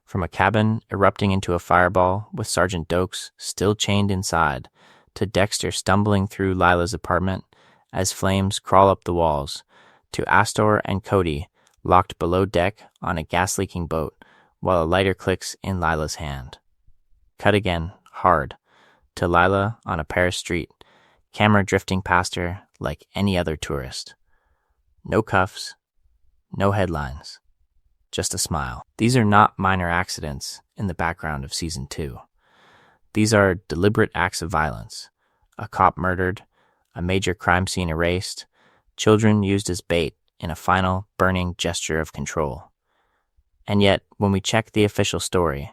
From a cabin erupting into a fireball with Sergeant Dokes still chained inside, to Dexter stumbling through Lila's apartment as flames crawl up the walls, to Astor and Cody locked below deck on a gas-leaking boat while a lighter clicks in Lila's hand. Cut again, hard, to Lila on a Paris street, camera drifting past her like any other tourist. No cuffs, no headlines, just a smile. These are not minor accidents in the background of Season 2. These are deliberate acts of violence. A cop murdered, a major crime scene erased, children used as bait in a final, burning gesture of control. And yet, when we check the official story,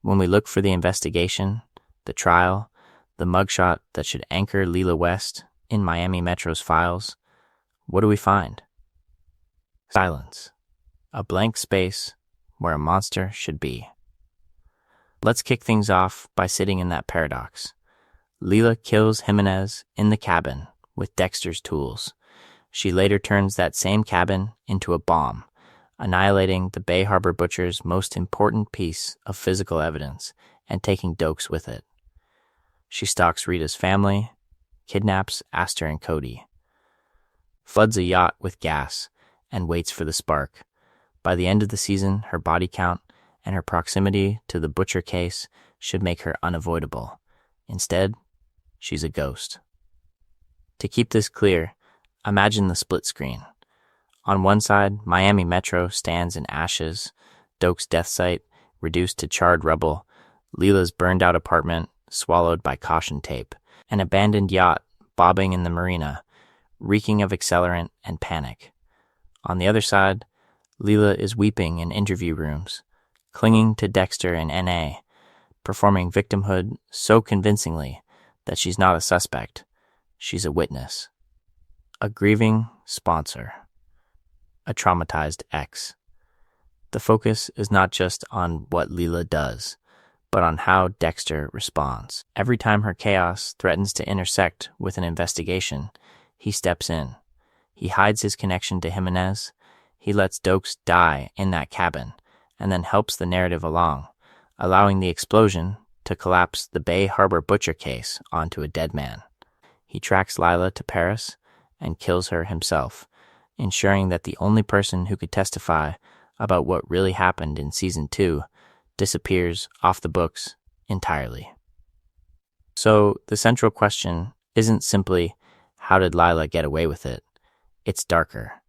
when we look for the investigation, the trial, the mugshot that should anchor Lila West in Miami Metro's files, what do we find? Silence. A blank space where a monster should be. Let's kick things off by sitting in that paradox. Lila kills Jimenez in the cabin with Dexter's tools. She later turns that same cabin into a bomb, annihilating the Bay Harbor Butcher's most important piece of physical evidence and taking Dokes with it. She stalks Rita's family, kidnaps Astor and Cody, floods a yacht with gas, and waits for the spark. By the end of the season, her body count and her proximity to the Butcher case should make her unavoidable. Instead, she's a ghost. To keep this clear, imagine the split screen. On one side, Miami Metro stands in ashes, Dokes' death site reduced to charred rubble, Lila's burned-out apartment swallowed by caution tape, an abandoned yacht bobbing in the marina, reeking of accelerant and panic. On the other side, Lila is weeping in interview rooms, clinging to Dexter in N.A., performing victimhood so convincingly that she's not a suspect, she's a witness. A grieving sponsor. A traumatized ex. The focus is not just on what Lila does, but on how Dexter responds. Every time her chaos threatens to intersect with an investigation, he steps in. He hides his connection to Jimenez, he lets Dokes die in that cabin, and then helps the narrative along, allowing the explosion to collapse the Bay Harbor Butcher case onto a dead man. He tracks Lila to Paris and kills her himself, ensuring that the only person who could testify about what really happened in Season 2 disappears off the books entirely. So the central question isn't simply, how did Lila get away with it? It's darker.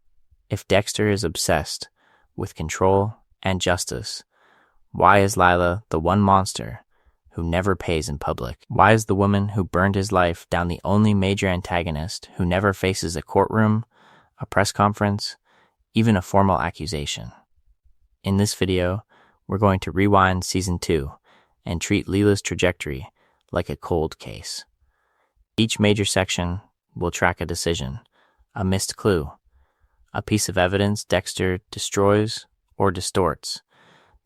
If Dexter is obsessed with control and justice, why is Lila the one monster who never pays in public? Why is the woman who burned his life down the only major antagonist who never faces a courtroom, a press conference, even a formal accusation? In this video, we're going to rewind Season 2 and treat Lila's trajectory like a cold case. Each major section will track a decision, a missed clue, a piece of evidence Dexter destroys or distorts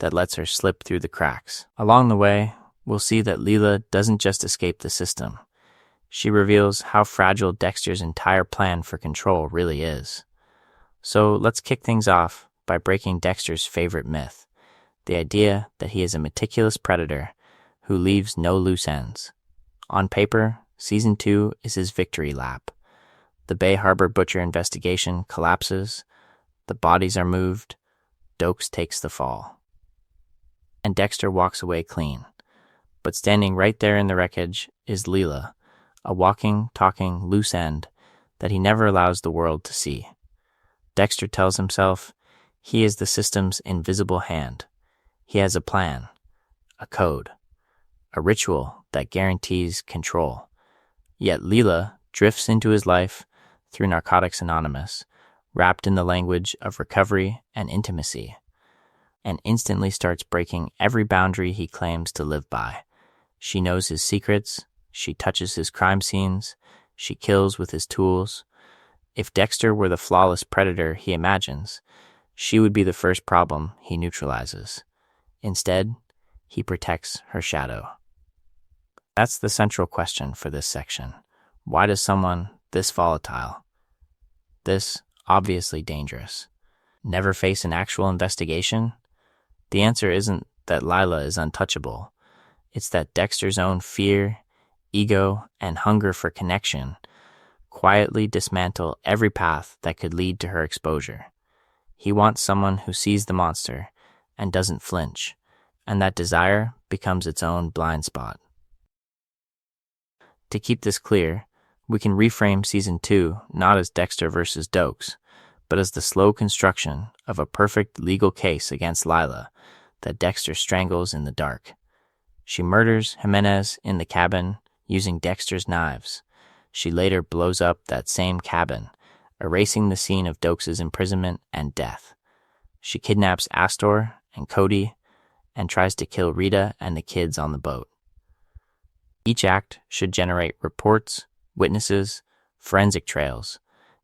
that lets her slip through the cracks. Along the way, we'll see that Lila doesn't just escape the system. She reveals how fragile Dexter's entire plan for control really is. So let's kick things off by breaking Dexter's favorite myth, the idea that he is a meticulous predator who leaves no loose ends. On paper, Season 2 is his victory lap. The Bay Harbor Butcher investigation collapses, the bodies are moved, Dokes takes the fall. And Dexter walks away clean. But standing right there in the wreckage is Lila, a walking, talking loose end that he never allows the world to see. Dexter tells himself he is the system's invisible hand. He has a plan, a code, a ritual that guarantees control. Yet Lila drifts into his life through Narcotics Anonymous, wrapped in the language of recovery and intimacy, and instantly starts breaking every boundary he claims to live by. She knows his secrets, she touches his crime scenes, she kills with his tools. If Dexter were the flawless predator he imagines, she would be the first problem he neutralizes. Instead, he protects her shadow. That's the central question for this section. Why does someone this volatile, this obviously dangerous, never face an actual investigation? The answer isn't that Lila is untouchable. It's that Dexter's own fear, ego, and hunger for connection quietly dismantle every path that could lead to her exposure. He wants someone who sees the monster and doesn't flinch, and that desire becomes its own blind spot. To keep this clear, we can reframe Season 2 not as Dexter versus Dokes, but as the slow construction of a perfect legal case against Lila that Dexter strangles in the dark. She murders Jimenez in the cabin using Dexter's knives. She later blows up that same cabin, erasing the scene of Dokes' imprisonment and death. She kidnaps Astor and Cody and tries to kill Rita and the kids on the boat. Each act should generate reports, witnesses, forensic trails.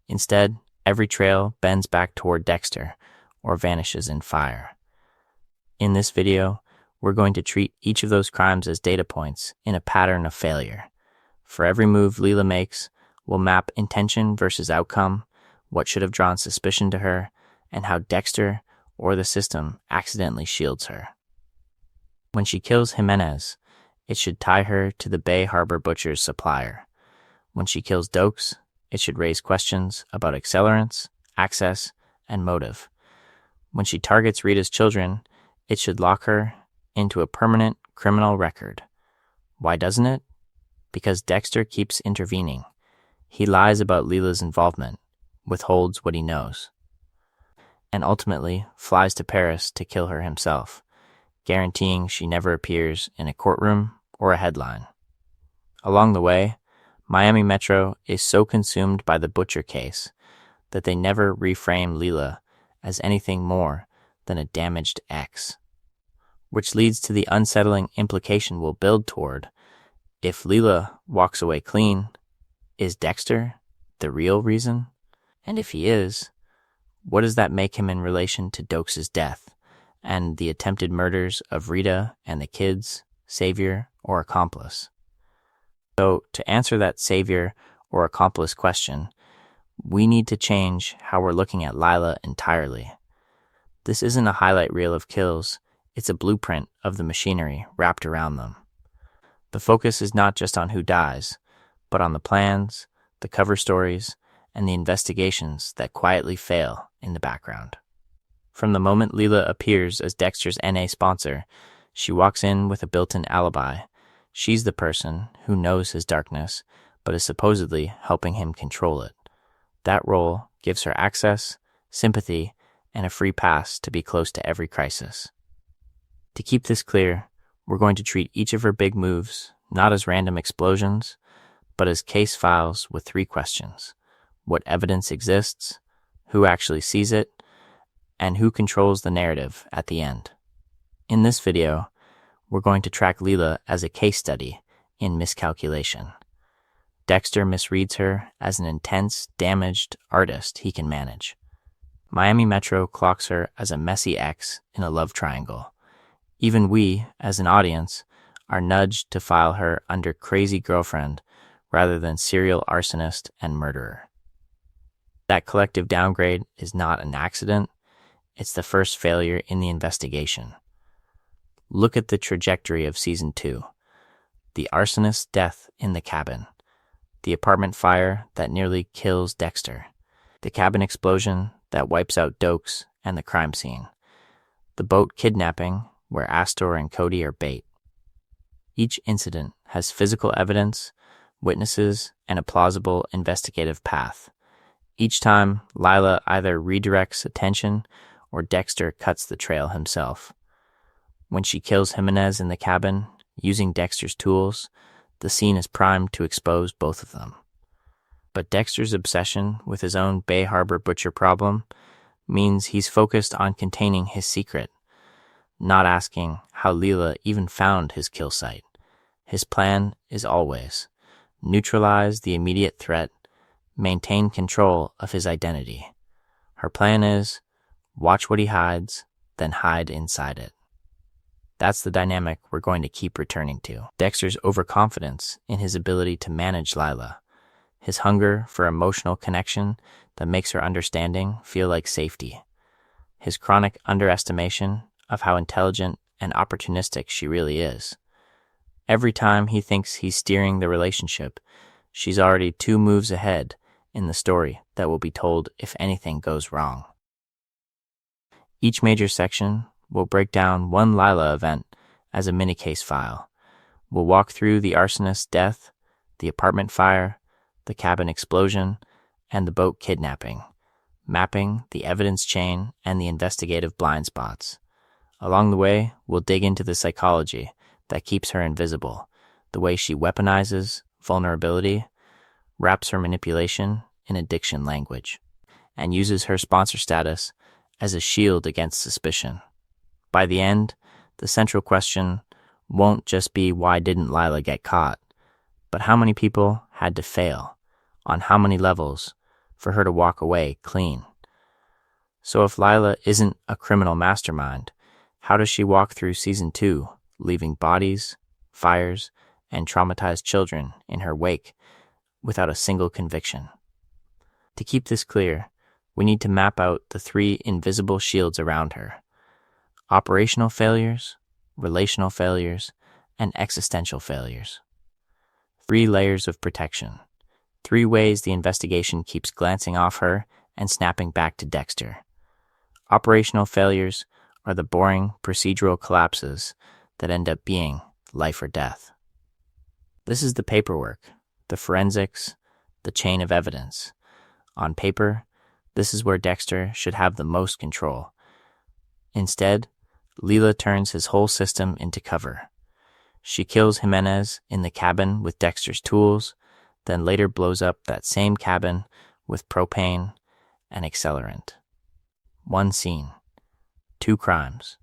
Instead, every trail bends back toward Dexter or vanishes in fire. In this video, we're going to treat each of those crimes as data points in a pattern of failure. For every move Lila makes, we'll map intention versus outcome, what should have drawn suspicion to her, and how Dexter or the system accidentally shields her. When she kills Jimenez, it should tie her to the Bay Harbor Butcher's supplier. When she kills Dokes, it should raise questions about accelerants, access, and motive. When she targets Rita's children, it should lock her into a permanent criminal record. Why doesn't it? Because Dexter keeps intervening. He lies about Lila's involvement, withholds what he knows, and ultimately flies to Paris to kill her himself, guaranteeing she never appears in a courtroom or a headline. Along the way, Miami Metro is so consumed by the Butcher case that they never reframe Lila as anything more than a damaged ex, which leads to the unsettling implication we'll build toward. If Lila walks away clean, is Dexter the real reason? And if he is, what does that make him in relation to Dokes' death and the attempted murders of Rita and the kids, savior or accomplice? So, to answer that savior or accomplice question, we need to change how we're looking at Lila entirely. This isn't a highlight reel of kills, it's a blueprint of the machinery wrapped around them. The focus is not just on who dies, but on the plans, the cover stories, and the investigations that quietly fail in the background. From the moment Lila appears as Dexter's NA sponsor, she walks in with a built-in alibi. She's the person who knows his darkness, but is supposedly helping him control it. That role gives her access, sympathy, and a free pass to be close to every crisis. To keep this clear, we're going to treat each of her big moves not as random explosions, but as case files with 3 questions. What evidence exists, who actually sees it, and who controls the narrative at the end. In this video, we're going to track Lila as a case study in miscalculation. Dexter misreads her as an intense, damaged artist he can manage. Miami Metro clocks her as a messy ex in a love triangle. Even we, as an audience, are nudged to file her under crazy girlfriend rather than serial arsonist and murderer. That collective downgrade is not an accident, it's the first failure in the investigation. Look at the trajectory of Season 2. The arsonist's death in the cabin. The apartment fire that nearly kills Dexter. The cabin explosion that wipes out Dokes and the crime scene. The boat kidnapping where Astor and Cody are bait. Each incident has physical evidence, witnesses, and a plausible investigative path. Each time, Lila either redirects attention or Dexter cuts the trail himself. When she kills Jimenez in the cabin, using Dexter's tools, the scene is primed to expose both of them. But Dexter's obsession with his own Bay Harbor Butcher problem means he's focused on containing his secret, not asking how Lila even found his kill site. His plan is always neutralize the immediate threat, maintain control of his identity. Her plan is watch what he hides, then hide inside it. That's the dynamic we're going to keep returning to. Dexter's overconfidence in his ability to manage Lila, his hunger for emotional connection that makes her understanding feel like safety, his chronic underestimation of how intelligent and opportunistic she really is. Every time he thinks he's steering the relationship, she's already 2 moves ahead in the story that will be told if anything goes wrong. Each major section will break down one Lila event as a mini-case file. We'll walk through the arsonist's death, the apartment fire, the cabin explosion, and the boat kidnapping, mapping the evidence chain and the investigative blind spots. Along the way, we'll dig into the psychology that keeps her invisible, the way she weaponizes vulnerability, wraps her manipulation in addiction language, and uses her sponsor status as a shield against suspicion. By the end, the central question won't just be why didn't Lila get caught, but how many people had to fail, on how many levels, for her to walk away clean. So if Lila isn't a criminal mastermind, how does she walk through season 2, leaving bodies, fires, and traumatized children in her wake without a single conviction? To keep this clear, we need to map out the 3 invisible shields around her: operational failures, relational failures, and existential failures. 3 layers of protection. 3 ways the investigation keeps glancing off her and snapping back to Dexter. Operational failures are the boring procedural collapses that end up being life or death. This is the paperwork, the forensics, the chain of evidence. On paper, this is where Dexter should have the most control. Instead, Lila turns his whole system into cover. She kills Jimenez in the cabin with Dexter's tools, then later blows up that same cabin with propane and accelerant. 1 scene, 2 crimes,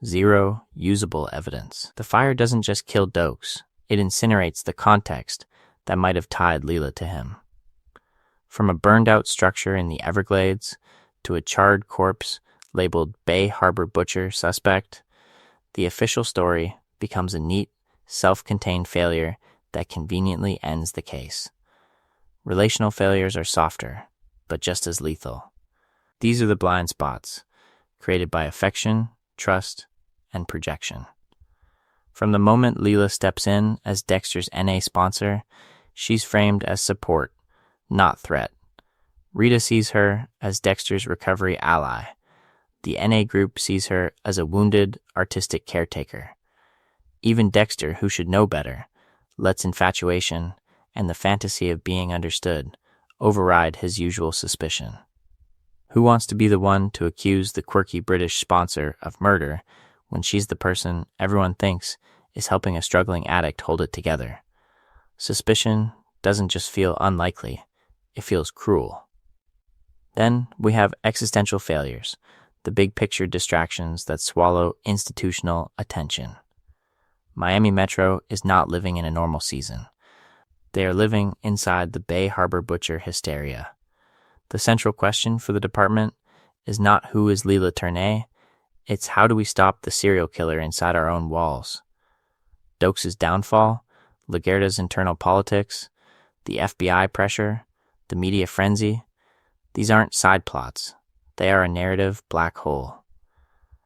0 usable evidence. The fire doesn't just kill Dokes, it incinerates the context that might have tied Lila to him. From a burned-out structure in the Everglades to a charred corpse labeled Bay Harbor Butcher Suspect, the official story becomes a neat, self-contained failure that conveniently ends the case. Relational failures are softer, but just as lethal. These are the blind spots, created by affection, trust, and projection. From the moment Lila steps in as Dexter's NA sponsor, she's framed as support, not threat. Rita sees her as Dexter's recovery ally. The NA group sees her as a wounded, artistic caretaker. Even Dexter, who should know better, lets infatuation and the fantasy of being understood override his usual suspicion. Who wants to be the one to accuse the quirky British sponsor of murder when she's the person everyone thinks is helping a struggling addict hold it together? Suspicion doesn't just feel unlikely, it feels cruel. Then we have existential failures, the big picture distractions that swallow institutional attention. Miami Metro is not living in a normal season. They are living inside the Bay Harbor Butcher hysteria. The central question for the department is not who is Lila Ternay, it's how do we stop the serial killer inside our own walls. Dokes' downfall, Laguerta's internal politics, the FBI pressure, the media frenzy, these aren't side plots. They are a narrative black hole.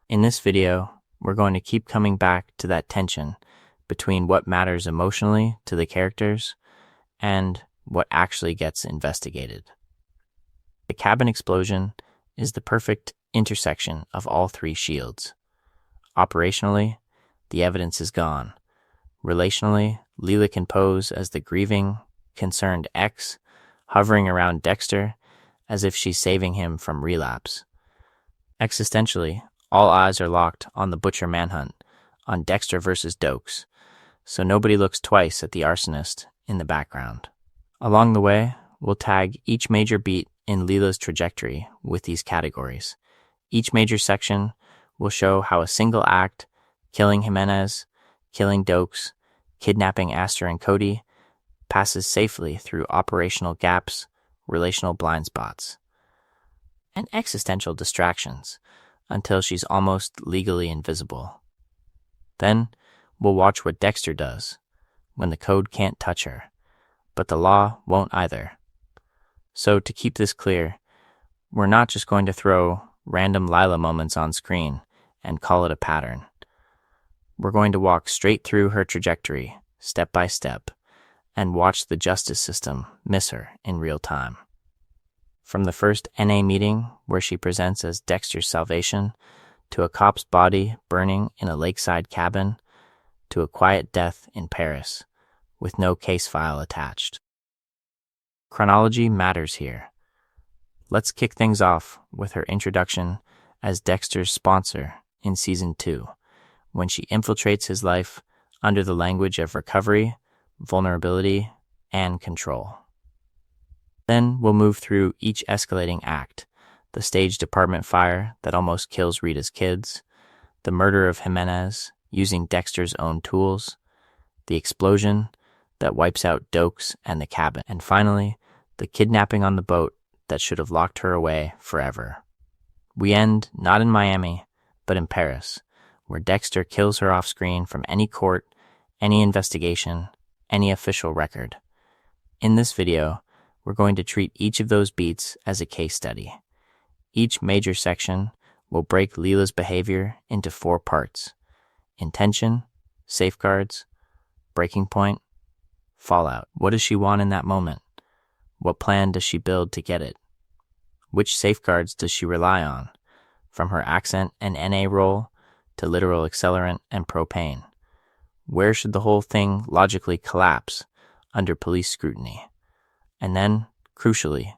In this video, we're going to keep coming back to that tension between what matters emotionally to the characters and what actually gets investigated. The cabin explosion is the perfect intersection of all 3 shields. Operationally, the evidence is gone. Relationally, Lila can pose as the grieving, concerned ex, hovering around Dexter as if she's saving him from relapse. Existentially, all eyes are locked on the Butcher manhunt, on Dexter versus Dokes, so nobody looks twice at the arsonist in the background. Along the way, we'll tag each major beat in Lila's trajectory with these categories. Each major section will show how a single act, killing Jimenez, killing Dokes, kidnapping Astor and Cody, passes safely through operational gaps, relational blind spots, and existential distractions until she's almost legally invisible. Then we'll watch what Dexter does when the code can't touch her, but the law won't either. So to keep this clear, we're not just going to throw random Lila moments on screen and call it a pattern. we're going to walk straight through her trajectory, step by step, and watch the justice system miss her in real time. From the first NA meeting, where she presents as Dexter's salvation, to a cop's body burning in a lakeside cabin, to a quiet death in Paris, with no case file attached. Chronology matters here. Let's kick things off with her introduction as Dexter's sponsor in Season 2, when she infiltrates his life under the language of recovery, vulnerability, and control. Then we'll move through each escalating act: the staged apartment fire that almost kills Rita's kids, the murder of Jimenez using Dexter's own tools, the explosion that wipes out Dokes and the cabin, and finally, the kidnapping on the boat that should have locked her away forever. We end not in Miami, but in Paris, where Dexter kills her off-screen from any court, any investigation, any official record. In this video, we're going to treat each of those beats as a case study. Each major section will break Lila's behavior into 4 parts: intention, safeguards, breaking point, fallout. What does she want in that moment? What plan does she build to get it? Which safeguards does she rely on, from her accent and NA role to literal accelerant and propane? Where should the whole thing logically collapse under police scrutiny? And then, crucially,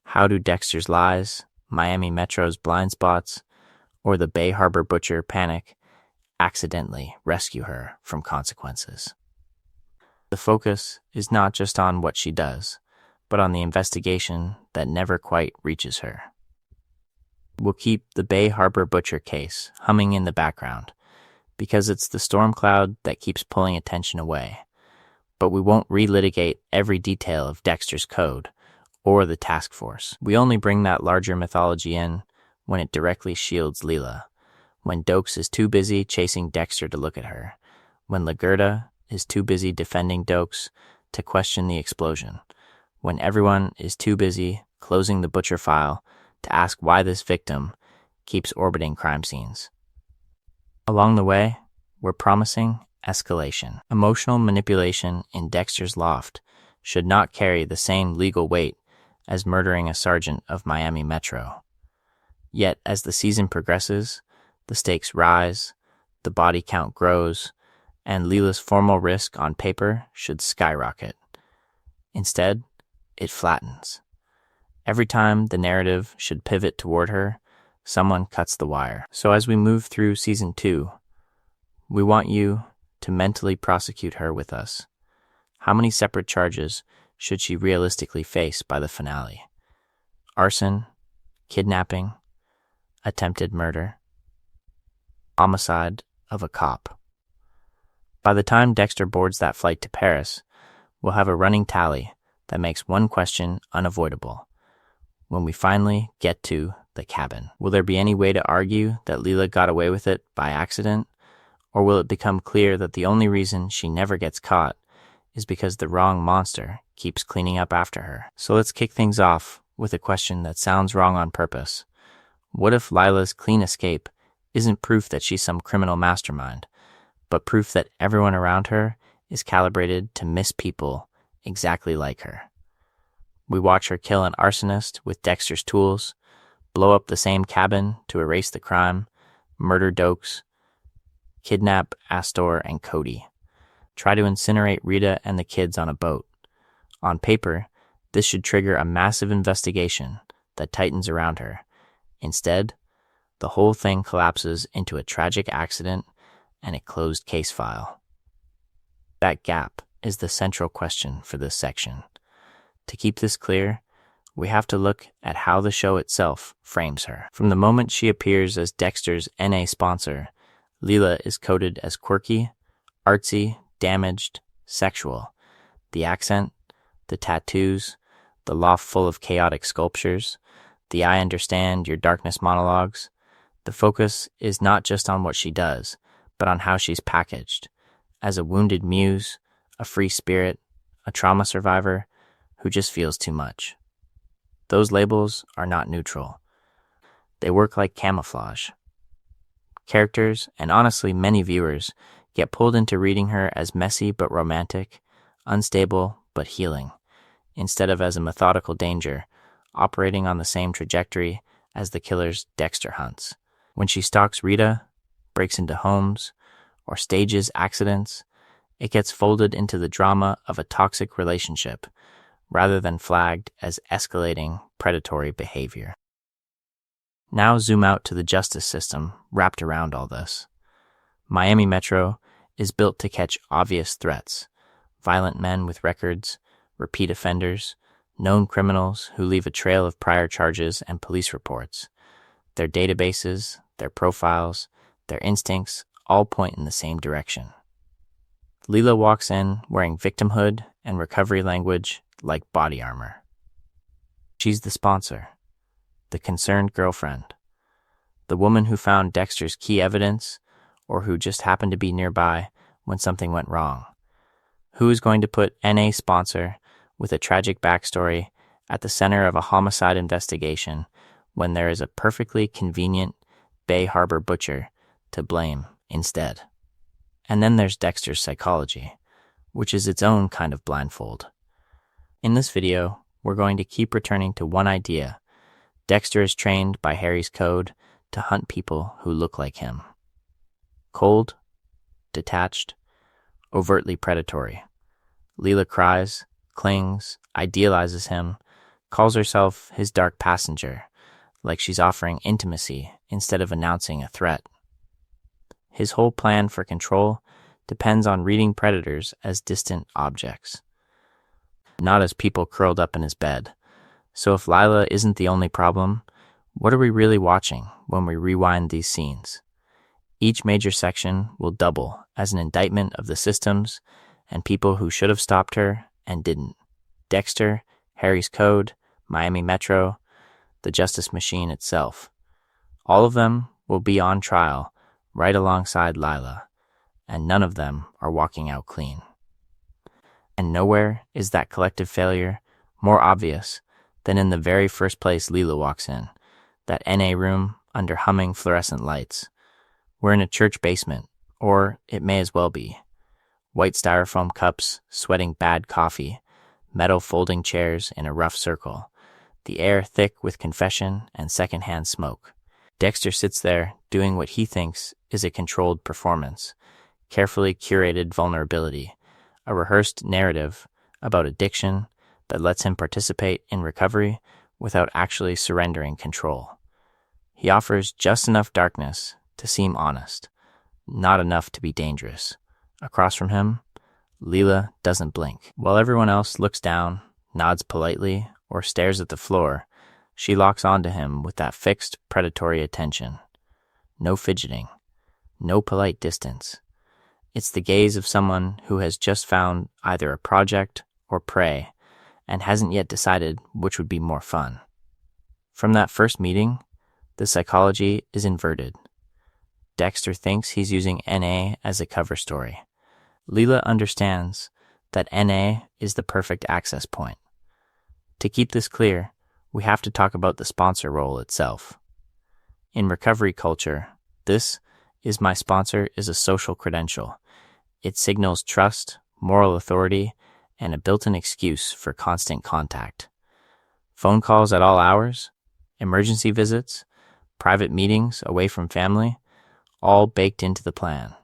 how do Dexter's lies, Miami Metro's blind spots, or the Bay Harbor butcher panic accidentally rescue her from consequences? The focus is not just on what she does, but on the investigation that never quite reaches her. We'll keep the Bay Harbor butcher case humming in the background, because it's the storm cloud that keeps pulling attention away. But we won't relitigate every detail of Dexter's code or the task force. We only bring that larger mythology in when it directly shields Lila, when Dokes is too busy chasing Dexter to look at her, when Lagerda is too busy defending Dokes to question the explosion, when everyone is too busy closing the butcher file to ask why this victim keeps orbiting crime scenes. Along the way, we're promising escalation. Emotional manipulation in Dexter's loft should not carry the same legal weight as murdering a sergeant of Miami Metro. Yet, as the season progresses, the stakes rise, the body count grows, and Lila's formal risk on paper should skyrocket. Instead, it flattens. Every time the narrative should pivot toward her, someone cuts the wire. So as we move through Season 2, we want you to mentally prosecute her with us. How many separate charges should she realistically face by the finale? Arson, kidnapping, attempted murder, homicide of a cop. By the time Dexter boards that flight to Paris, we'll have a running tally that makes one question unavoidable. When we finally get to the cabin, will there be any way to argue that Lila got away with it by accident? Or will it become clear that the only reason she never gets caught is because the wrong monster keeps cleaning up after her? So let's kick things off with a question that sounds wrong on purpose. What if Lila's clean escape isn't proof that she's some criminal mastermind, but proof that everyone around her is calibrated to miss people exactly like her? We watch her kill an arsonist with Dexter's tools, blow up the same cabin to erase the crime, murder Dokes, kidnap Astor and Cody, try to incinerate Rita and the kids on a boat. On paper, this should trigger a massive investigation that tightens around her. Instead, the whole thing collapses into a tragic accident and a closed case file. That gap is the central question for this section. To keep this clear, we have to look at how the show itself frames her. From the moment she appears as Dexter's NA sponsor, Lila is coded as quirky, artsy, damaged, sexual. The accent, the tattoos, the loft full of chaotic sculptures, the I understand your darkness monologues. The focus is not just on what she does, but on how she's packaged. As a wounded muse, a free spirit, a trauma survivor who just feels too much. Those labels are not neutral. They work like camouflage. Characters, and honestly many viewers, get pulled into reading her as messy but romantic, unstable but healing, instead of as a methodical danger, operating on the same trajectory as the killer's Dexter hunts. When she stalks Rita, breaks into homes, or stages accidents, it gets folded into the drama of a toxic relationship, rather than flagged as escalating predatory behavior. Now zoom out to the justice system wrapped around all this. Miami Metro is built to catch obvious threats: violent men with records, repeat offenders, known criminals who leave a trail of prior charges and police reports. Their databases, their profiles, their instincts all point in the same direction. Lila walks in wearing victimhood and recovery language like body armor. She's the sponsor, the concerned girlfriend, the woman who found Dexter's key evidence or who just happened to be nearby when something went wrong. Who is going to put NA sponsor with a tragic backstory at the center of a homicide investigation when there is a perfectly convenient Bay Harbor butcher to blame instead? And then there's Dexter's psychology, which is its own kind of blindfold. In this video, we're going to keep returning to one idea. Dexter is trained by Harry's code to hunt people who look like him. Cold, detached, overtly predatory. Lila cries, clings, idealizes him, calls herself his dark passenger, like she's offering intimacy instead of announcing a threat. His whole plan for control depends on reading predators as distant objects, not as people curled up in his bed. So if Lila isn't the only problem, what are we really watching when we rewind these scenes? Each major section will double as an indictment of the systems and people who should have stopped her and didn't. Dexter, Harry's code, Miami Metro, the justice machine itself. All of them will be on trial right alongside Lila, and none of them are walking out clean. And nowhere is that collective failure more obvious than in the very first place Lila walks in, that NA room under humming fluorescent lights. We're in a church basement, or it may as well be. White styrofoam cups, sweating bad coffee, metal folding chairs in a rough circle, the air thick with confession and secondhand smoke. Dexter sits there doing what he thinks is a controlled performance, carefully curated vulnerability, a rehearsed narrative about addiction that lets him participate in recovery without actually surrendering control. He offers just enough darkness to seem honest, not enough to be dangerous. Across from him, Lila doesn't blink. While everyone else looks down, nods politely, or stares at the floor, she locks onto him with that fixed, predatory attention. No fidgeting, no polite distance. It's the gaze of someone who has just found either a project or prey and hasn't yet decided which would be more fun. From that first meeting, the psychology is inverted. Dexter thinks he's using NA as a cover story. Lila understands that NA is the perfect access point. To keep this clear, we have to talk about the sponsor role itself. In recovery culture, this is my sponsor is a social credential. It signals trust, moral authority, and a built-in excuse for constant contact. Phone calls at all hours, emergency visits, private meetings away from family, all baked into the plan.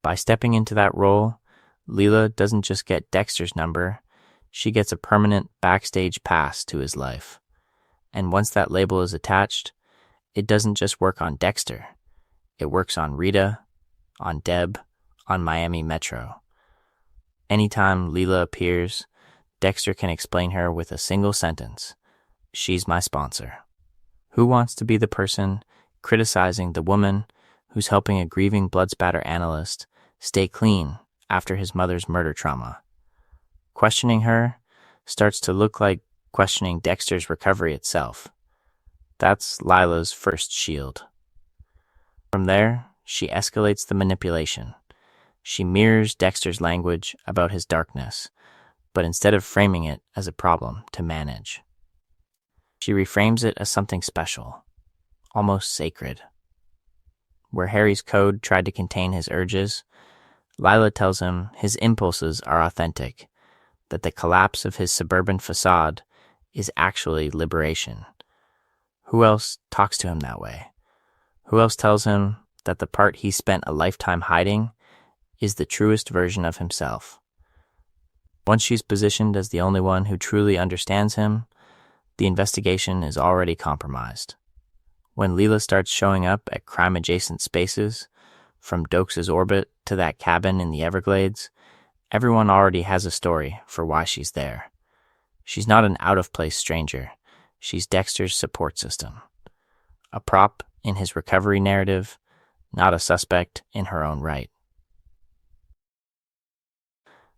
By stepping into that role, Lila doesn't just get Dexter's number, she gets a permanent backstage pass to his life. And once that label is attached, it doesn't just work on Dexter. It works on Rita, on Deb, on Miami Metro. Anytime Lila appears, Dexter can explain her with a single sentence: she's my sponsor. Who wants to be the person criticizing the woman who's helping a grieving blood spatter analyst stay clean after his mother's murder trauma? Questioning her starts to look like questioning Dexter's recovery itself. That's Lila's first shield. From there, she escalates the manipulation. She mirrors Dexter's language about his darkness, but instead of framing it as a problem to manage, she reframes it as something special, almost sacred. where Harry's code tried to contain his urges, Lila tells him his impulses are authentic, that the collapse of his suburban facade is actually liberation. Who else talks to him that way? Who else tells him that the part he spent a lifetime hiding is the truest version of himself? Once she's positioned as the only one who truly understands him, the investigation is already compromised. When Lila starts showing up at crime-adjacent spaces, from Dokes' orbit to that cabin in the Everglades, everyone already has a story for why she's there. She's not an out-of-place stranger. She's Dexter's support system. A prop in his recovery narrative, not a suspect in her own right.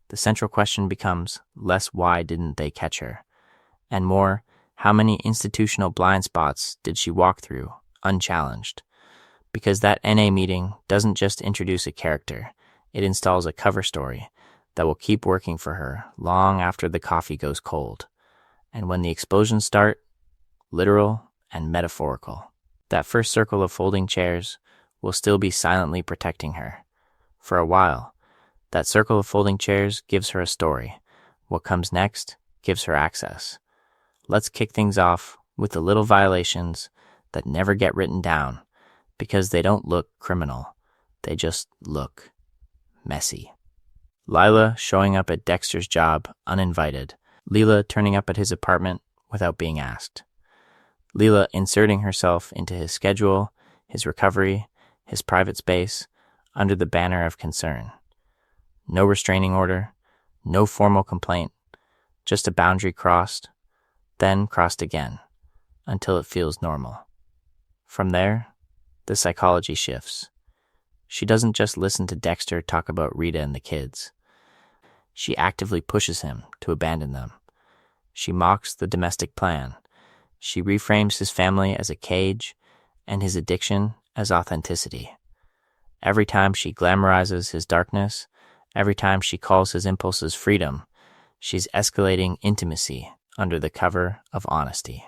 The central question becomes less why didn't they catch her, and more, how many institutional blind spots did she walk through, unchallenged? Because that NA meeting doesn't just introduce a character, it installs a cover story that will keep working for her long after the coffee goes cold. And when the explosions start, literal and metaphorical, that first circle of folding chairs will still be silently protecting her. For a while, that circle of folding chairs gives her a story. What comes next gives her access. Let's kick things off with the little violations that never get written down because they don't look criminal. They just look messy. Lila showing up at Dexter's job uninvited. Lila turning up at his apartment without being asked. Lila inserting herself into his schedule, his recovery, his private space, under the banner of concern. No restraining order, no formal complaint, just a boundary crossed, then crossed again, until it feels normal. From there, the psychology shifts. She doesn't just listen to Dexter talk about Rita and the kids. She actively pushes him to abandon them. She mocks the domestic plan. She reframes his family as a cage and his addiction as authenticity. Every time she glamorizes his darkness, every time she calls his impulses freedom, she's escalating intimacy under the cover of honesty.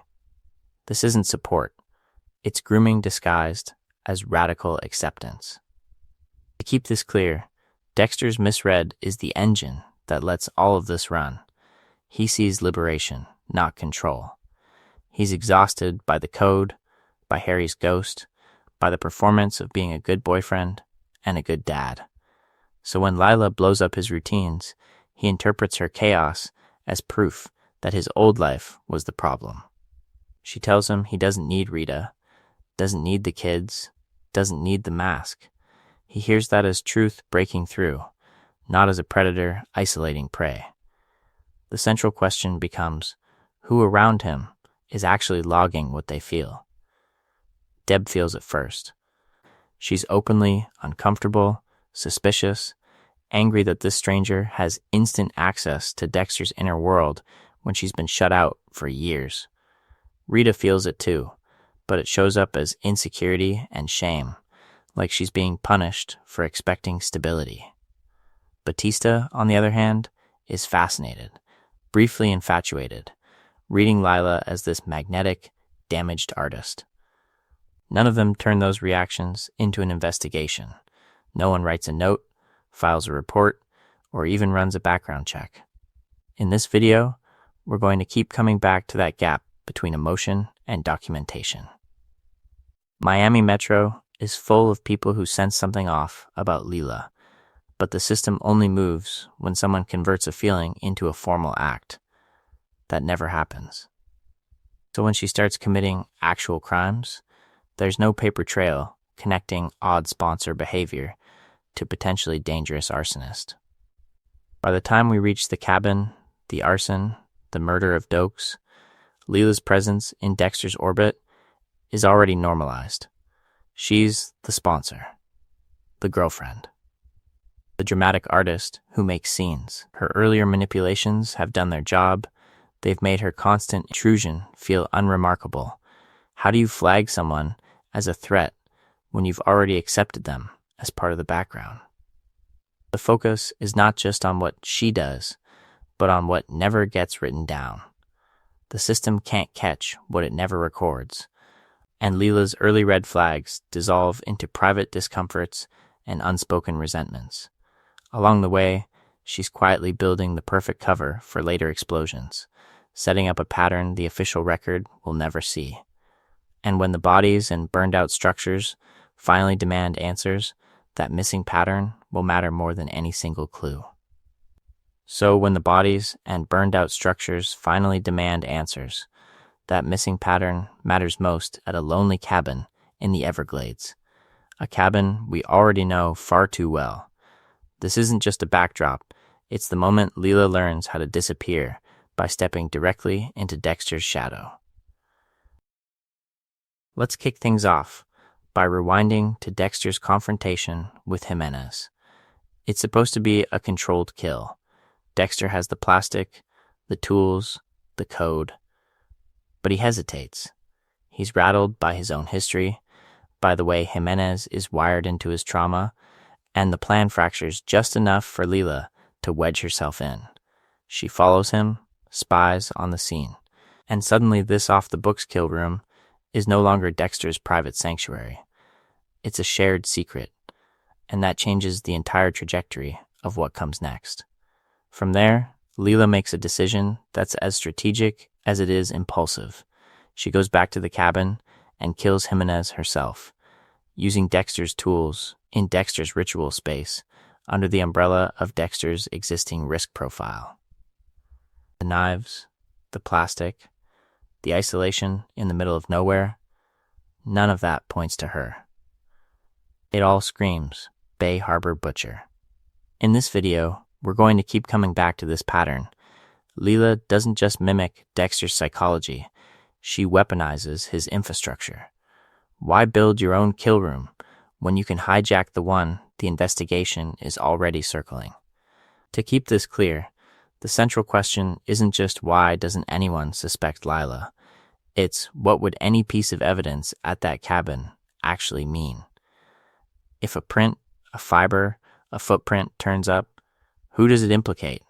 This isn't support. It's grooming disguised as radical acceptance. To keep this clear, Dexter's misread is the engine that lets all of this run. He sees liberation, not control. He's exhausted by the code, by Harry's ghost, by the performance of being a good boyfriend and a good dad. So when Lila blows up his routines, he interprets her chaos as proof that his old life was the problem. She tells him he doesn't need Rita, doesn't need the kids, doesn't need the mask. He hears that as truth breaking through, not as a predator isolating prey. The central question becomes, who around him is actually logging what they feel? Deb feels it first. She's openly uncomfortable, suspicious, angry that this stranger has instant access to Dexter's inner world when she's been shut out for years. Rita feels it too, but it shows up as insecurity and shame, like she's being punished for expecting stability. Batista, on the other hand, is fascinated, briefly infatuated, reading Lila as this magnetic, damaged artist. None of them turn those reactions into an investigation. No one writes a note, files a report, or even runs a background check. In this video, we're going to keep coming back to that gap between emotion and documentation. Miami Metro is full of people who sense something off about Lila, but the system only moves when someone converts a feeling into a formal act. That never happens. So when she starts committing actual crimes, there's no paper trail connecting odd sponsor behavior to potentially dangerous arsonist. By the time we reach the cabin, the arson, the murder of Dokes, Lila's presence in Dexter's orbit is already normalized. She's the sponsor, the girlfriend, the dramatic artist who makes scenes. Her earlier manipulations have done their job. They've made her constant intrusion feel unremarkable. How do you flag someone as a threat when you've already accepted them as part of the background? The focus is not just on what she does, but on what never gets written down. The system can't catch what it never records. and Lila's early red flags dissolve into private discomforts and unspoken resentments. Along the way, she's quietly building the perfect cover for later explosions, setting up a pattern the official record will never see. And when the bodies and burned-out structures finally demand answers, that missing pattern will matter more than any single clue. So when the bodies and burned-out structures finally demand answers, that missing pattern matters most at a lonely cabin in the Everglades, a cabin we already know far too well. This isn't just a backdrop, it's the moment Lila learns how to disappear by stepping directly into Dexter's shadow. Let's kick things off by rewinding to Dexter's confrontation with Jimenez. It's supposed to be a controlled kill. Dexter has the plastic, the tools, the code, but he hesitates. He's rattled by his own history, by the way Jimenez is wired into his trauma, and the plan fractures just enough for Lila to wedge herself in. She follows him, spies on the scene, and suddenly this off-the-books kill room is no longer Dexter's private sanctuary. It's a shared secret, and that changes the entire trajectory of what comes next. From there, Lila makes a decision that's as strategic as it is impulsive. She goes back to the cabin and kills Jimenez herself, using Dexter's tools in Dexter's ritual space under the umbrella of Dexter's existing risk profile. The knives, the plastic, the isolation in the middle of nowhere, none of that points to her. It all screams Bay Harbor Butcher. In this video, we're going to keep coming back to this pattern. Lila doesn't just mimic Dexter's psychology, she weaponizes his infrastructure. Why build your own kill room when you can hijack the one the investigation is already circling? To keep this clear, the central question isn't just why doesn't anyone suspect Lila? It's what would any piece of evidence at that cabin actually mean? If a print, a fiber, a footprint turns up, who does it implicate?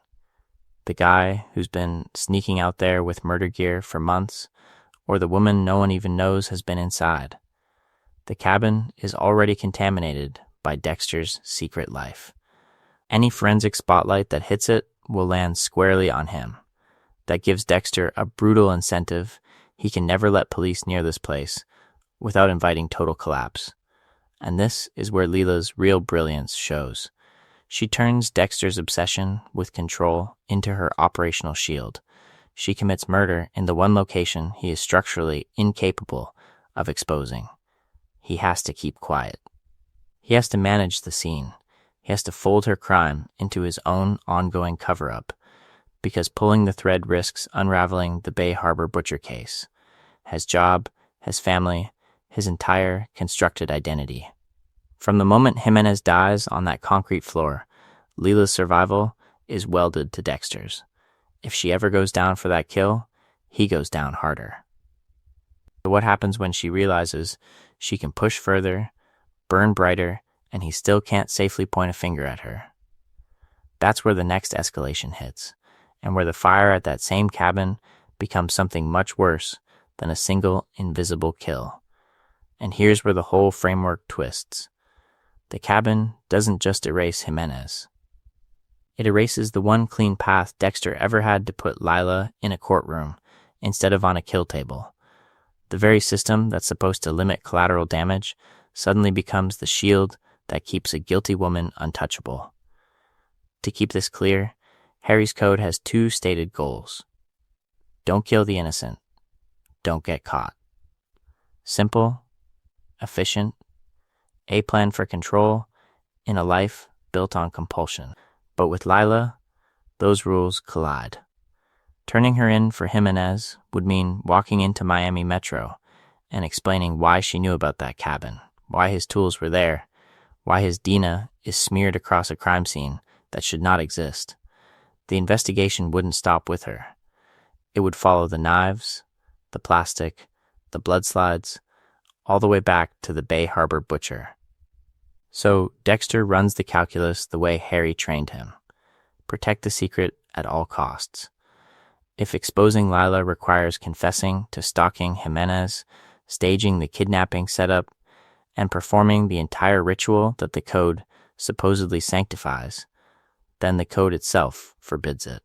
The guy who's been sneaking out there with murder gear for months, or the woman no one even knows has been inside? The cabin is already contaminated by Dexter's secret life. Any forensic spotlight that hits it will land squarely on him. That gives Dexter a brutal incentive. He can never let police near this place without inviting total collapse. And this is where Lila's real brilliance shows. She turns Dexter's obsession with control into her operational shield. She commits murder in the one location he is structurally incapable of exposing. He has to keep quiet. He has to manage the scene. He has to fold her crime into his own ongoing cover-up, because pulling the thread risks unraveling the Bay Harbor Butcher case. His job, his family, his entire constructed identity. From the moment Jimenez dies on that concrete floor, Lila's survival is welded to Dexter's. If she ever goes down for that kill, he goes down harder. But what happens when she realizes she can push further, burn brighter, and he still can't safely point a finger at her? That's where the next escalation hits, and where the fire at that same cabin becomes something much worse than a single invisible kill. And here's where the whole framework twists. The cabin doesn't just erase Jimenez. It erases the one clean path Dexter ever had to put Lila in a courtroom instead of on a kill table. The very system that's supposed to limit collateral damage suddenly becomes the shield that keeps a guilty woman untouchable. To keep this clear, Harry's Code has two stated goals. Don't kill the innocent. Don't get caught. Simple, efficient, a plan for control in a life built on compulsion. But with Lila, those rules collide. Turning her in for Jimenez would mean walking into Miami Metro and explaining why she knew about that cabin, why his tools were there, why his Dina is smeared across a crime scene that should not exist. The investigation wouldn't stop with her. It would follow the knives, the plastic, the blood slides, all the way back to the Bay Harbor Butcher. So Dexter runs the calculus the way Harry trained him. Protect the secret at all costs. If exposing Lila requires confessing to stalking Jimenez staging the kidnapping setup, and performing the entire ritual that the code supposedly sanctifies, then the code itself forbids it.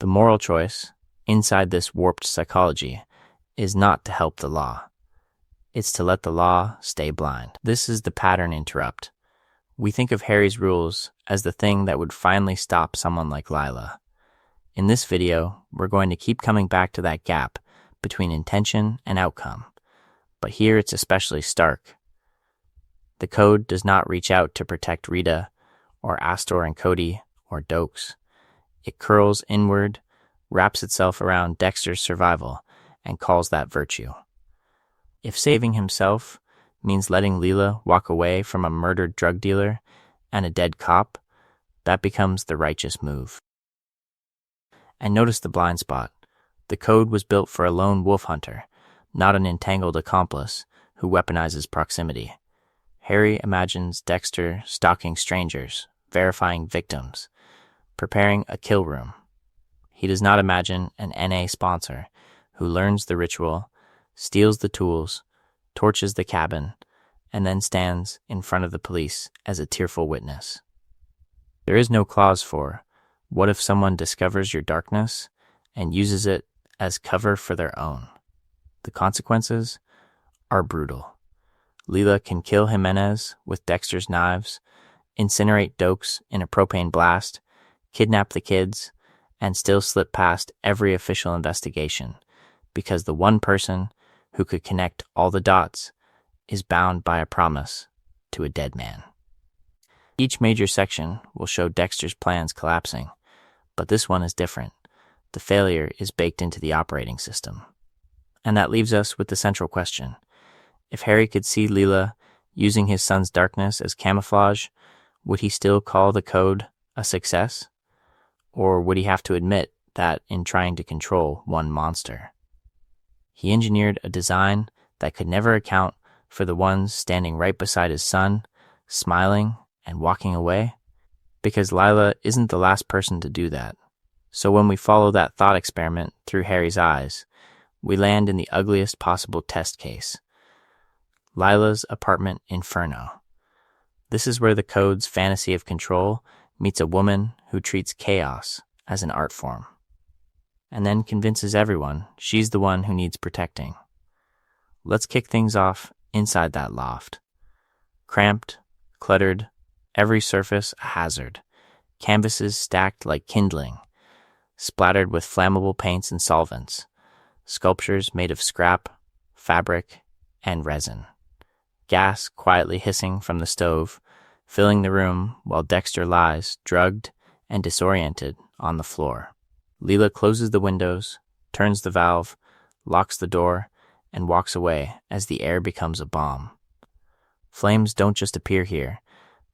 The moral choice, inside this warped psychology, is not to help the law. It's to let the law stay blind. This is the pattern interrupt. We think of Harry's rules as the thing that would finally stop someone like Lila. In this video, we're going to keep coming back to that gap between intention and outcome, but here it's especially stark. The code does not reach out to protect Rita, or Astor and Cody, or Dokes. It curls inward, wraps itself around Dexter's survival, and calls that virtue. If saving himself means letting Lila walk away from a murdered drug dealer and a dead cop, that becomes the righteous move. And notice the blind spot. The code was built for a lone wolf hunter, not an entangled accomplice who weaponizes proximity. Harry imagines Dexter stalking strangers, verifying victims, preparing a kill room. He does not imagine an NA sponsor who learns the ritual, steals the tools, torches the cabin, and then stands in front of the police as a tearful witness. There is no clause for, what if someone discovers your darkness and uses it as cover for their own? The consequences are brutal. Lila can kill Jimenez with Dexter's knives, incinerate Dokes in a propane blast, kidnap the kids, and still slip past every official investigation because the one person who could connect all the dots is bound by a promise to a dead man. Each major section will show Dexter's plans collapsing, but this one is different. The failure is baked into the operating system. And that leaves us with the central question. If Harry could see Lila using his son's darkness as camouflage, would he still call the code a success? Or would he have to admit that in trying to control one monster? He engineered a design that could never account for the ones standing right beside his son, smiling and walking away, because Lila isn't the last person to do that. So when we follow that thought experiment through Harry's eyes, we land in the ugliest possible test case. Lila's Apartment Inferno. This is where the code's fantasy of control meets a woman who treats chaos as an art form, and then convinces everyone she's the one who needs protecting. Let's kick things off inside that loft. Cramped, cluttered, every surface a hazard, canvases stacked like kindling, splattered with flammable paints and solvents, sculptures made of scrap, fabric, and resin. Gas quietly hissing from the stove, filling the room while Dexter lies, drugged and disoriented, on the floor. Lila closes the windows, turns the valve, locks the door, and walks away as the air becomes a bomb. Flames don't just appear here.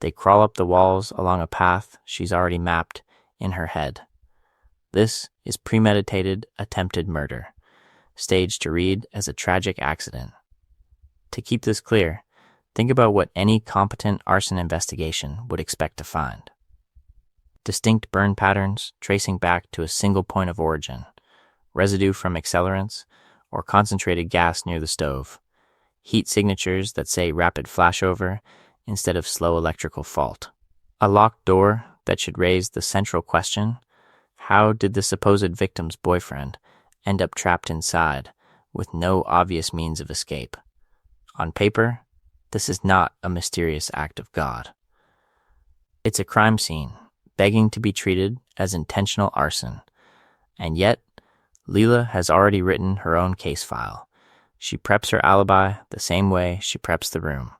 They crawl up the walls along a path she's already mapped in her head. This is premeditated, attempted murder, staged to read as a tragic accident. To keep this clear, think about what any competent arson investigation would expect to find. Distinct burn patterns tracing back to a single point of origin, residue from accelerants, or concentrated gas near the stove, heat signatures that say rapid flashover instead of slow electrical fault. A locked door that should raise the central question: how did the supposed victim's boyfriend end up trapped inside with no obvious means of escape? On paper, this is not a mysterious act of God. It's a crime scene, begging to be treated as intentional arson. And yet, Lila has already written her own case file. She preps her alibi the same way she preps the room.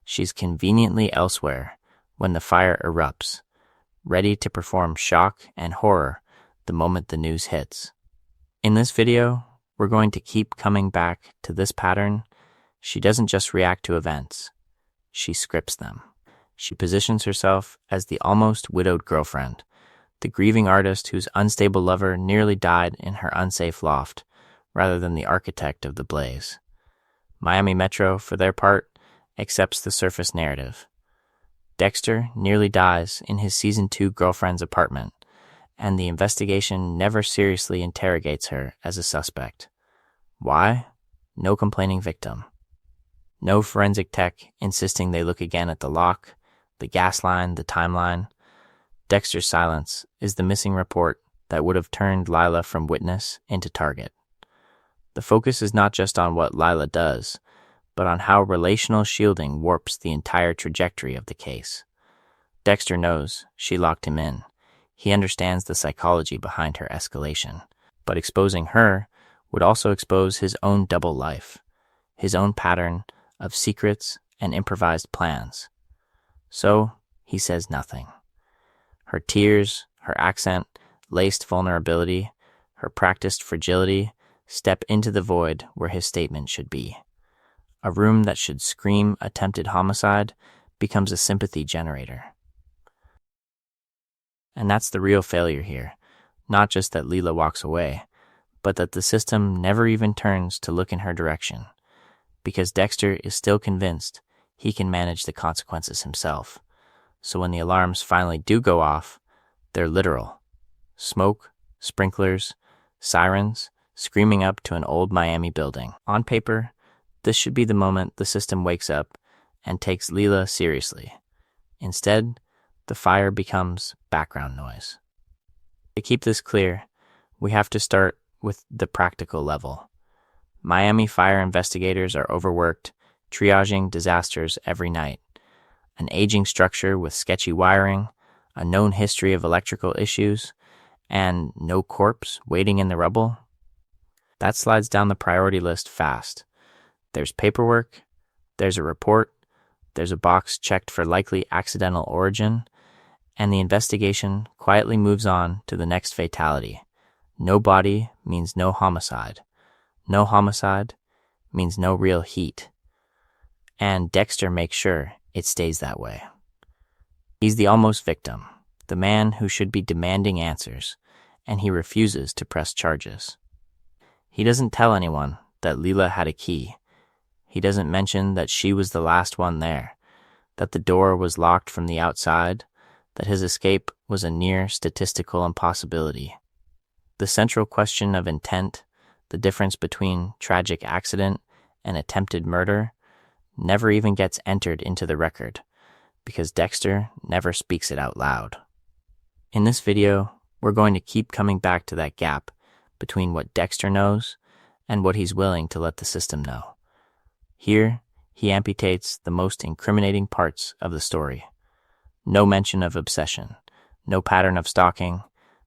She's conveniently elsewhere when the fire erupts, ready to perform shock and horror the moment the news hits. In this video, we're going to keep coming back to this pattern. She doesn't just react to events, she scripts them. She positions herself as the almost widowed girlfriend, the grieving artist whose unstable lover nearly died in her unsafe loft, rather than the architect of the blaze. Miami Metro, for their part, accepts the surface narrative. Dexter nearly dies in his Season 2 girlfriend's apartment, and the investigation never seriously interrogates her as a suspect. Why? no complaining victim. No forensic tech insisting they look again at the lock, the gas line, the timeline. Dexter's silence is the missing report that would have turned Lila from witness into target. The focus is not just on what Lila does, but on how relational shielding warps the entire trajectory of the case. Dexter knows she locked him in. He understands the psychology behind her escalation, but exposing her would also expose his own double life, his own pattern of secrets and improvised plans. So he says nothing. Her tears, her accent-laced vulnerability, her practiced fragility step into the void where his statement should be. A room that should scream attempted homicide becomes a sympathy generator. And that's the real failure here. Not just that Lila walks away, but that the system never even turns to look in her direction. Because Dexter is still convinced he can manage the consequences himself. So when the alarms finally do go off, they're literal. Smoke, sprinklers, sirens, screaming up to an old Miami building. On paper, this should be the moment the system wakes up and takes Lila seriously. Instead, the fire becomes background noise. To keep this clear, we have to start with the practical level. Miami fire investigators are overworked, triaging disasters every night. An aging structure with sketchy wiring, a known history of electrical issues, and no corpse waiting in the rubble. That slides down the priority list fast. There's paperwork, there's a report, there's a box checked for likely accidental origin, and the investigation quietly moves on to the next fatality. No body means no homicide. No homicide means no real heat. And Dexter makes sure it stays that way. He's the almost victim, the man who should be demanding answers, and he refuses to press charges. He doesn't tell anyone that Lila had a key. He doesn't mention that she was the last one there, that the door was locked from the outside, that his escape was a near statistical impossibility. The central question of intent, the difference between tragic accident and attempted murder, never even gets entered into the record, because Dexter never speaks it out loud. In this video, we're going to keep coming back to that gap between what Dexter knows and what he's willing to let the system know. Here, he amputates the most incriminating parts of the story. No mention of obsession, no pattern of stalking,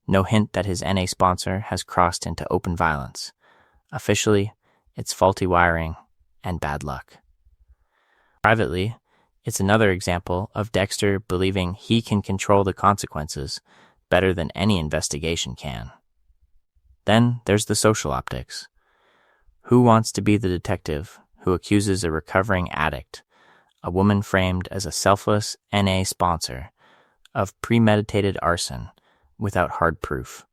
no hint that his NA sponsor has crossed into open violence. Officially, it's faulty wiring and bad luck. Privately, it's another example of Dexter believing he can control the consequences better than any investigation can. Then there's the social optics. Who wants to be the detective who accuses a recovering addict, a woman framed as a selfless NA sponsor, of premeditated arson without hard proof?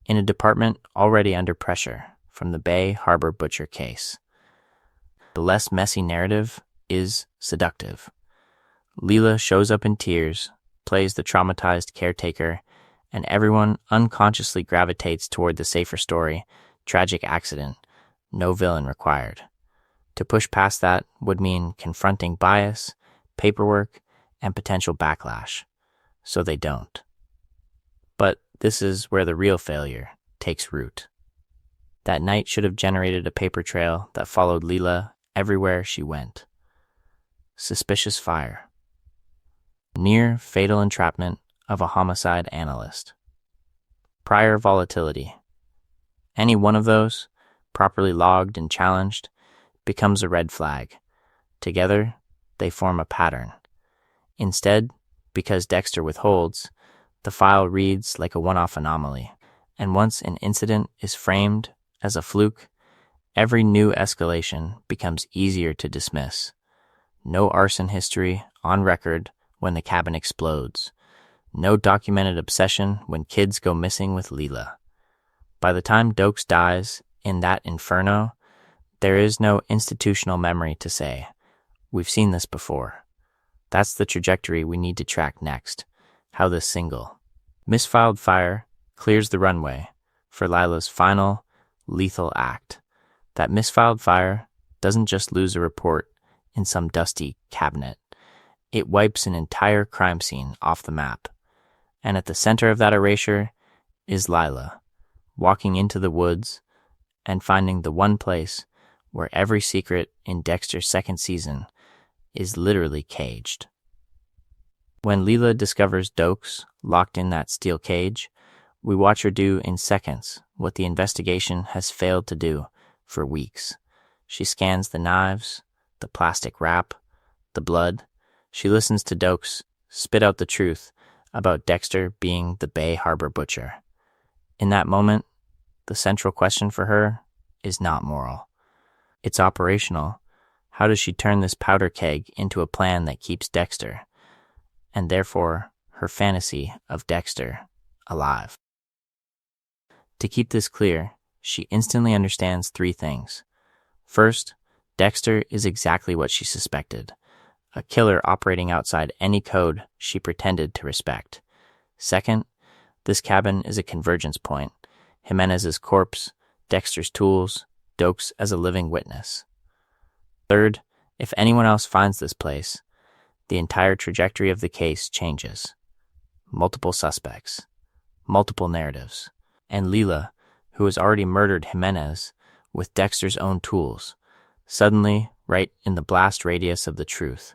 In a department already under pressure from the Bay Harbor Butcher case. The less messy narrative is seductive. Lila shows up in tears, plays the traumatized caretaker, and everyone unconsciously gravitates toward the safer story, tragic accident, no villain required. To push past that would mean confronting bias, paperwork, and potential backlash. So they don't. But this is where the real failure takes root. That night should have generated a paper trail that followed Lila everywhere she went. Suspicious fire. Near fatal entrapment of a homicide analyst. Prior volatility. Any one of those, properly logged and challenged, becomes a red flag. Together, they form a pattern. Instead, because Dexter withholds, the file reads like a one-off anomaly. And once an incident is framed as a fluke, every new escalation becomes easier to dismiss. No arson history on record when the cabin explodes. No documented obsession when kids go missing with Lila. By the time Dokes dies in that inferno, there is no institutional memory to say, we've seen this before. That's the trajectory we need to track next, how this single misfiled fire clears the runway for Lila's final lethal act, That misfiled fire doesn't just lose a report in some dusty cabinet. It wipes an entire crime scene off the map. And at the center of that erasure is Lila, walking into the woods and finding the one place where every secret in Dexter's second season is literally caged. When Lila discovers Dokes locked in that steel cage, we watch her do in seconds what the investigation has failed to do for weeks. She scans the knives, the plastic wrap, the blood. She listens to Dokes spit out the truth about Dexter being the Bay Harbor butcher. In that moment, the central question for her is not moral. It's operational. How does she turn this powder keg into a plan that keeps Dexter, and therefore her fantasy of Dexter, alive? To keep this clear, she instantly understands three things. First, Dexter is exactly what she suspected, a killer operating outside any code she pretended to respect. Second, this cabin is a convergence point. Jimenez's corpse, Dexter's tools, Dokes as a living witness. Third, if anyone else finds this place, the entire trajectory of the case changes. Multiple suspects, multiple narratives, and Lila, who has already murdered Jimenez with Dexter's own tools, suddenly right in the blast radius of the truth.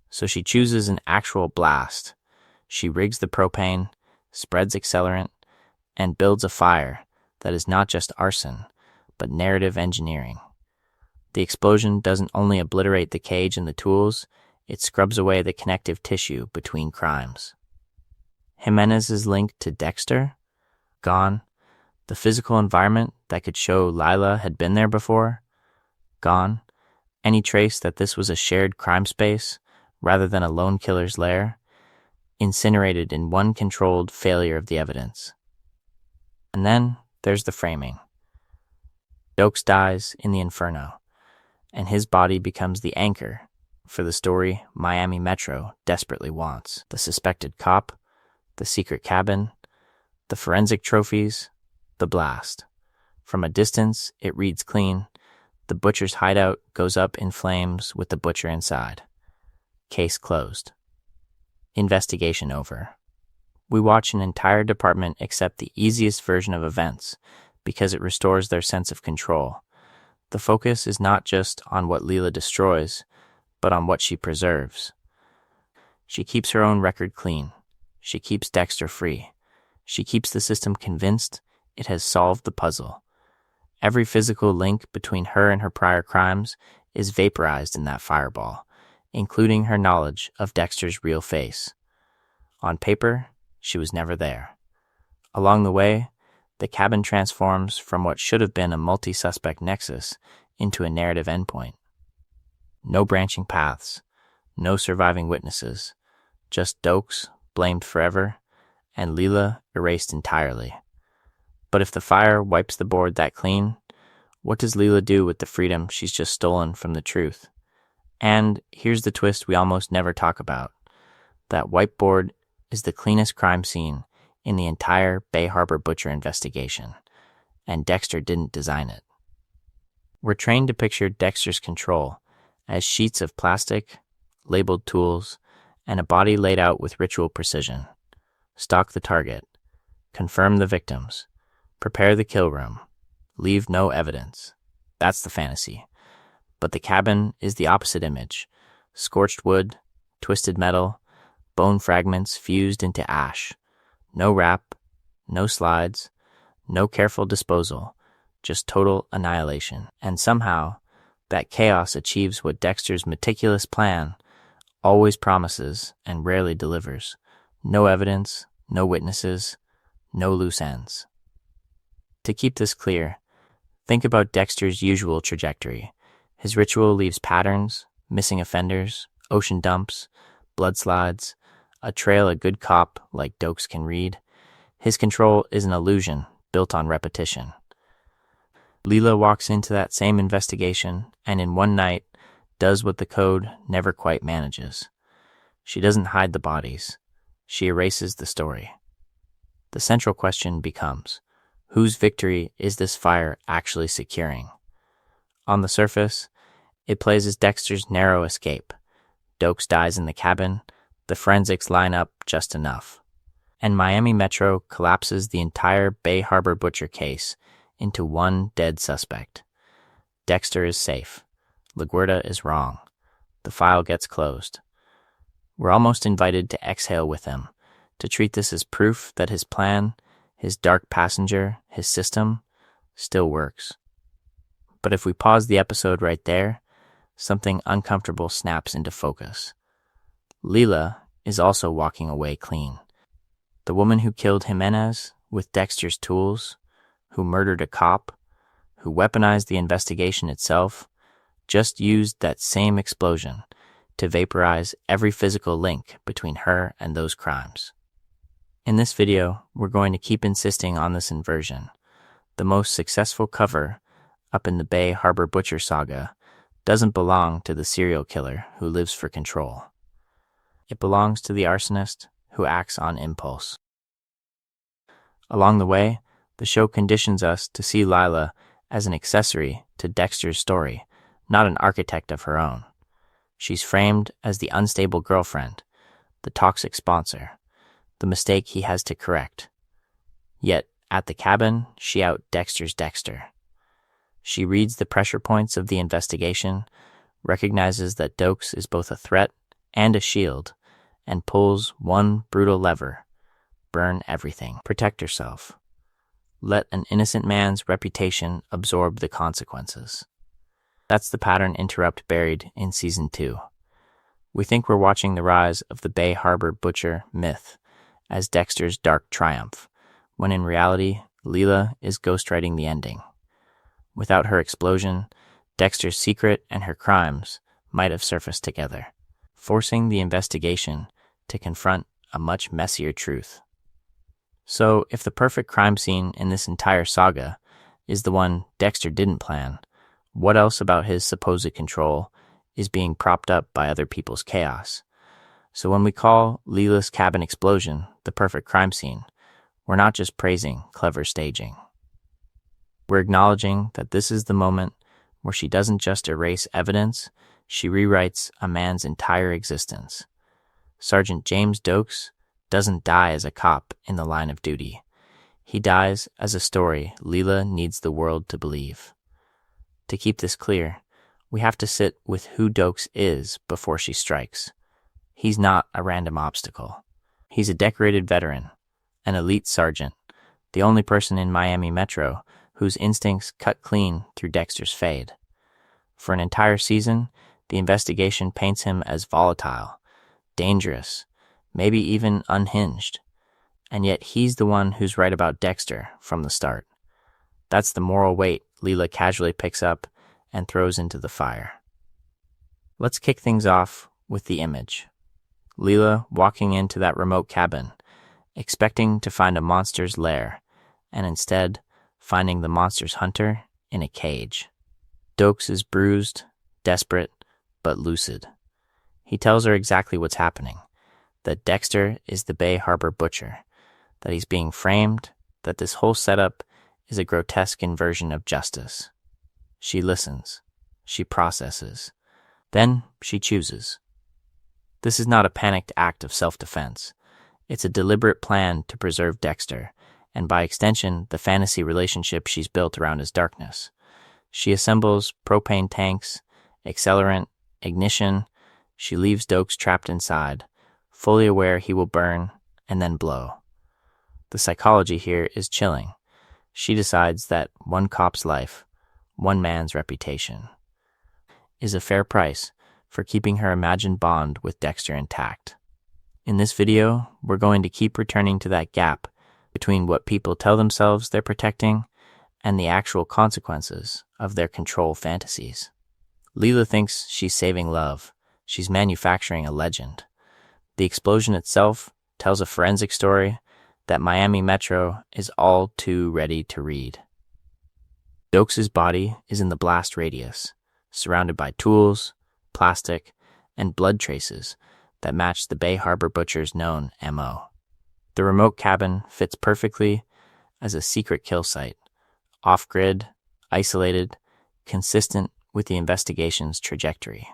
So she chooses an actual blast. She rigs the propane, spreads accelerant, and builds a fire that is not just arson, but narrative engineering. The explosion doesn't only obliterate the cage and the tools, it scrubs away the connective tissue between crimes. Jimenez's link to Dexter? Gone. The physical environment that could show Lila had been there before? Gone. Any trace that this was a shared crime space rather than a lone killer's lair? Incinerated in one controlled failure of the evidence. And then there's the framing. Dokes dies in the Inferno, and his body becomes the anchor for the story Miami Metro desperately wants. The suspected cop, the secret cabin, the forensic trophies, the blast. From a distance, it reads clean. The butcher's hideout goes up in flames with the butcher inside. Case closed. Investigation over. We watch an entire department accept the easiest version of events because it restores their sense of control. The focus is not just on what Lila destroys, but on what she preserves. She keeps her own record clean. She keeps Dexter free. She keeps the system convinced it has solved the puzzle. Every physical link between her and her prior crimes is vaporized in that fireball, including her knowledge of Dexter's real face. On paper, she was never there. Along the way, the cabin transforms from what should have been a multi-suspect nexus into a narrative endpoint. No branching paths, no surviving witnesses, just Dokes blamed forever and Lila erased entirely. But if the fire wipes the board that clean, what does Lila do with the freedom she's just stolen from the truth? And here's the twist we almost never talk about. That whiteboard is the cleanest crime scene in the entire Bay Harbor butcher investigation, and Dexter didn't design it. We're trained to picture Dexter's control as sheets of plastic, labeled tools, and a body laid out with ritual precision. Stalk the target, confirm the victims, prepare the kill room, leave no evidence. That's the fantasy. But the cabin is the opposite image. Scorched wood, twisted metal, bone fragments fused into ash. No wrap, no slides, no careful disposal, just total annihilation. And somehow, that chaos achieves what Dexter's meticulous plan always promises and rarely delivers. No evidence, no witnesses, no loose ends. To keep this clear, think about Dexter's usual trajectory. His ritual leaves patterns, missing offenders, ocean dumps, blood slides, a trail a good cop like Dokes can read. His control is an illusion built on repetition. Lila walks into that same investigation and in one night does what the code never quite manages. She doesn't hide the bodies. She erases the story. The central question becomes, whose victory is this fire actually securing? On the surface, it plays as Dexter's narrow escape. Dokes dies in the cabin, the forensics line up just enough. And Miami Metro collapses the entire Bay Harbor butcher case into one dead suspect. Dexter is safe. LaGuardia is wrong. The file gets closed. We're almost invited to exhale with him, to treat this as proof that his plan, his dark passenger, his system, still works. But if we pause the episode right there, something uncomfortable snaps into focus. Lila is also walking away clean. The woman who killed Jimenez with Dexter's tools, who murdered a cop, who weaponized the investigation itself, just used that same explosion to vaporize every physical link between her and those crimes. In this video, we're going to keep insisting on this inversion. The most successful cover up in the Bay Harbor Butcher saga doesn't belong to the serial killer who lives for control. It belongs to the arsonist who acts on impulse. Along the way, the show conditions us to see Lila as an accessory to Dexter's story, not an architect of her own. She's framed as the unstable girlfriend, the toxic sponsor, the mistake he has to correct. Yet, at the cabin, she out Dexter's Dexter. She reads the pressure points of the investigation, recognizes that Dokes is both a threat and a shield, and pulls one brutal lever: burn everything, protect herself. Let an innocent man's reputation absorb the consequences. That's the pattern interrupt buried in Season 2. We think we're watching the rise of the Bay Harbor Butcher myth as Dexter's dark triumph, when in reality, Lila is ghostwriting the ending. Without her explosion, Dexter's secret and her crimes might have surfaced together, forcing the investigation to confront a much messier truth. So, if the perfect crime scene in this entire saga is the one Dexter didn't plan, what else about his supposed control is being propped up by other people's chaos? So when we call Lila's cabin explosion the perfect crime scene, we're not just praising clever staging. We're acknowledging that this is the moment where she doesn't just erase evidence, she rewrites a man's entire existence. Sergeant James Dokes doesn't die as a cop in the line of duty. He dies as a story Lila needs the world to believe. To keep this clear, we have to sit with who Dokes is before she strikes. He's not a random obstacle. He's a decorated veteran, an elite sergeant, the only person in Miami Metro whose instincts cut clean through Dexter's fade. For an entire season, the investigation paints him as volatile, dangerous, maybe even unhinged. And yet he's the one who's right about Dexter from the start. That's the moral weight Lila casually picks up and throws into the fire. Let's kick things off with the image. Lila walking into that remote cabin, expecting to find a monster's lair, and instead finding the monster's hunter in a cage. Dokes is bruised, desperate, but lucid. He tells her exactly what's happening, that Dexter is the Bay Harbor Butcher, that he's being framed, that this whole setup is a grotesque inversion of justice. She listens. She processes. Then she chooses. This is not a panicked act of self-defense. It's a deliberate plan to preserve Dexter, and by extension, the fantasy relationship she's built around his darkness. She assembles propane tanks, accelerant, ignition. She leaves Dokes trapped inside, fully aware he will burn and then blow. The psychology here is chilling. She decides that one cop's life, one man's reputation, is a fair price for keeping her imagined bond with Dexter intact. In this video, we're going to keep returning to that gap between what people tell themselves they're protecting and the actual consequences of their control fantasies. Lila thinks she's saving love. She's manufacturing a legend. The explosion itself tells a forensic story that Miami Metro is all too ready to read. Dokes' body is in the blast radius, surrounded by tools, plastic, and blood traces that match the Bay Harbor Butcher's known MO. The remote cabin fits perfectly as a secret kill site, off-grid, isolated, consistent with the investigation's trajectory.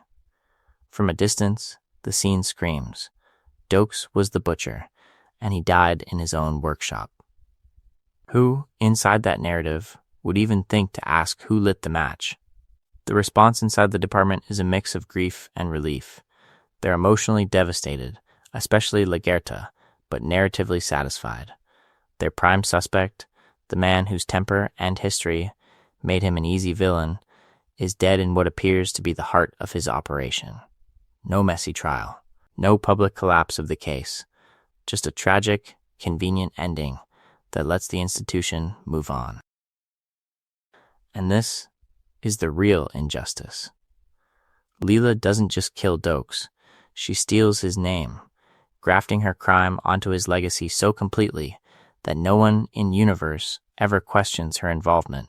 From a distance, the scene screams. Dokes was the butcher, and he died in his own workshop. Who, inside that narrative, would even think to ask who lit the match? The response inside the department is a mix of grief and relief. They're emotionally devastated, especially Lagerta, but narratively satisfied. Their prime suspect, the man whose temper and history made him an easy villain, is dead in what appears to be the heart of his operation. No messy trial, no public collapse of the case, just a tragic, convenient ending that lets the institution move on. And this is the real injustice. Lila doesn't just kill Dokes, she steals his name, grafting her crime onto his legacy so completely that no one in universe ever questions her involvement.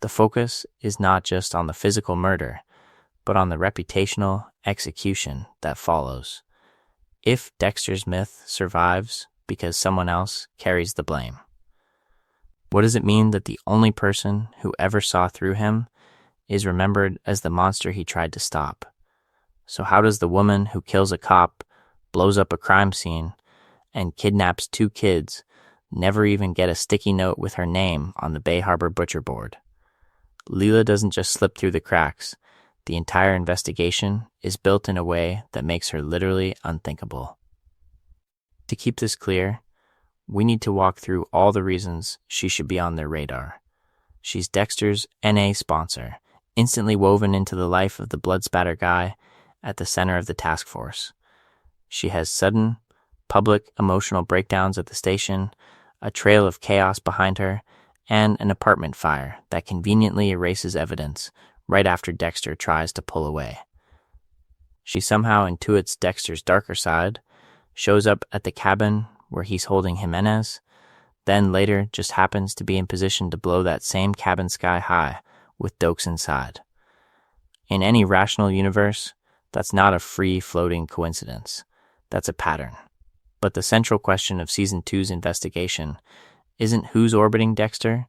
The focus is not just on the physical murder, but on the reputational execution that follows. If Dexter's myth survives because someone else carries the blame. What does it mean that the only person who ever saw through him is remembered as the monster he tried to stop? So how does the woman who kills a cop, blows up a crime scene, and kidnaps 2 kids never even get a sticky note with her name on the Bay Harbor butcher board? Lila doesn't just slip through the cracks. The entire investigation is built in a way that makes her literally unthinkable. To keep this clear, we need to walk through all the reasons she should be on their radar. She's Dexter's NA sponsor, instantly woven into the life of the blood-spatter guy at the center of the task force. She has sudden, public emotional breakdowns at the station, a trail of chaos behind her, and an apartment fire that conveniently erases evidence right after Dexter tries to pull away. She somehow intuits Dexter's darker side, shows up at the cabin where he's holding Jimenez, then later just happens to be in position to blow that same cabin sky high with Dokes inside. In any rational universe, that's not a free-floating coincidence. That's a pattern. But the central question of Season 2's investigation isn't who's orbiting Dexter,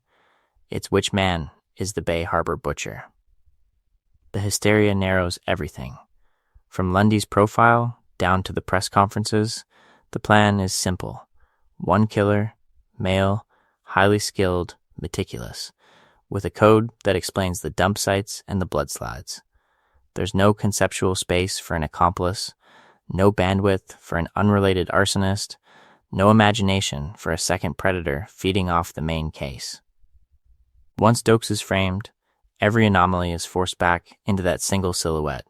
it's which man is the Bay Harbor butcher. The hysteria narrows everything. From Lundy's profile down to the press conferences, the plan is simple. One killer, male, highly skilled, meticulous, with a code that explains the dump sites and the blood slides. There's no conceptual space for an accomplice, no bandwidth for an unrelated arsonist, no imagination for a second predator feeding off the main case. Once Dokes is framed, every anomaly is forced back into that single silhouette.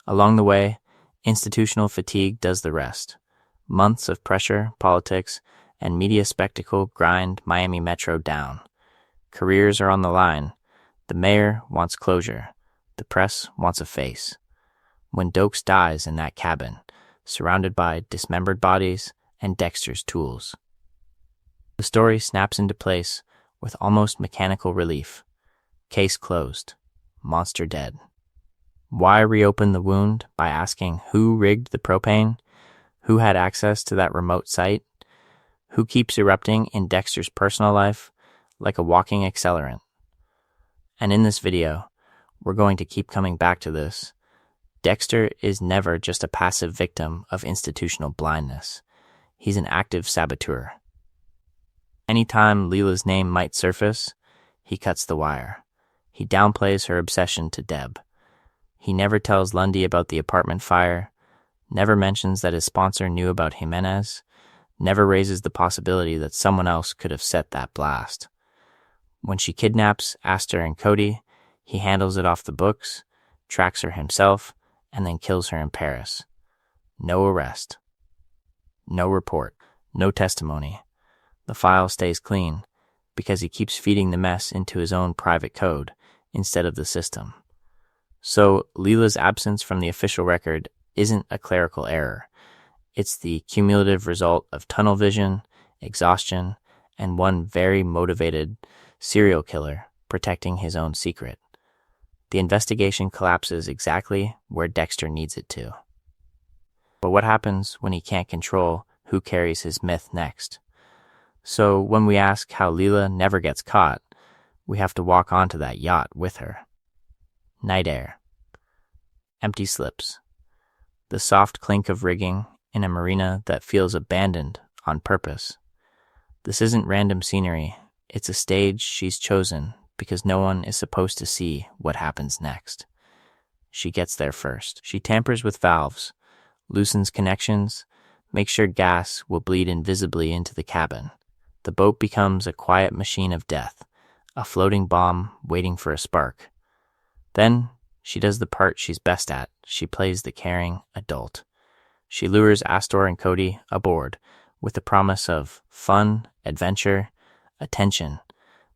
Along the way, institutional fatigue does the rest. Months of pressure, politics, and media spectacle grind Miami Metro down. Careers are on the line. The mayor wants closure. The press wants a face. When Dokes dies in that cabin, surrounded by dismembered bodies and Dexter's tools, the story snaps into place with almost mechanical relief. Case closed. Monster dead. Why reopen the wound by asking who rigged the propane? Who had access to that remote site? Who keeps erupting in Dexter's personal life like a walking accelerant? And in this video, we're going to keep coming back to this. Dexter is never just a passive victim of institutional blindness. He's an active saboteur. Anytime Lila's name might surface, he cuts the wire. He downplays her obsession to Deb. He never tells Lundy about the apartment fire, never mentions that his sponsor knew about Jimenez, never raises the possibility that someone else could have set that blast. When she kidnaps Astor and Cody, he handles it off the books, tracks her himself, and then kills her in Paris. No arrest. No report. No testimony. The file stays clean because he keeps feeding the mess into his own private code instead of the system. So Lila's absence from the official record isn't a clerical error. It's the cumulative result of tunnel vision, exhaustion, and one very motivated serial killer protecting his own secret. The investigation collapses exactly where Dexter needs it to. But what happens when he can't control who carries his myth next? So when we ask how Lila never gets caught, we have to walk onto that yacht with her. Night air. Empty slips. The soft clink of rigging in a marina that feels abandoned on purpose. This isn't random scenery. It's a stage she's chosen because no one is supposed to see what happens next. She gets there first. She tampers with valves, loosens connections, makes sure gas will bleed invisibly into the cabin. The boat becomes a quiet machine of death, a floating bomb waiting for a spark. Then she does the part she's best at. She plays the caring adult. She lures Astor and Cody aboard with the promise of fun, adventure, attention.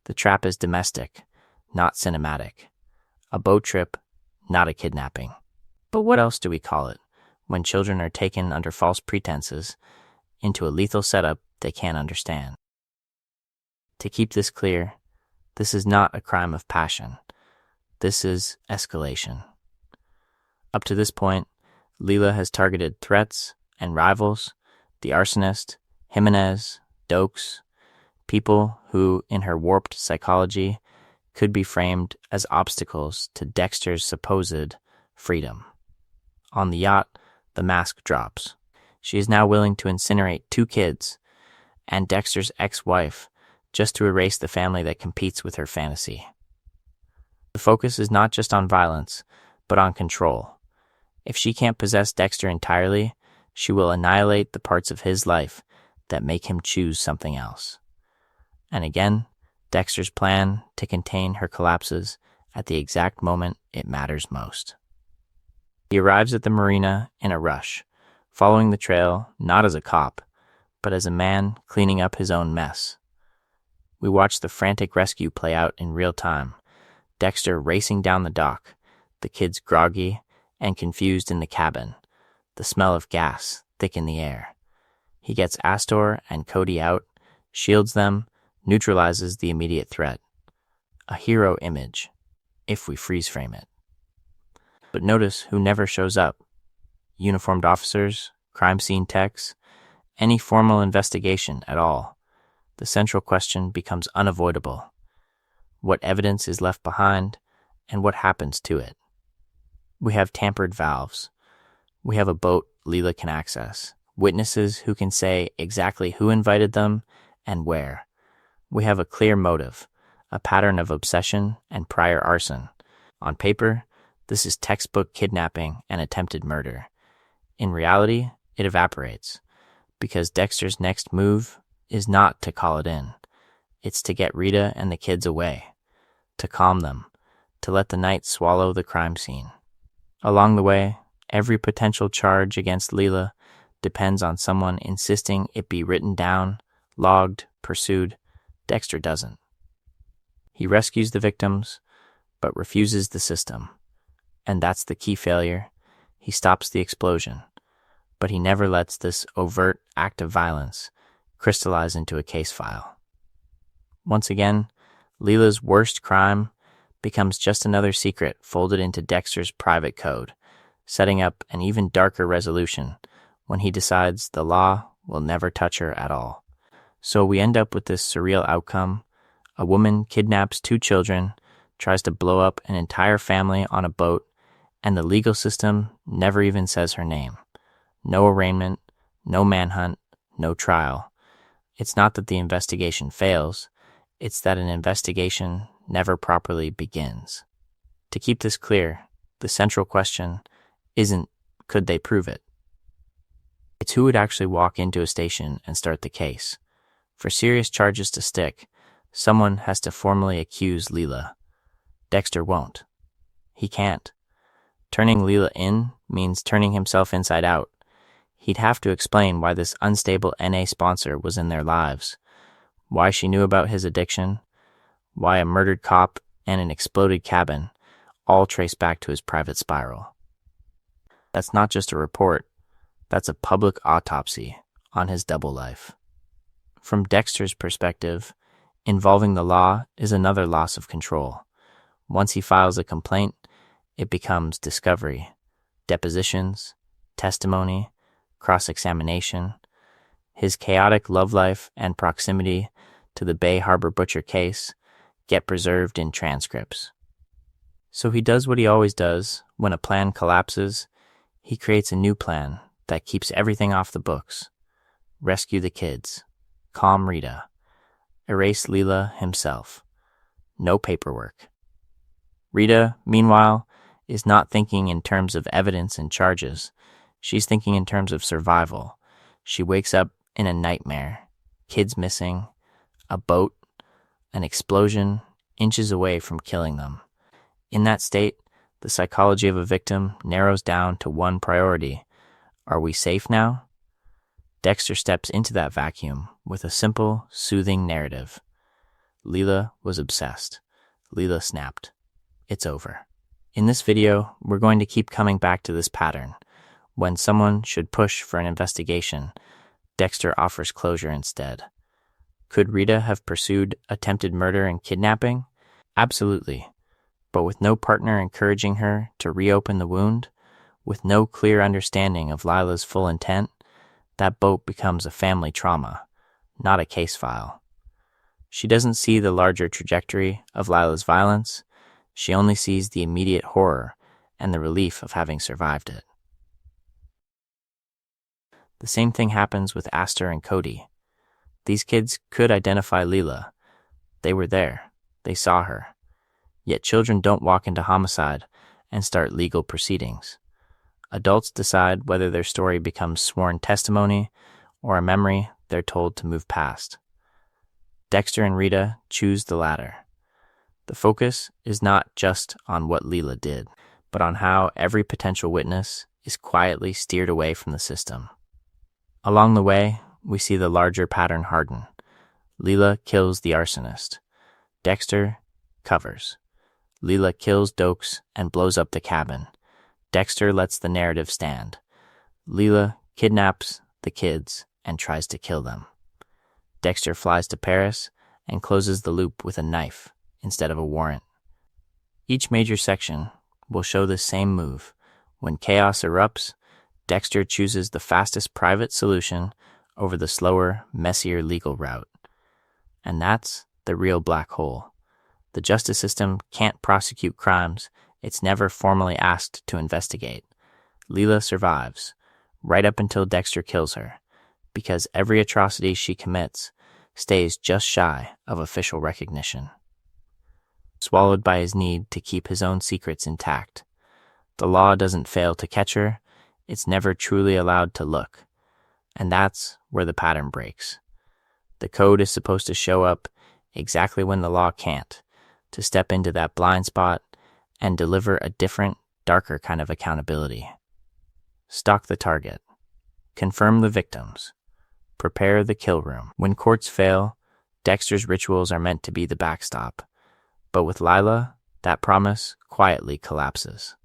The trap is domestic, not cinematic. A boat trip, not a kidnapping. But what else do we call it when children are taken under false pretenses into a lethal setup they can't understand? To keep this clear, this is not a crime of passion. This is escalation. Up to this point, Lila has targeted threats and rivals, the arsonist, Jimenez, Dokes, people who, in her warped psychology, could be framed as obstacles to Dexter's supposed freedom. On the yacht, the mask drops. She is now willing to incinerate 2 kids and Dexter's ex-wife just to erase the family that competes with her fantasy. The focus is not just on violence, but on control. If she can't possess Dexter entirely, she will annihilate the parts of his life that make him choose something else. And again, Dexter's plan to contain her collapses at the exact moment it matters most. He arrives at the marina in a rush, following the trail not as a cop, but as a man cleaning up his own mess. We watch the frantic rescue play out in real time, Dexter racing down the dock, the kids groggy and confused in the cabin, the smell of gas thick in the air. He gets Astor and Cody out, shields them, neutralizes the immediate threat. A hero image, if we freeze frame it. But notice who never shows up. Uniformed officers, crime scene techs, any formal investigation at all. The central question becomes unavoidable. What evidence is left behind, and what happens to it? We have tampered valves. We have a boat Lila can access. Witnesses who can say exactly who invited them and where. We have a clear motive, a pattern of obsession and prior arson. On paper, this is textbook kidnapping and attempted murder. In reality, it evaporates, because Dexter's next move is not to call it in. It's to get Rita and the kids away, to calm them, to let the night swallow the crime scene. Along the way, every potential charge against Lila depends on someone insisting it be written down, logged, pursued. Dexter doesn't. He rescues the victims, but refuses the system. And that's the key failure. He stops the explosion, but he never lets this overt act of violence crystallize into a case file. Once again, Lila's worst crime becomes just another secret folded into Dexter's private code, setting up an even darker resolution when he decides the law will never touch her at all. So we end up with this surreal outcome. A woman kidnaps 2 children, tries to blow up an entire family on a boat, and the legal system never even says her name. No arraignment, no manhunt, no trial. It's not that the investigation fails, it's that an investigation never properly begins. To keep this clear, the central question isn't could they prove it? It's who would actually walk into a station and start the case. For serious charges to stick, someone has to formally accuse Lila. Dexter won't. He can't. Turning Lila in means turning himself inside out. He'd have to explain why this unstable NA sponsor was in their lives, why she knew about his addiction, why a murdered cop and an exploded cabin all trace back to his private spiral. That's not just a report, that's a public autopsy on his double life. From Dexter's perspective, involving the law is another loss of control. Once he files a complaint, it becomes discovery, depositions, testimony, cross-examination. His chaotic love life and proximity to the Bay Harbor Butcher case get preserved in transcripts. So he does what he always does. When a plan collapses, he creates a new plan that keeps everything off the books. Rescue the kids. Calm Rita. Erase Lila himself. No paperwork. Rita, meanwhile, is not thinking in terms of evidence and charges. She's thinking in terms of survival. She wakes up in a nightmare. Kids missing, a boat, an explosion, inches away from killing them. In that state, the psychology of a victim narrows down to one priority. Are we safe now? Dexter steps into that vacuum with a simple, soothing narrative. Lila was obsessed. Lila snapped. It's over. In this video, we're going to keep coming back to this pattern. When someone should push for an investigation, Dexter offers closure instead. Could Rita have pursued attempted murder and kidnapping? Absolutely. But with no partner encouraging her to reopen the wound, with no clear understanding of Lila's full intent, that boat becomes a family trauma, not a case file. She doesn't see the larger trajectory of Lila's violence. She only sees the immediate horror and the relief of having survived it. The same thing happens with Astor and Cody. These kids could identify Lila. They were there. They saw her. Yet children don't walk into homicide and start legal proceedings. Adults decide whether their story becomes sworn testimony or a memory they're told to move past. Dexter and Rita choose the latter. The focus is not just on what Lila did, but on how every potential witness is quietly steered away from the system. Along the way, we see the larger pattern harden. Lila kills the arsonist. Dexter covers. Lila kills Dokes and blows up the cabin. Dexter lets the narrative stand. Lila kidnaps the kids and tries to kill them. Dexter flies to Paris and closes the loop with a knife instead of a warrant. Each major section will show the same move. When chaos erupts, Dexter chooses the fastest private solution over the slower, messier legal route. And that's the real black hole. The justice system can't prosecute crimes it's never formally asked to investigate. Lila survives, right up until Dexter kills her, because every atrocity she commits stays just shy of official recognition. Swallowed by his need to keep his own secrets intact. The law doesn't fail to catch her, it's never truly allowed to look. And that's where the pattern breaks. The code is supposed to show up exactly when the law can't, to step into that blind spot and deliver a different, darker kind of accountability. Stalk the target. Confirm the victims. Prepare the kill room. When courts fail, Dexter's rituals are meant to be the backstop. But with Lila, that promise quietly collapses.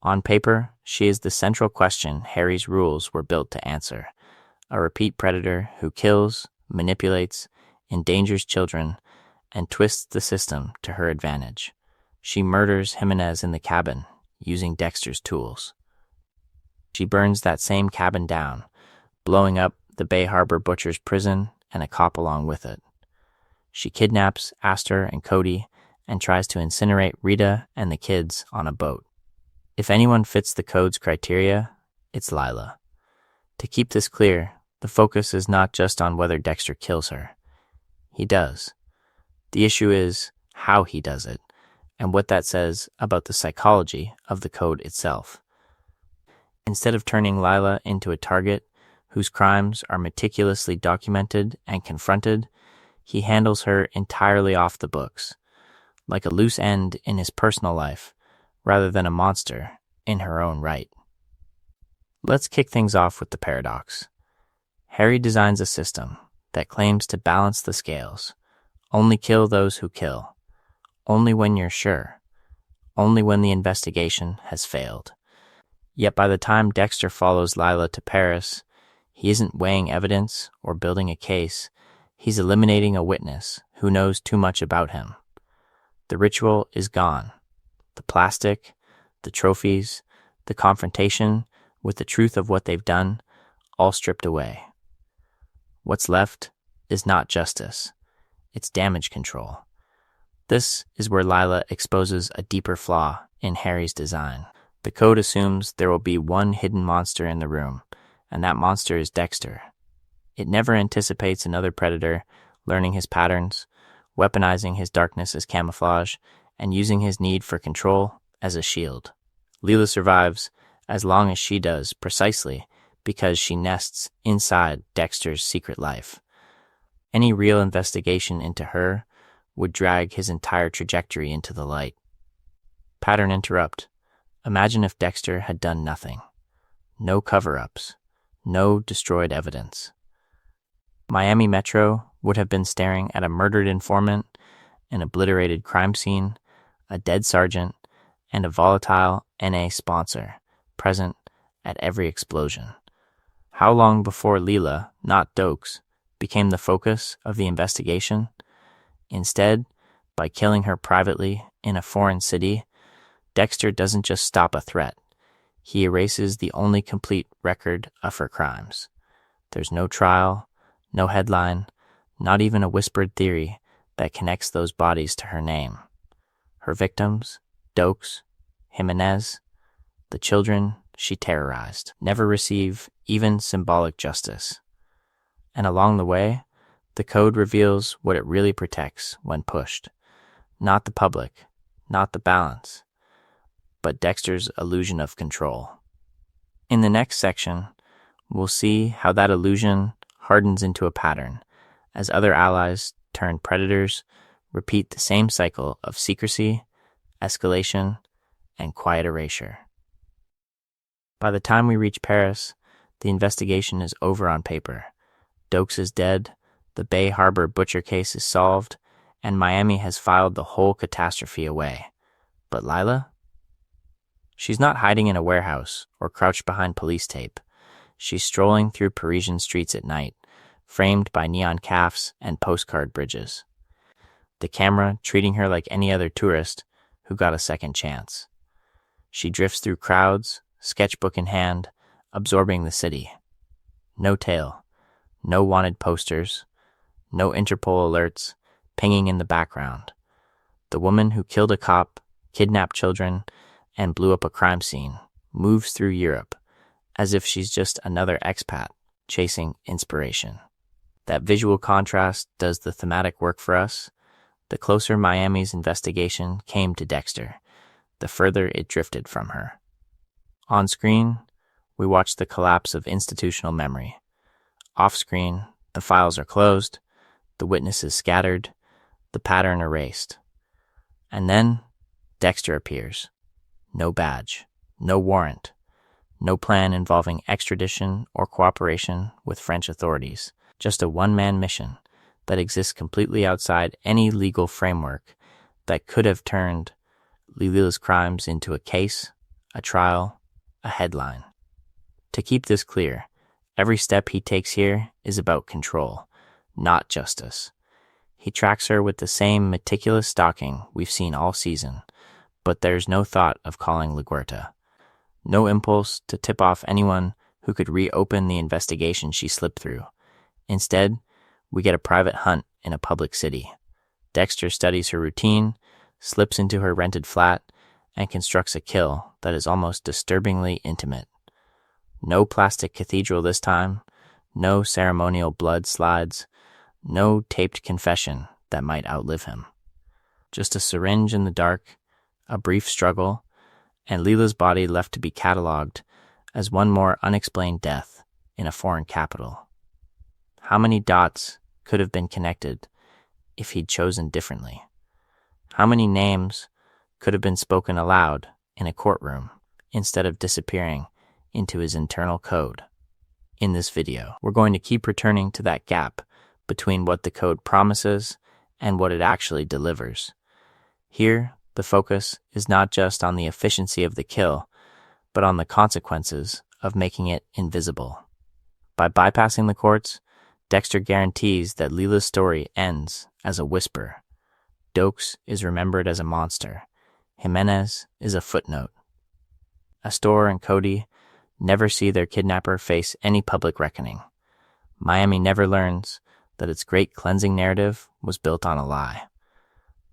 On paper, she is the central question Harry's rules were built to answer. A repeat predator who kills, manipulates, endangers children, and twists the system to her advantage. She murders Jimenez in the cabin, using Dexter's tools. She burns that same cabin down, blowing up the Bay Harbor Butcher's prison and a cop along with it. She kidnaps Astor and Cody and tries to incinerate Rita and the kids on a boat. If anyone fits the code's criteria, it's Lila. To keep this clear, the focus is not just on whether Dexter kills her. He does. The issue is how he does it, and what that says about the psychology of the code itself. Instead of turning Lila into a target whose crimes are meticulously documented and confronted, he handles her entirely off the books, like a loose end in his personal life, rather than a monster in her own right. Let's kick things off with the paradox. Harry designs a system that claims to balance the scales. Only kill those who kill. Only when you're sure. Only when the investigation has failed. Yet by the time Dexter follows Lila to Paris, he isn't weighing evidence or building a case. He's eliminating a witness who knows too much about him. The ritual is gone. The plastic, the trophies, the confrontation with the truth of what they've done, all stripped away. What's left is not justice. It's damage control. This is where Lila exposes a deeper flaw in Harry's design. The code assumes there will be one hidden monster in the room, and that monster is Dexter. It never anticipates another predator, learning his patterns, weaponizing his darkness as camouflage, and using his need for control as a shield. Lila survives as long as she does, precisely because she nests inside Dexter's secret life. Any real investigation into her would drag his entire trajectory into the light. Pattern interrupt. Imagine if Dexter had done nothing. No cover-ups. No destroyed evidence. Miami Metro would have been staring at a murdered informant, an obliterated crime scene, a dead sergeant, and a volatile NA sponsor present at every explosion. How long before Lila, not Dokes, became the focus of the investigation? Instead, by killing her privately in a foreign city, Dexter doesn't just stop a threat. He erases the only complete record of her crimes. There's no trial, no headline, not even a whispered theory that connects those bodies to her name. Her victims, Dokes, Jimenez, the children she terrorized, never receive even symbolic justice. And along the way, the code reveals what it really protects when pushed. Not the public, not the balance, but Dexter's illusion of control. In the next section, we'll see how that illusion hardens into a pattern as other allies turn predators, repeat the same cycle of secrecy, escalation, and quiet erasure. By the time we reach Paris, the investigation is over on paper. Dokes is dead, the Bay Harbor butcher case is solved, and Miami has filed the whole catastrophe away. But Lila? She's not hiding in a warehouse or crouched behind police tape. She's strolling through Parisian streets at night, framed by neon calves and postcard bridges. The camera treating her like any other tourist who got a second chance. She drifts through crowds, sketchbook in hand, absorbing the city. No tail, no wanted posters, no Interpol alerts pinging in the background. The woman who killed a cop, kidnapped children, and blew up a crime scene moves through Europe as if she's just another expat chasing inspiration. That visual contrast does the thematic work for us. The closer Miami's investigation came to Dexter, the further it drifted from her. On screen, we watch the collapse of institutional memory. Off screen, the files are closed, the witnesses scattered, the pattern erased. And then, Dexter appears. No badge, no warrant, no plan involving extradition or cooperation with French authorities. Just a one-man mission that exists completely outside any legal framework that could have turned Lila's crimes into a case, a trial, a headline. To keep this clear, every step he takes here is about control, not justice. He tracks her with the same meticulous stalking we've seen all season, but there's no thought of calling LaGuerta. No impulse to tip off anyone who could reopen the investigation she slipped through. Instead, we get a private hunt in a public city. Dexter studies her routine, slips into her rented flat, and constructs a kill that is almost disturbingly intimate. No plastic cathedral this time, no ceremonial blood slides, no taped confession that might outlive him. Just a syringe in the dark, a brief struggle, and Lila's body left to be catalogued as one more unexplained death in a foreign capital. How many dots could have been connected if he'd chosen differently? How many names could have been spoken aloud in a courtroom instead of disappearing into his internal code? In this video, we're going to keep returning to that gap between what the code promises and what it actually delivers. Here, the focus is not just on the efficiency of the kill, but on the consequences of making it invisible. By bypassing the courts, Dexter guarantees that Lila's story ends as a whisper. Dokes is remembered as a monster. Jimenez is a footnote. Astor and Cody never see their kidnapper face any public reckoning. Miami never learns that its great cleansing narrative was built on a lie.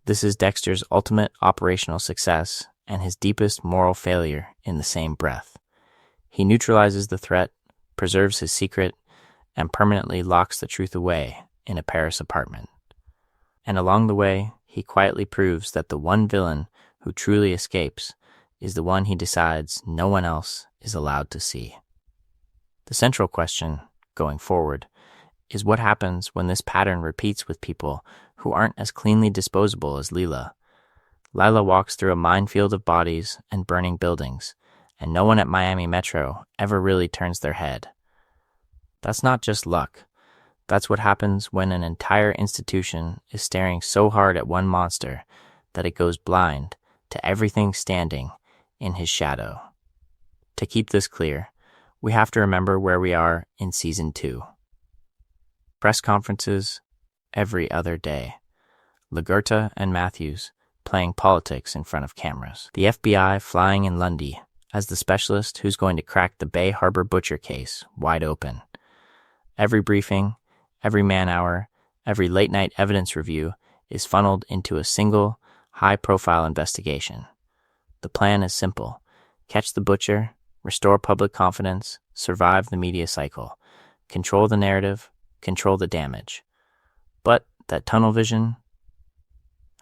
This is Dexter's ultimate operational success and his deepest moral failure in the same breath. He neutralizes the threat, preserves his secret, and permanently locks the truth away in a Paris apartment. And along the way, he quietly proves that the one villain who truly escapes is the one he decides no one else is allowed to see. The central question, going forward, is what happens when this pattern repeats with people who aren't as cleanly disposable as Lila. Lila walks through a minefield of bodies and burning buildings, and no one at Miami Metro ever really turns their head. That's not just luck. That's what happens when an entire institution is staring so hard at one monster that it goes blind to everything standing in his shadow. To keep this clear, we have to remember where we are in Season 2. Press conferences every other day. Lagerta and Matthews playing politics in front of cameras. The FBI flying in Lundy as the specialist who's going to crack the Bay Harbor butcher case wide open. Every briefing, every man-hour, every late-night evidence review is funneled into a single, high-profile investigation. The plan is simple. Catch the butcher, restore public confidence, survive the media cycle, control the narrative, control the damage. But that tunnel vision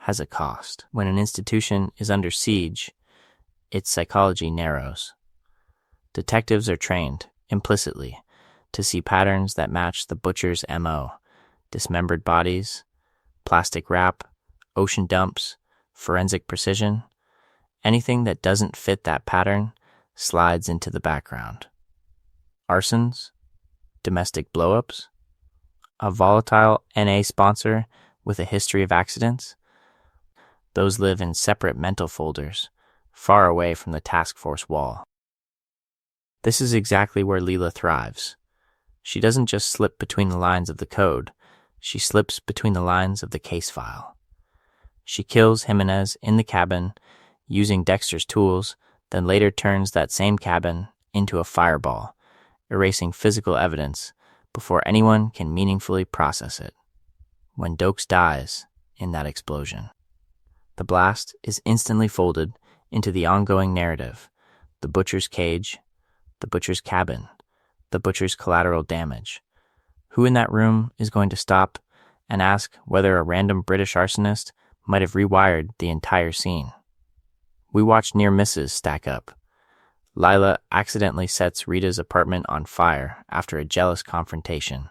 has a cost. When an institution is under siege, its psychology narrows. Detectives are trained, implicitly, to see patterns that match the butcher's MO: dismembered bodies, plastic wrap, ocean dumps, forensic precision. Anything that doesn't fit that pattern slides into the background. Arsons, domestic blowups, a volatile NA sponsor with a history of accidents. Those live in separate mental folders, far away from the task force wall. This is exactly where Lila thrives. She doesn't just slip between the lines of the code, she slips between the lines of the case file. She kills Jimenez in the cabin using Dexter's tools, then later turns that same cabin into a fireball, erasing physical evidence before anyone can meaningfully process it. When Dokes dies in that explosion, the blast is instantly folded into the ongoing narrative: the butcher's cage, the butcher's cabin, the butcher's collateral damage. Who in that room is going to stop and ask whether a random British arsonist might have rewired the entire scene? We watch near misses stack up. Lila accidentally sets Rita's apartment on fire after a jealous confrontation,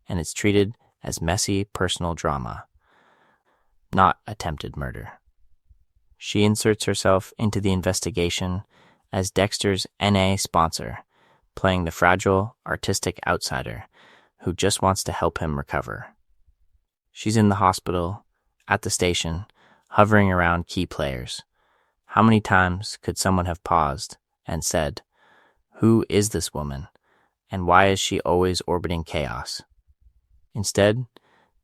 and it's treated as messy personal drama, not attempted murder. She inserts herself into the investigation as Dexter's NA sponsor, playing the fragile, artistic outsider who just wants to help him recover. She's in the hospital, at the station, hovering around key players. How many times could someone have paused and said, "Who is this woman, and why is she always orbiting chaos?" Instead,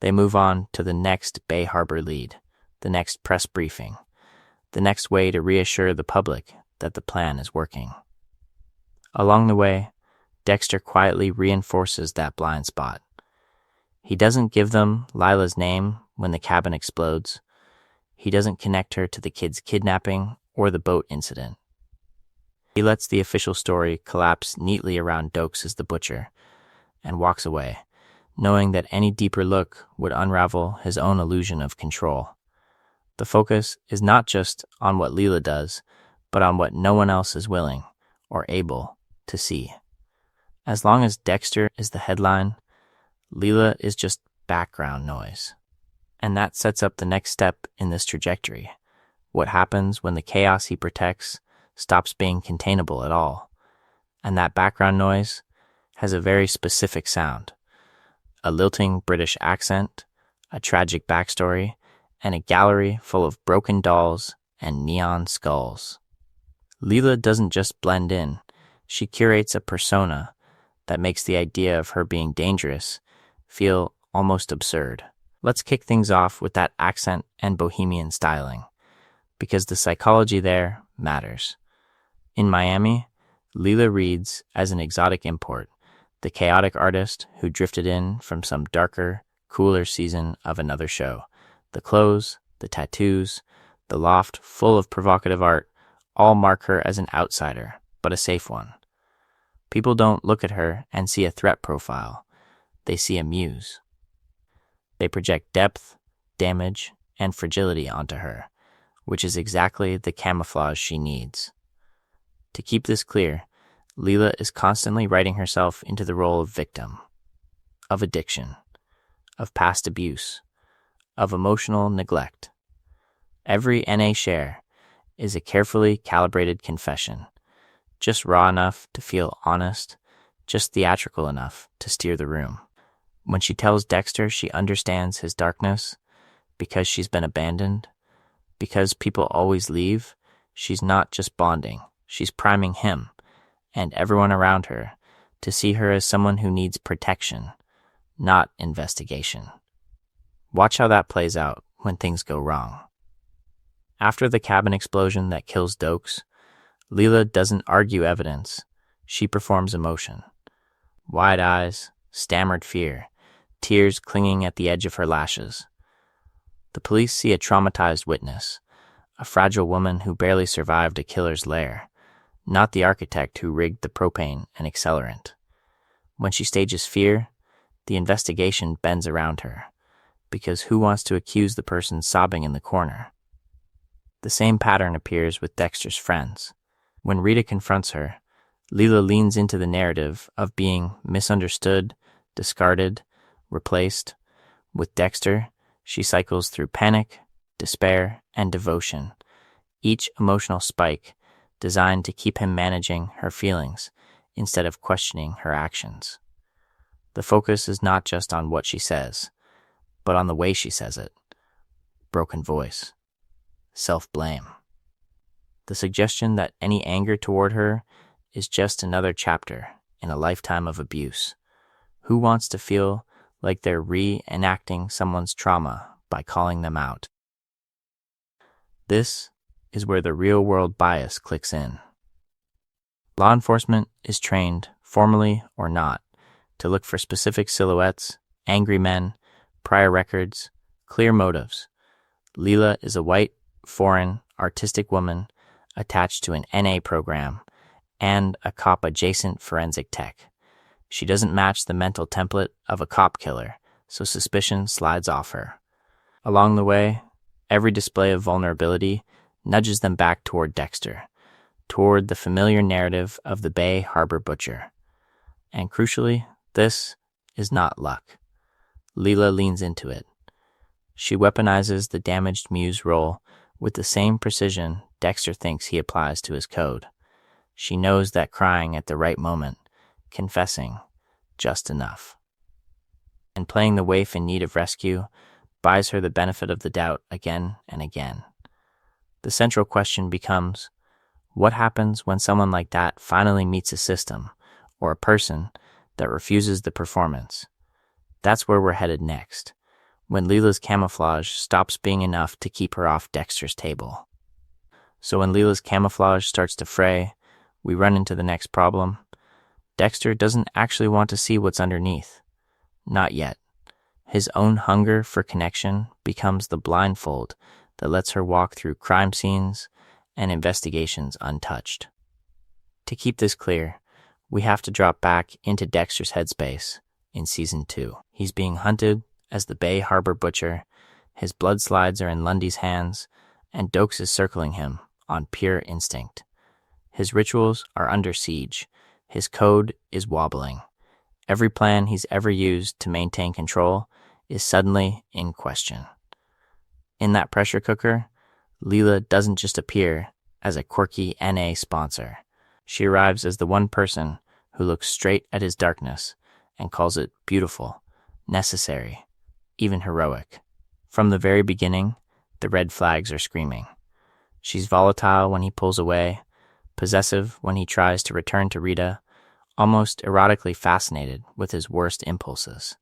they move on to the next Bay Harbor lead, the next press briefing, the next way to reassure the public that the plan is working. Along the way, Dexter quietly reinforces that blind spot. He doesn't give them Lila's name when the cabin explodes. He doesn't connect her to the kid's kidnapping or the boat incident. He lets the official story collapse neatly around Dokes as the butcher and walks away, knowing that any deeper look would unravel his own illusion of control. The focus is not just on what Lila does, but on what no one else is willing or able to see. As long as Dexter is the headline, Lila is just background noise. And that sets up the next step in this trajectory: what happens when the chaos he protects stops being containable at all. And that background noise has a very specific sound: a lilting British accent, a tragic backstory, and a gallery full of broken dolls and neon skulls. Lila doesn't just blend in, she curates a persona that makes the idea of her being dangerous feel almost absurd. Let's kick things off with that accent and bohemian styling, because the psychology there matters. In Miami, Lila reads as an exotic import, the chaotic artist who drifted in from some darker, cooler season of another show. The clothes, the tattoos, the loft full of provocative art, all mark her as an outsider, but a safe one. People don't look at her and see a threat profile. They see a muse. They project depth, damage, and fragility onto her, which is exactly the camouflage she needs. To keep this clear, Lila is constantly writing herself into the role of victim, of addiction, of past abuse, of emotional neglect. Every NA share is a carefully calibrated confession, just raw enough to feel honest, just theatrical enough to steer the room. When she tells Dexter she understands his darkness because she's been abandoned, because people always leave, she's not just bonding, she's priming him and everyone around her to see her as someone who needs protection, not investigation. Watch how that plays out when things go wrong. After the cabin explosion that kills Dokes, Lila doesn't argue evidence, she performs emotion. Wide eyes, stammered fear, tears clinging at the edge of her lashes. The police see a traumatized witness, a fragile woman who barely survived a killer's lair, not the architect who rigged the propane and accelerant. When she stages fear, the investigation bends around her, because who wants to accuse the person sobbing in the corner? The same pattern appears with Dexter's friends. When Rita confronts her, Lila leans into the narrative of being misunderstood, discarded, replaced. With Dexter, she cycles through panic, despair, and devotion, each emotional spike designed to keep him managing her feelings instead of questioning her actions. The focus is not just on what she says, but on the way she says it. Broken voice. Self-blame. The suggestion that any anger toward her is just another chapter in a lifetime of abuse. Who wants to feel like they're reenacting someone's trauma by calling them out? This is where the real-world bias clicks in. Law enforcement is trained, formally or not, to look for specific silhouettes, angry men, prior records, clear motives. Lila is a white, foreign, artistic woman attached to an NA program and a cop-adjacent forensic tech. She doesn't match the mental template of a cop killer, so suspicion slides off her. Along the way, every display of vulnerability nudges them back toward Dexter, toward the familiar narrative of the Bay Harbor Butcher. And crucially, this is not luck. Lila leans into it. She weaponizes the damaged muse role with the same precision Dexter thinks he applies to his code. She knows that crying at the right moment, confessing just enough, and playing the waif in need of rescue buys her the benefit of the doubt again and again. The central question becomes, what happens when someone like that finally meets a system or a person that refuses the performance? That's where we're headed next, when Lila's camouflage stops being enough to keep her off Dexter's table. So when Lila's camouflage starts to fray, we run into the next problem. Dexter doesn't actually want to see what's underneath. Not yet. His own hunger for connection becomes the blindfold that lets her walk through crime scenes and investigations untouched. To keep this clear, we have to drop back into Dexter's headspace in Season 2. He's being hunted as the Bay Harbor Butcher, his blood slides are in Lundy's hands, and Dokes is circling him on pure instinct. His rituals are under siege. His code is wobbling. Every plan he's ever used to maintain control is suddenly in question. In that pressure cooker, Lila doesn't just appear as a quirky NA sponsor. She arrives as the one person who looks straight at his darkness and calls it beautiful, necessary, even heroic. From the very beginning, the red flags are screaming. She's volatile when he pulls away, possessive when he tries to return to Rita, almost erotically fascinated with his worst impulses.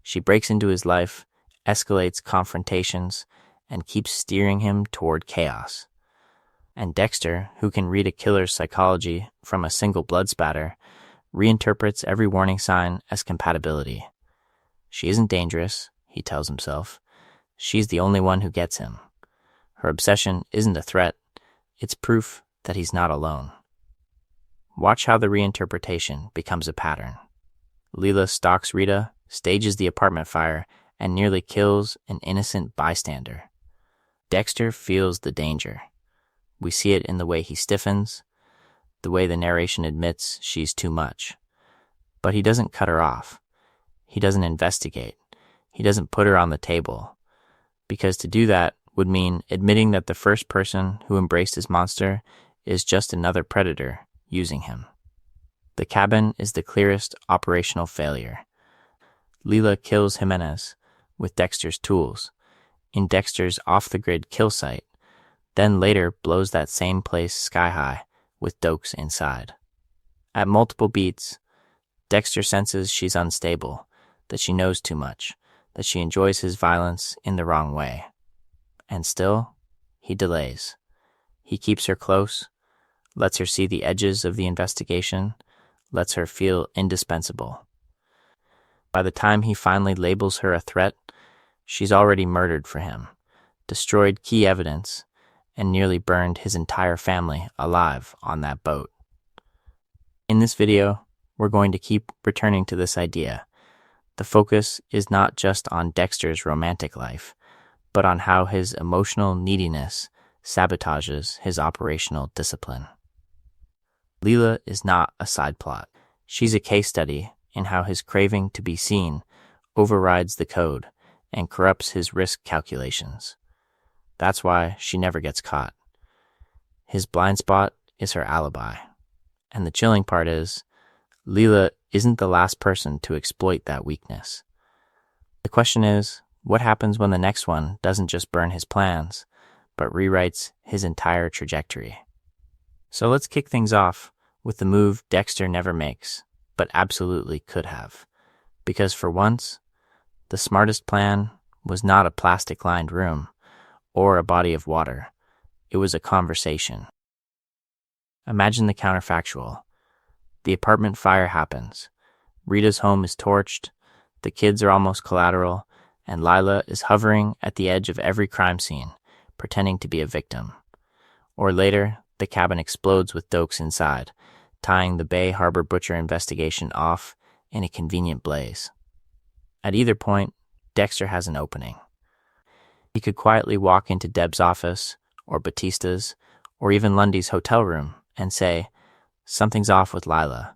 She breaks into his life, escalates confrontations, and keeps steering him toward chaos. And Dexter, who can read a killer's psychology from a single blood spatter, reinterprets every warning sign as compatibility. She isn't dangerous, he tells himself. she's the only one who gets him. Her obsession isn't a threat, it's proof that he's not alone. Watch how the reinterpretation becomes a pattern. Lila stalks Rita, stages the apartment fire, and nearly kills an innocent bystander. Dexter feels the danger. We see it in the way he stiffens, the way the narration admits she's too much. But he doesn't cut her off. He doesn't investigate. He doesn't put her on the table. Because to do that would mean admitting that the first person who embraced his monster is just another predator using him. The cabin is the clearest operational failure. Lila kills Jimenez with Dexter's tools in Dexter's off-the-grid kill site, then later blows that same place sky-high with Dokes inside. At multiple beats, Dexter senses she's unstable, that she knows too much, that she enjoys his violence in the wrong way. And still, he delays. He keeps her close, lets her see the edges of the investigation, lets her feel indispensable. By the time he finally labels her a threat, she's already murdered for him, destroyed key evidence, and nearly burned his entire family alive on that boat. In this video, we're going to keep returning to this idea. The focus is not just on Dexter's romantic life, but on how his emotional neediness sabotages his operational discipline. Lila is not a side plot. She's a case study in how his craving to be seen overrides the code and corrupts his risk calculations. That's why she never gets caught. His blind spot is her alibi. And the chilling part is, Lila isn't the last person to exploit that weakness. The question is, what happens when the next one doesn't just burn his plans, but rewrites his entire trajectory? So let's kick things off with the move Dexter never makes, but absolutely could have. Because for once, the smartest plan was not a plastic-lined room or a body of water. It was a conversation. Imagine the counterfactual. The apartment fire happens. Rita's home is torched, the kids are almost collateral, and Lila is hovering at the edge of every crime scene, pretending to be a victim. Or later, the cabin explodes with Dokes inside, tying the Bay Harbor Butcher investigation off in a convenient blaze. At either point, Dexter has an opening. He could quietly walk into Deb's office, or Batista's, or even Lundy's hotel room and say, "Something's off with Lila.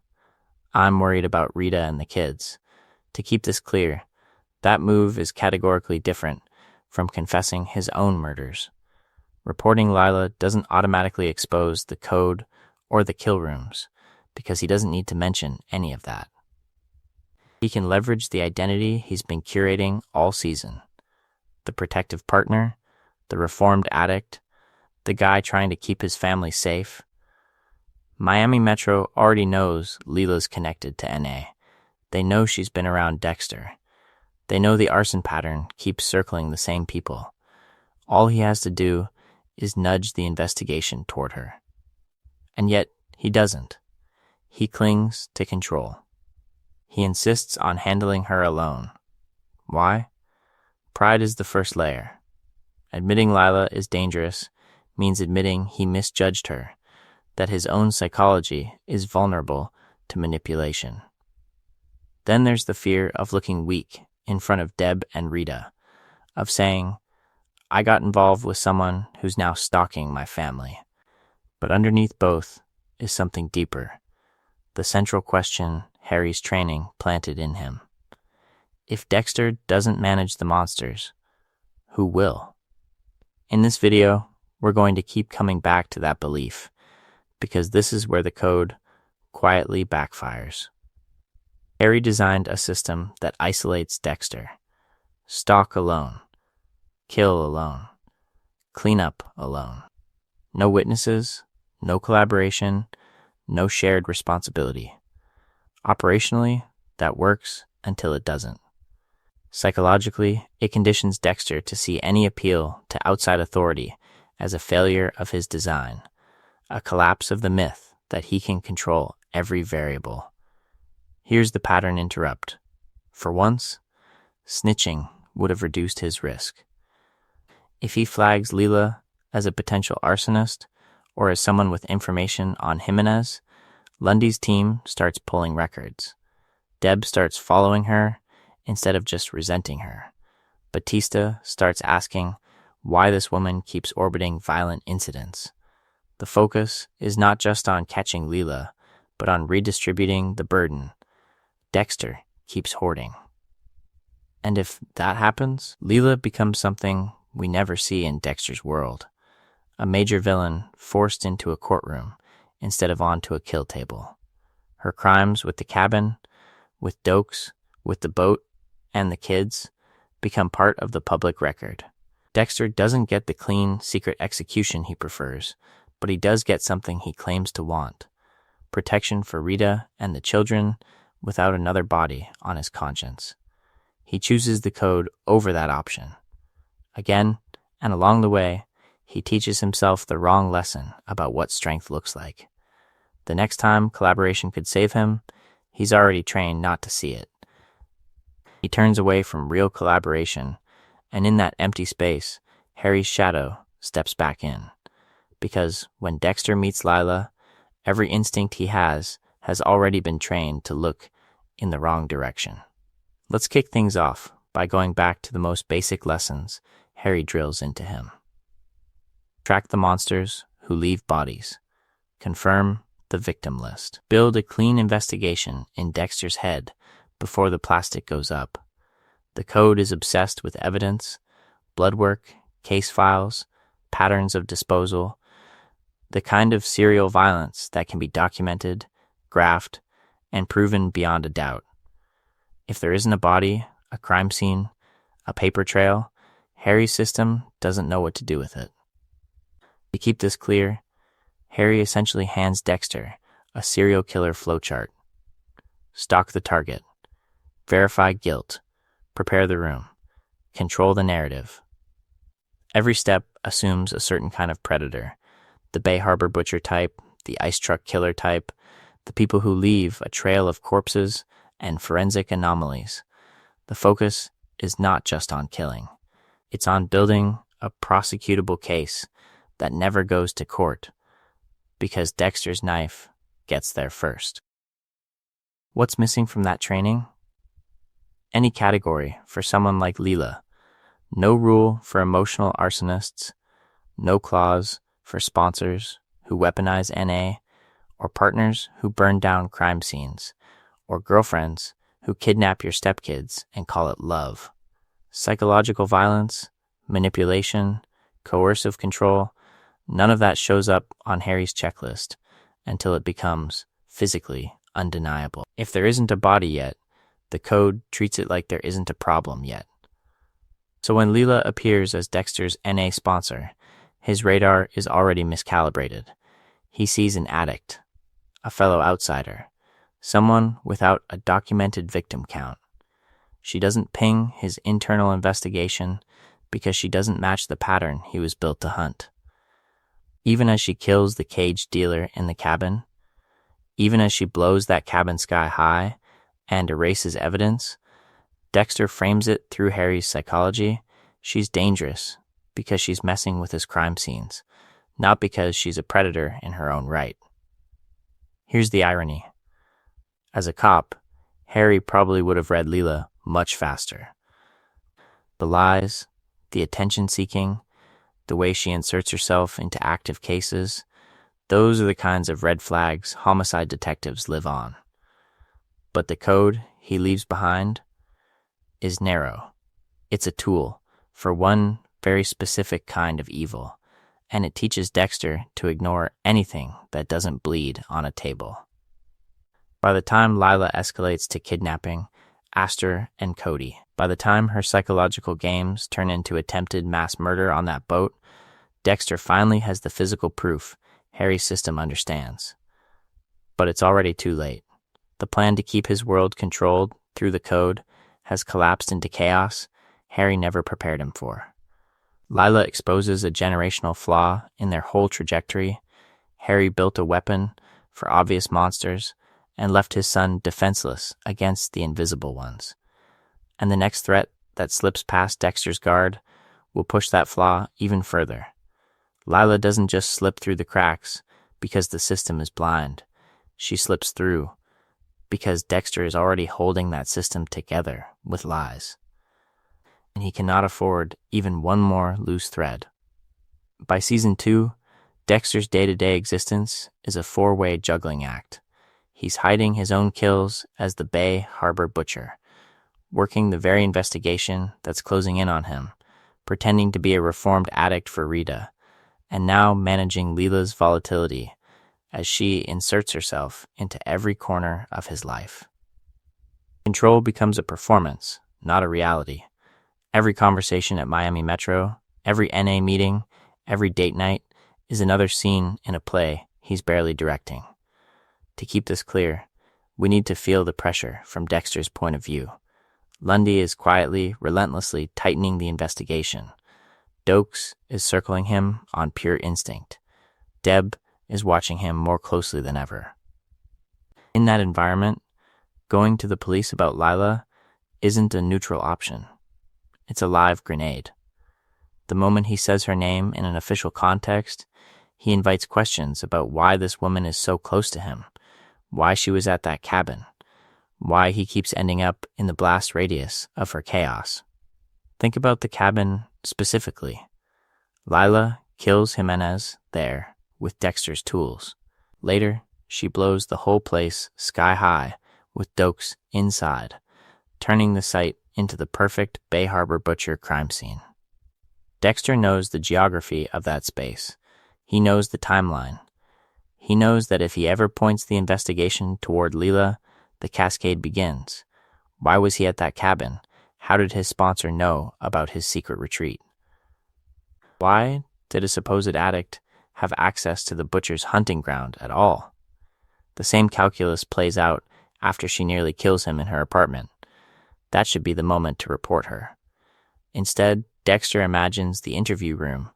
I'm worried about Rita and the kids." To keep this clear, that move is categorically different from confessing his own murders. Reporting Lila doesn't automatically expose the code or the kill rooms, because he doesn't need to mention any of that. He can leverage the identity he's been curating all season. The protective partner, the reformed addict, the guy trying to keep his family safe. Miami Metro already knows Lila's connected to NA. They know she's been around Dexter. They know the arson pattern keeps circling the same people. All he has to do is nudge the investigation toward her. And yet, he doesn't. He clings to control. He insists on handling her alone. Why? Pride is the first layer. Admitting Lila is dangerous means admitting he misjudged her, that his own psychology is vulnerable to manipulation. Then there's the fear of looking weak in front of Deb and Rita, of saying, "I got involved with someone who's now stalking my family." But underneath both is something deeper, the central question Harry's training planted in him. If Dexter doesn't manage the monsters, who will? In this video, we're going to keep coming back to that belief, because this is where the code quietly backfires. Harry designed a system that isolates Dexter. Stalk alone. Kill alone. Clean up alone. No witnesses, no collaboration, no shared responsibility. Operationally, that works until it doesn't. Psychologically, it conditions Dexter to see any appeal to outside authority as a failure of his design, a collapse of the myth that he can control every variable. Here's the pattern interrupt. For once, snitching would have reduced his risk. If he flags Lila as a potential arsonist or as someone with information on Jimenez, Lundy's team starts pulling records. Deb starts following her instead of just resenting her. Batista starts asking why this woman keeps orbiting violent incidents. The focus is not just on catching Lila, but on redistributing the burden. Dexter keeps hoarding. And if that happens, Lila becomes something we never see in Dexter's world. A major villain forced into a courtroom instead of onto a kill table. Her crimes with the cabin, with Dokes, with the boat, and the kids become part of the public record. Dexter doesn't get the clean, secret execution he prefers, but he does get something he claims to want: protection for Rita and the children without another body on his conscience. He chooses the code over that option. Again, and along the way, he teaches himself the wrong lesson about what strength looks like. The next time collaboration could save him, he's already trained not to see it. He turns away from real collaboration, and in that empty space, Harry's shadow steps back in. Because when Dexter meets Lila, every instinct he has already been trained to look in the wrong direction. Let's kick things off by going back to the most basic lessons Harry drills into him. Track the monsters who leave bodies. Confirm the victim list. Build a clean investigation in Dexter's head before the plastic goes up. The code is obsessed with evidence, blood work, case files, patterns of disposal, the kind of serial violence that can be documented, graphed, and proven beyond a doubt. If there isn't a body, a crime scene, a paper trail, Harry's system doesn't know what to do with it. To keep this clear, Harry essentially hands Dexter a serial killer flowchart. Stalk the target. Verify guilt. Prepare the room. Control the narrative. Every step assumes a certain kind of predator. The Bay Harbor butcher type, the ice truck killer type, the people who leave a trail of corpses and forensic anomalies. The focus is not just on killing. It's on building a prosecutable case that never goes to court, because Dexter's knife gets there first. What's missing from that training? Any category for someone like Lila. No rule for emotional arsonists, no clause for sponsors who weaponize NA, or partners who burn down crime scenes, or girlfriends who kidnap your stepkids and call it love. Psychological violence, manipulation, coercive control, none of that shows up on Harry's checklist until it becomes physically undeniable. If there isn't a body yet, the code treats it like there isn't a problem yet. So when Lila appears as Dexter's NA sponsor, his radar is already miscalibrated. He sees an addict, a fellow outsider, someone without a documented victim count. She doesn't ping his internal investigation because she doesn't match the pattern he was built to hunt. Even as she kills the caged dealer in the cabin, even as she blows that cabin sky high and erases evidence, Dexter frames it through Harry's psychology. She's dangerous because she's messing with his crime scenes, not because she's a predator in her own right. Here's the irony. As a cop, Harry probably would have read Lila much faster. The lies, the attention-seeking, the way she inserts herself into active cases, those are the kinds of red flags homicide detectives live on. But the code he leaves behind is narrow. It's a tool for one very specific kind of evil, and it teaches Dexter to ignore anything that doesn't bleed on a table. By the time Lila escalates to kidnapping Astor and Cody, by the time her psychological games turn into attempted mass murder on that boat, Dexter finally has the physical proof Harry's system understands. But it's already too late. The plan to keep his world controlled through the code has collapsed into chaos Harry never prepared him for. Lila exposes a generational flaw in their whole trajectory. Harry built a weapon for obvious monsters and left his son defenseless against the invisible ones. And the next threat that slips past Dexter's guard will push that flaw even further. Lila doesn't just slip through the cracks because the system is blind. She slips through because Dexter is already holding that system together with lies. And he cannot afford even one more loose thread. By season 2, Dexter's day-to-day existence is a four-way juggling act. He's hiding his own kills as the Bay Harbor Butcher, working the very investigation that's closing in on him, pretending to be a reformed addict for Rita, and now managing Lila's volatility as she inserts herself into every corner of his life. Control becomes a performance, not a reality. Every conversation at Miami Metro, every NA meeting, every date night is another scene in a play he's barely directing. To keep this clear, we need to feel the pressure from Dexter's point of view. Lundy is quietly, relentlessly tightening the investigation. Dokes is circling him on pure instinct. Deb is watching him more closely than ever. In that environment, going to the police about Lila isn't a neutral option. It's a live grenade. The moment he says her name in an official context, he invites questions about why this woman is so close to him, why she was at that cabin, why he keeps ending up in the blast radius of her chaos. Think about the cabin specifically. Lila kills Jimenez there with Dexter's tools. Later, she blows the whole place sky high with Dokes inside, turning the site into the perfect Bay Harbor Butcher crime scene. Dexter knows the geography of that space. He knows the timeline. He knows that if he ever points the investigation toward Lila, the cascade begins. Why was he at that cabin? How did his sponsor know about his secret retreat? Why did a supposed addict have access to the butcher's hunting ground at all? The same calculus plays out after she nearly kills him in her apartment. That should be the moment to report her. Instead, Dexter imagines the interview room.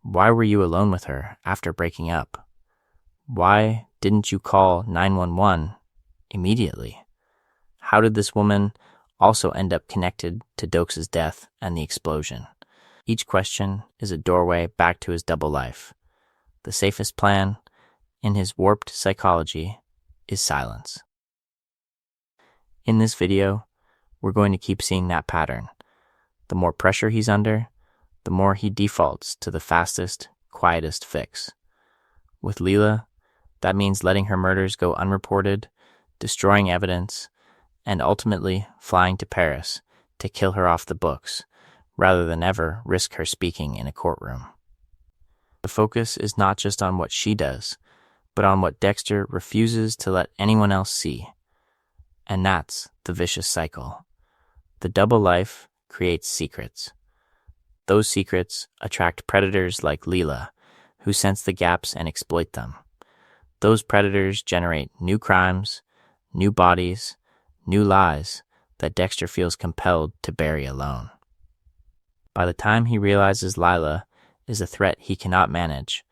Why were you alone with her after breaking up? Why didn't you call 911 immediately? How did this woman also end up connected to Dokes' death and the explosion? Each question is a doorway back to his double life. The safest plan, in his warped psychology, is silence. In this video, we're going to keep seeing that pattern. The more pressure he's under, the more he defaults to the fastest, quietest fix. With Lila, that means letting her murders go unreported, destroying evidence, and ultimately flying to Paris to kill her off the books, rather than ever risk her speaking in a courtroom. The focus is not just on what she does, but on what Dexter refuses to let anyone else see. And that's the vicious cycle. The double life creates secrets. Those secrets attract predators like Lila, who sense the gaps and exploit them. Those predators generate new crimes, new bodies, new lies that Dexter feels compelled to bury alone. By the time he realizes Lila is a threat he cannot manage,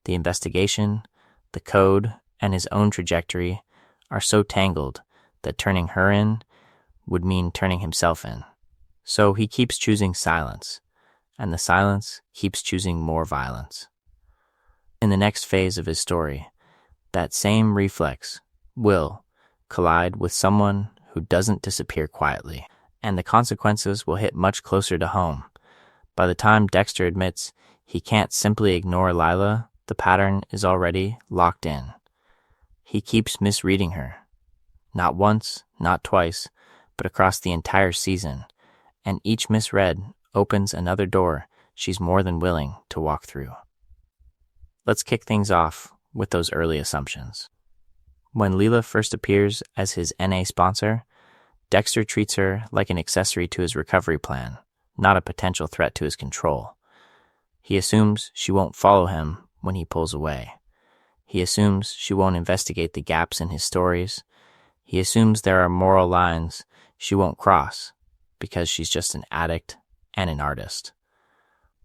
the investigation, the code, and his own trajectory are so tangled that turning her in would mean turning himself in. So he keeps choosing silence, and the silence keeps choosing more violence. In the next phase of his story, that same reflex will collide with someone who doesn't disappear quietly, and the consequences will hit much closer to home. By the time Dexter admits he can't simply ignore Lila, the pattern is already locked in. He keeps misreading her. Not once, not twice, but across the entire season, and each misread opens another door she's more than willing to walk through. Let's kick things off with those early assumptions. When Lila first appears as his NA sponsor, Dexter treats her like an accessory to his recovery plan, not a potential threat to his control. He assumes she won't follow him when he pulls away. He assumes she won't investigate the gaps in his stories. He assumes there are moral lines she won't cross because she's just an addict and an artist.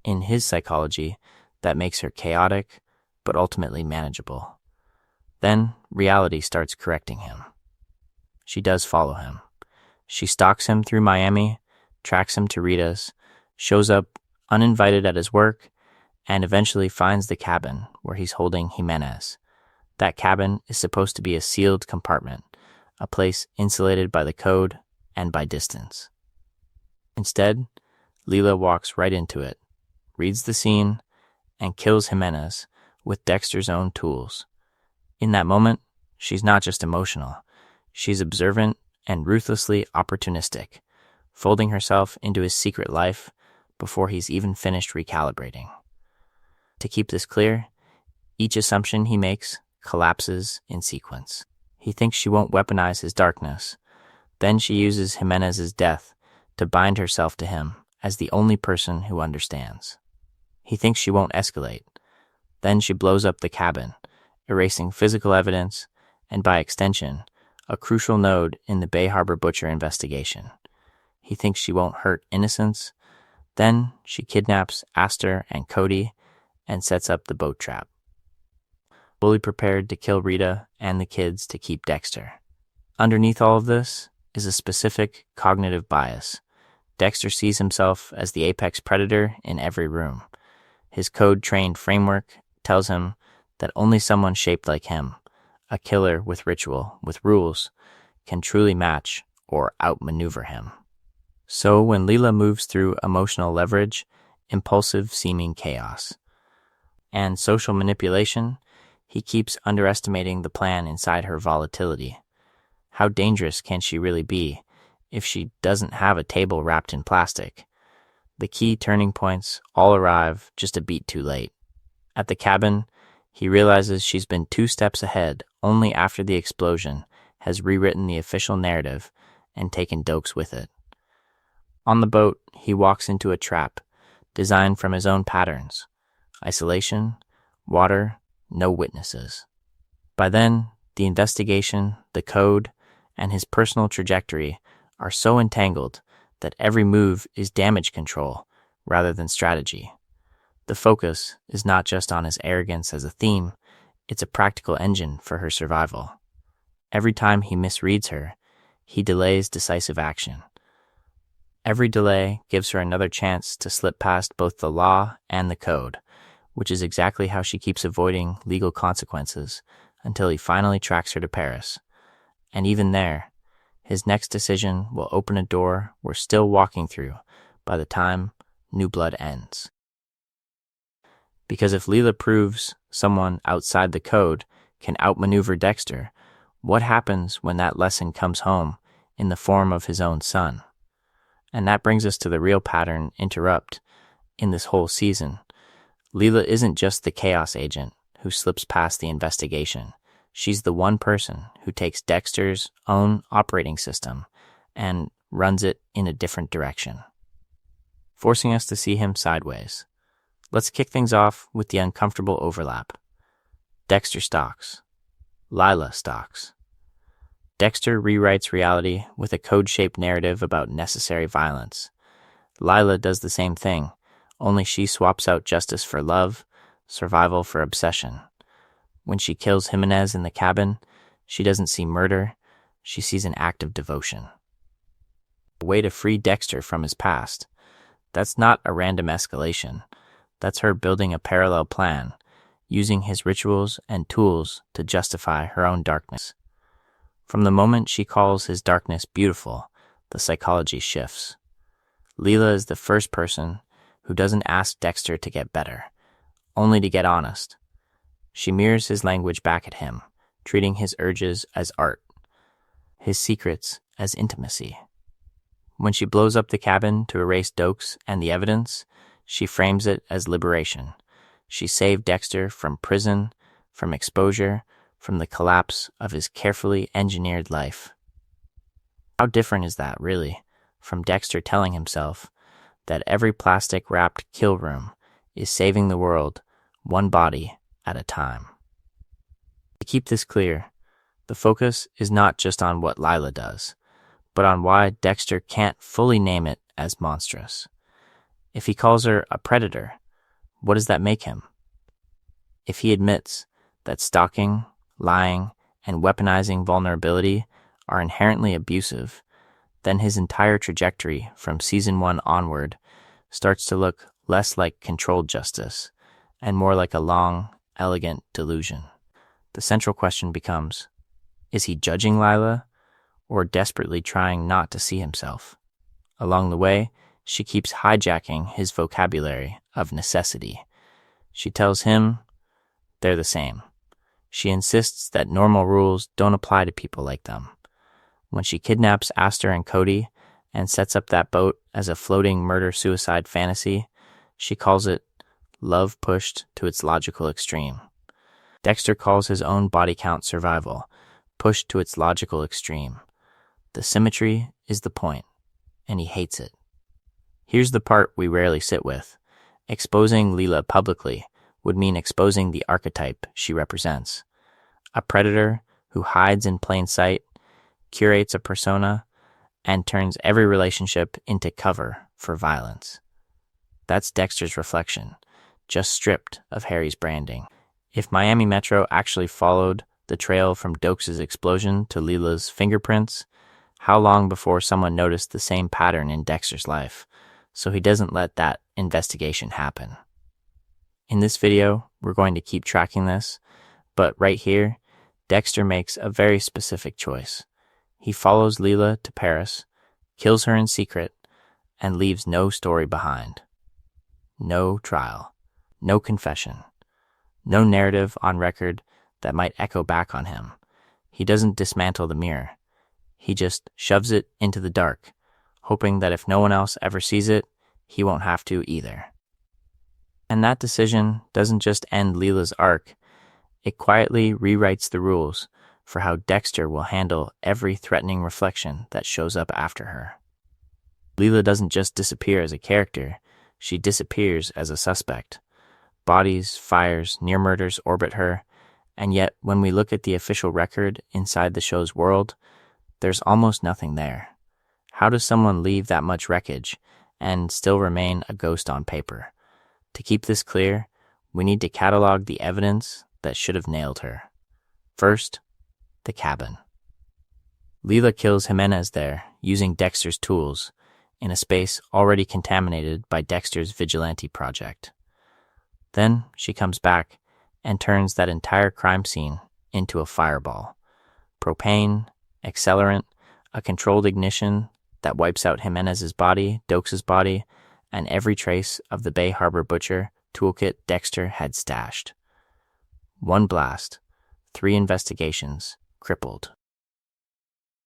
In his psychology, that makes her chaotic, but ultimately manageable. Then reality starts correcting him. She does follow him. She stalks him through Miami, tracks him to Rita's, shows up uninvited at his work, and eventually finds the cabin where he's holding Jimenez. That cabin is supposed to be a sealed compartment, a place insulated by the code and by distance. Instead, Lila walks right into it, reads the scene, and kills Jimenez with Dexter's own tools. In that moment, she's not just emotional, she's observant and ruthlessly opportunistic, folding herself into his secret life before he's even finished recalibrating. To keep this clear, each assumption he makes collapses in sequence. He thinks she won't weaponize his darkness. Then she uses Jimenez's death to bind herself to him as the only person who understands. He thinks she won't escalate. Then she blows up the cabin, erasing physical evidence and, by extension, a crucial node in the Bay Harbor Butcher investigation. He thinks she won't hurt innocents. Then she kidnaps Astor and Cody and sets up the boat trap, fully prepared to kill Rita and the kids to keep Dexter. Underneath all of this is a specific cognitive bias. Dexter sees himself as the apex predator in every room. His code-trained framework tells him that only someone shaped like him, a killer with ritual, with rules, can truly match or outmaneuver him. So when Lila moves through emotional leverage, impulsive seeming chaos, and social manipulation, he keeps underestimating the plan inside her volatility. How dangerous can she really be if she doesn't have a table wrapped in plastic? The key turning points all arrive just a beat too late. At the cabin, he realizes she's been 2 steps ahead only after the explosion has rewritten the official narrative and taken Dokes with it. On the boat, he walks into a trap designed from his own patterns: isolation, water, no witnesses. By then, the investigation, the code, and his personal trajectory are so entangled that every move is damage control rather than strategy. The focus is not just on his arrogance as a theme, it's a practical engine for her survival. Every time he misreads her, he delays decisive action. Every delay gives her another chance to slip past both the law and the code, which is exactly how she keeps avoiding legal consequences until he finally tracks her to Paris. And even there, his next decision will open a door we're still walking through by the time New Blood ends. Because if Lila proves someone outside the code can outmaneuver Dexter, what happens when that lesson comes home in the form of his own son? And that brings us to the real pattern interrupt in this whole season. Lila isn't just the chaos agent who slips past the investigation. She's the one person who takes Dexter's own operating system and runs it in a different direction, forcing us to see him sideways. Let's kick things off with the uncomfortable overlap. Dexter stalks. Lila stalks. Dexter rewrites reality with a code-shaped narrative about necessary violence. Lila does the same thing, only she swaps out justice for love, survival for obsession. When she kills Jimenez in the cabin, she doesn't see murder, she sees an act of devotion. A way to free Dexter from his past. That's not a random escalation. That's her building a parallel plan, using his rituals and tools to justify her own darkness. From the moment she calls his darkness beautiful, the psychology shifts. Lila is the first person who doesn't ask Dexter to get better, only to get honest. She mirrors his language back at him, treating his urges as art, his secrets as intimacy. When she blows up the cabin to erase Dokes and the evidence, she frames it as liberation. She saved Dexter from prison, from exposure, from the collapse of his carefully engineered life. How different is that, really, from Dexter telling himself that every plastic-wrapped kill room is saving the world one body at a time? To keep this clear, the focus is not just on what Lila does, but on why Dexter can't fully name it as monstrous. If he calls her a predator, what does that make him? If he admits that stalking, lying, and weaponizing vulnerability are inherently abusive, then his entire trajectory from season 1 onward starts to look less like controlled justice, and more like a long, elegant delusion. The central question becomes, is he judging Lila, or desperately trying not to see himself? Along the way, she keeps hijacking his vocabulary of necessity. She tells him they're the same. She insists that normal rules don't apply to people like them. When she kidnaps Astor and Cody and sets up that boat as a floating murder-suicide fantasy, she calls it love pushed to its logical extreme. Dexter calls his own body count survival, pushed to its logical extreme. The symmetry is the point, and he hates it. Here's the part we rarely sit with. Exposing Lila publicly would mean exposing the archetype she represents. A predator who hides in plain sight, curates a persona, and turns every relationship into cover for violence. That's Dexter's reflection, just stripped of Harry's branding. If Miami Metro actually followed the trail from Dokes' explosion to Lila's fingerprints, how long before someone noticed the same pattern in Dexter's life, so he doesn't let that investigation happen? In this video, we're going to keep tracking this, but right here, Dexter makes a very specific choice. He follows Lila to Paris, kills her in secret, and leaves no story behind. No trial, no confession, no narrative on record that might echo back on him. He doesn't dismantle the mirror. He just shoves it into the dark, hoping that if no one else ever sees it, he won't have to either. And that decision doesn't just end Lila's arc, it quietly rewrites the rules for how Dexter will handle every threatening reflection that shows up after her. Lila doesn't just disappear as a character, she disappears as a suspect. Bodies, fires, near murders orbit her, and yet when we look at the official record inside the show's world, there's almost nothing there. How does someone leave that much wreckage and still remain a ghost on paper? To keep this clear, we need to catalog the evidence that should have nailed her. First, the cabin. Lila kills Jimenez there using Dexter's tools in a space already contaminated by Dexter's vigilante project. Then she comes back and turns that entire crime scene into a fireball. Propane, accelerant, a controlled ignition that wipes out Jimenez's body, Dokes' body, and every trace of the Bay Harbor Butcher toolkit Dexter had stashed. One blast, 3 investigations, crippled.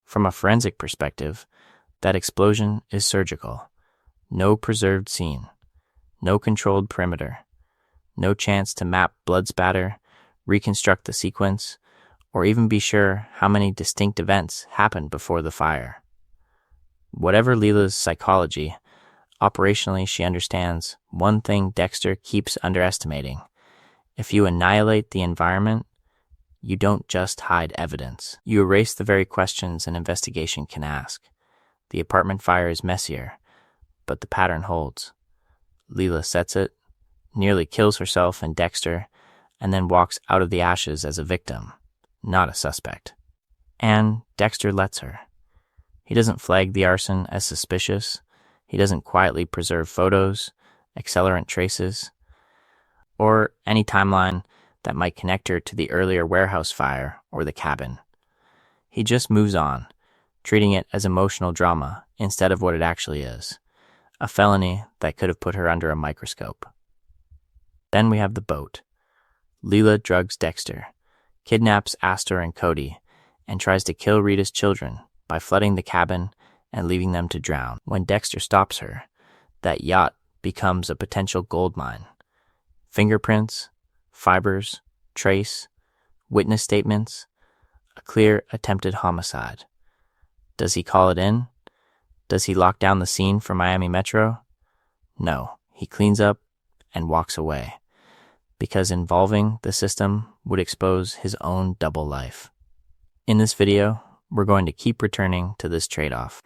From a forensic perspective, that explosion is surgical. No preserved scene, no controlled perimeter, no chance to map blood spatter, reconstruct the sequence, or even be sure how many distinct events happened before the fire. Whatever Lila's psychology, operationally she understands one thing Dexter keeps underestimating. If you annihilate the environment, you don't just hide evidence. You erase the very questions an investigation can ask. The apartment fire is messier, but the pattern holds. Lila sets it, nearly kills herself and Dexter, and then walks out of the ashes as a victim, not a suspect. And Dexter lets her. He doesn't flag the arson as suspicious. He doesn't quietly preserve photos, accelerant traces, or any timeline that might connect her to the earlier warehouse fire or the cabin. He just moves on, treating it as emotional drama instead of what it actually is, a felony that could have put her under a microscope. Then we have the boat. Lila drugs Dexter, kidnaps Astor and Cody, and tries to kill Rita's children by flooding the cabin and leaving them to drown. When Dexter stops her, that yacht becomes a potential gold mine. Fingerprints, fibers, trace, witness statements, a clear attempted homicide. Does he call it in? Does he lock down the scene for Miami Metro? No, he cleans up and walks away, because involving the system would expose his own double life. In this video, we're going to keep returning to this trade-off.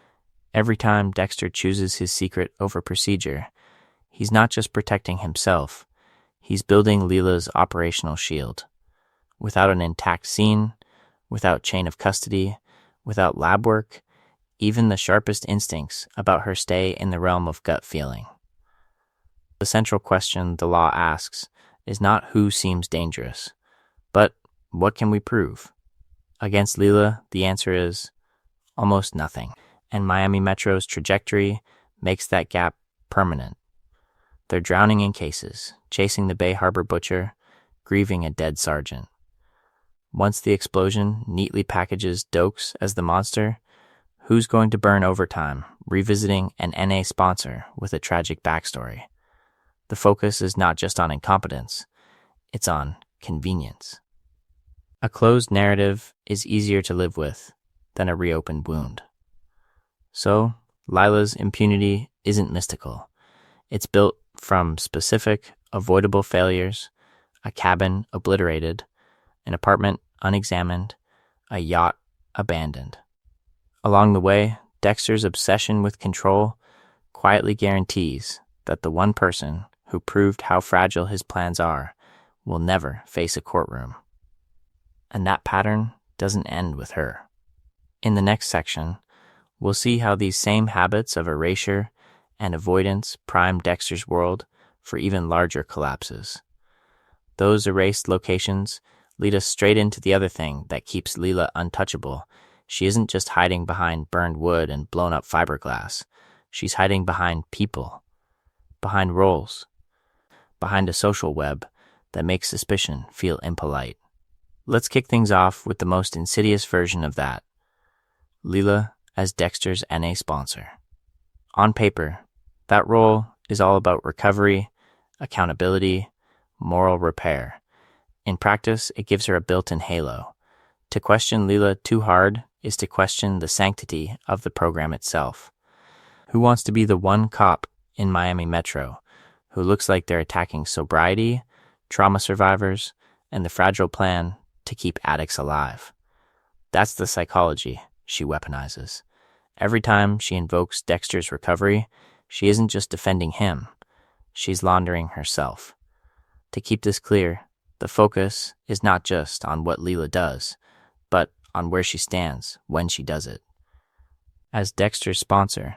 Every time Dexter chooses his secret over procedure, he's not just protecting himself, he's building Lila's operational shield. Without an intact scene, without chain of custody, without lab work, even the sharpest instincts about her stay in the realm of gut feeling. The central question the law asks is not who seems dangerous, but what can we prove? Against Lila, the answer is almost nothing, and Miami Metro's trajectory makes that gap permanent. They're drowning in cases, chasing the Bay Harbor butcher, grieving a dead sergeant. Once the explosion neatly packages Dokes as the monster, who's going to burn overtime, revisiting an NA sponsor with a tragic backstory? The focus is not just on incompetence, it's on convenience. A closed narrative is easier to live with than a reopened wound. So, Lila's impunity isn't mystical. It's built from specific, avoidable failures: a cabin obliterated, an apartment unexamined, a yacht abandoned. Along the way, Dexter's obsession with control quietly guarantees that the one person who proved how fragile his plans are will never face a courtroom. And that pattern doesn't end with her. In the next section, we'll see how these same habits of erasure and avoidance prime Dexter's world for even larger collapses. Those erased locations lead us straight into the other thing that keeps Lila untouchable. She isn't just hiding behind burned wood and blown up fiberglass. She's hiding behind people, behind roles, behind a social web that makes suspicion feel impolite. Let's kick things off with the most insidious version of that: Lila as Dexter's NA sponsor. On paper, that role is all about recovery, accountability, moral repair. In practice, it gives her a built-in halo. To question Lila too hard is to question the sanctity of the program itself. Who wants to be the one cop in Miami Metro who looks like they're attacking sobriety, trauma survivors, and the fragile plan to keep addicts alive? That's the psychology she weaponizes. Every time she invokes Dexter's recovery, she isn't just defending him, she's laundering herself. To keep this clear, the focus is not just on what Lila does, but on where she stands when she does it. As Dexter's sponsor,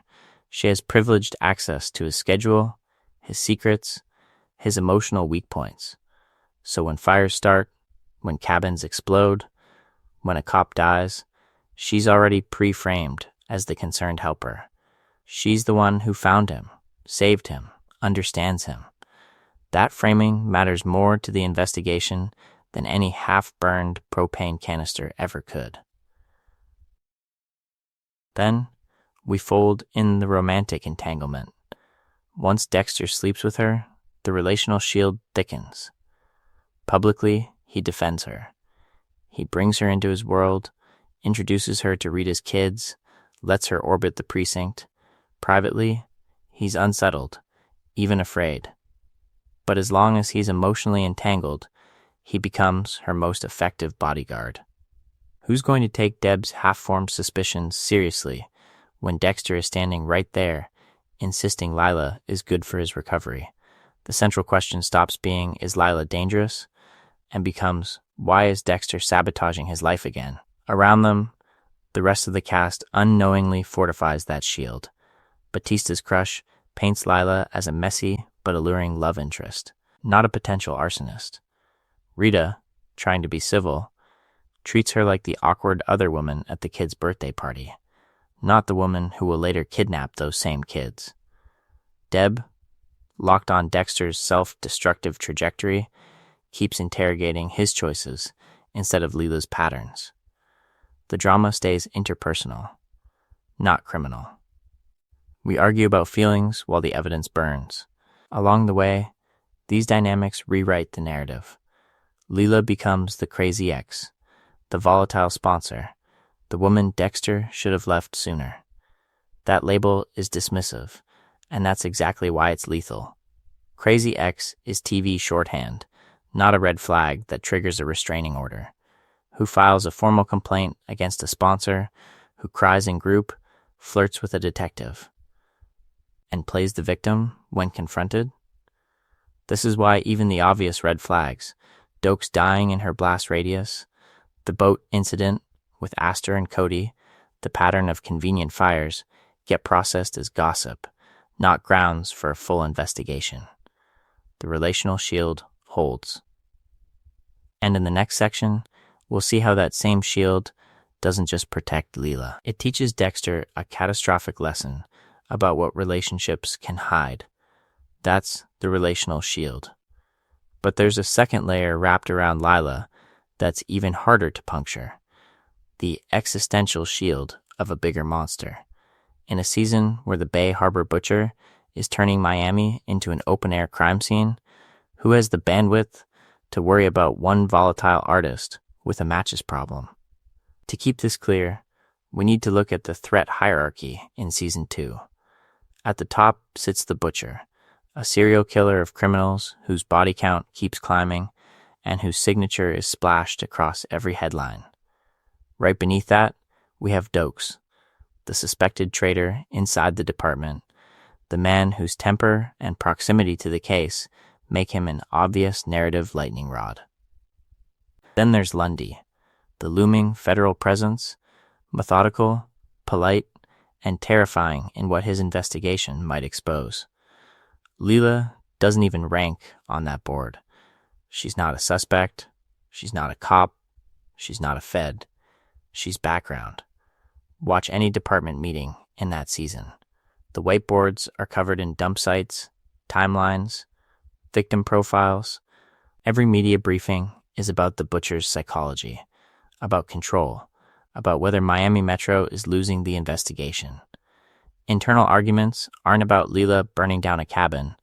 she has privileged access to his schedule, his secrets, his emotional weak points. So when fires start, when cabins explode, when a cop dies, she's already pre-framed as the concerned helper. She's the one who found him, saved him, understands him. That framing matters more to the investigation than any half-burned propane canister ever could. Then, we fold in the romantic entanglement. Once Dexter sleeps with her, the relational shield thickens. Publicly, he defends her. He brings her into his world, introduces her to Rita's kids, lets her orbit the precinct. Privately, he's unsettled, even afraid. But as long as he's emotionally entangled, he becomes her most effective bodyguard. Who's going to take Deb's half-formed suspicions seriously when Dexter is standing right there, insisting Lila is good for his recovery? The central question stops being, is Lila dangerous? And becomes, why is Dexter sabotaging his life again? Around them, the rest of the cast unknowingly fortifies that shield. Batista's crush paints Lila as a messy but alluring love interest, not a potential arsonist. Rita, trying to be civil, treats her like the awkward other woman at the kid's birthday party, not the woman who will later kidnap those same kids. Deb, locked on Dexter's self-destructive trajectory, keeps interrogating his choices instead of Lila's patterns. The drama stays interpersonal, not criminal. We argue about feelings while the evidence burns. Along the way, these dynamics rewrite the narrative. Lila becomes the crazy ex, the volatile sponsor, the woman Dexter should have left sooner. That label is dismissive, and that's exactly why it's lethal. Crazy ex is TV shorthand, not a red flag that triggers a restraining order. Who files a formal complaint against a sponsor, who cries in group, flirts with a detective, and plays the victim when confronted? This is why even the obvious red flags, Dokes dying in her blast radius, the boat incident with Astor and Cody, the pattern of convenient fires, get processed as gossip, not grounds for a full investigation. the relational shield holds. And in the next section, we'll see how that same shield doesn't just protect Lila. It teaches Dexter a catastrophic lesson about what relationships can hide. That's the relational shield. But there's a second layer wrapped around Lila that's even harder to puncture. The existential shield of a bigger monster. In a season where the Bay Harbor Butcher is turning Miami into an open-air crime scene, who has the bandwidth to worry about one volatile artist with a matches problem? To keep this clear, we need to look at the threat hierarchy in Season 2. At the top sits the Butcher, a serial killer of criminals whose body count keeps climbing and whose signature is splashed across every headline. Right beneath that, we have Dokes, the suspected traitor inside the department, the man whose temper and proximity to the case make him an obvious narrative lightning rod. Then there's Lundy, the looming federal presence, methodical, polite, and terrifying in what his investigation might expose. Lila doesn't even rank on that board. She's not a suspect, she's not a cop, she's not a fed, she's background. Watch any department meeting in that season. The whiteboards are covered in dump sites, timelines, victim profiles. Every media briefing is about the Butcher's psychology, about control, about whether Miami Metro is losing the investigation. Internal arguments aren't about Lila burning down a cabin.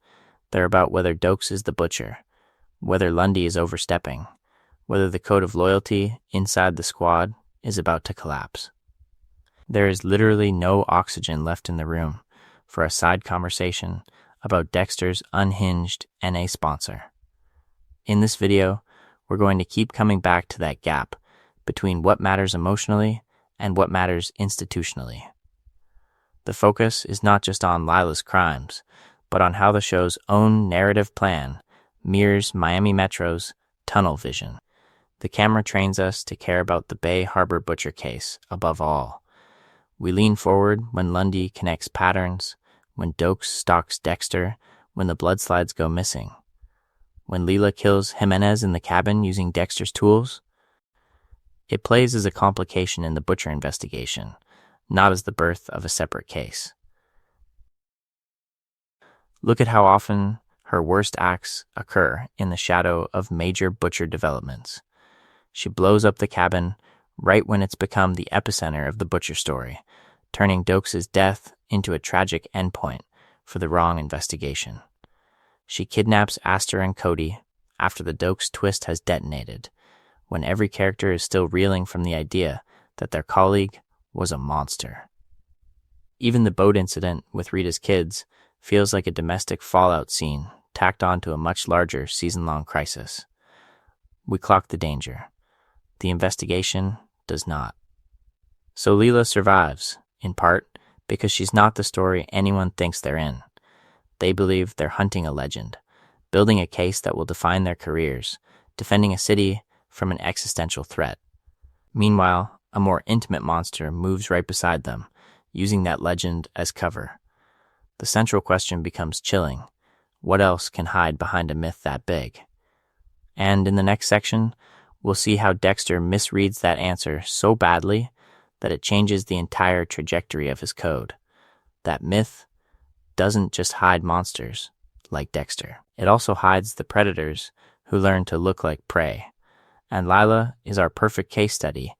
They're about whether Dokes is the Butcher, whether Lundy is overstepping, whether the code of loyalty inside the squad is about to collapse. There is literally no oxygen left in the room for a side conversation about Dexter's unhinged NA sponsor. In this video, we're going to keep coming back to that gap between what matters emotionally and what matters institutionally. The focus is not just on Lila's crimes, but on how the show's own narrative plan mirrors Miami Metro's tunnel vision. The camera trains us to care about the Bay Harbor Butcher case above all. We lean forward when Lundy connects patterns, when Dokes stalks Dexter, when the blood-slides go missing. When Lila kills Jimenez in the cabin using Dexter's tools. It plays as a complication in the Butcher investigation, not as the birth of a separate case. Look at how often her worst acts occur in the shadow of major Butcher developments. She blows up the cabin right when it's become the epicenter of the Butcher story, turning Dokes' death into a tragic endpoint for the wrong investigation. She kidnaps Astor and Cody after the Dokes twist has detonated, when every character is still reeling from the idea that their colleague was a monster. Even the boat incident with Rita's kids feels like a domestic fallout scene tacked onto a much larger season-long crisis. We clock the danger. The investigation does not. So Lila survives, in part because she's not the story anyone thinks they're in. They believe they're hunting a legend, building a case that will define their careers, defending a city from an existential threat. Meanwhile, a more intimate monster moves right beside them, using that legend as cover. The central question becomes chilling. What else can hide behind a myth that big? And in the next section, we'll see how Dexter misreads that answer so badly that it changes the entire trajectory of his code. That myth doesn't just hide monsters, like Dexter. It also hides the predators who learn to look like prey. And Lila is our perfect case study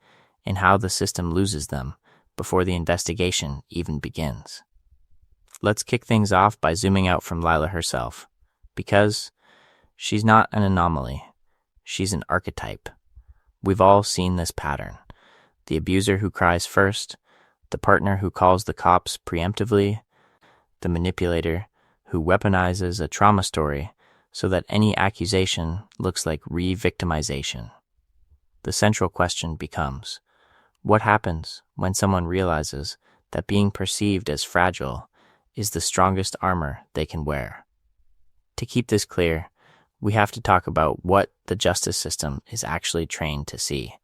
in how the system loses them before the investigation even begins. Let's kick things off by zooming out from Lila herself, because she's not an anomaly. She's an archetype. We've all seen this pattern. The abuser who cries first, the partner who calls the cops preemptively, the manipulator who weaponizes a trauma story so that any accusation looks like re-victimization. The central question becomes, what happens when someone realizes that being perceived as fragile is the strongest armor they can wear? To keep this clear, we have to talk about what the justice system is actually trained to see.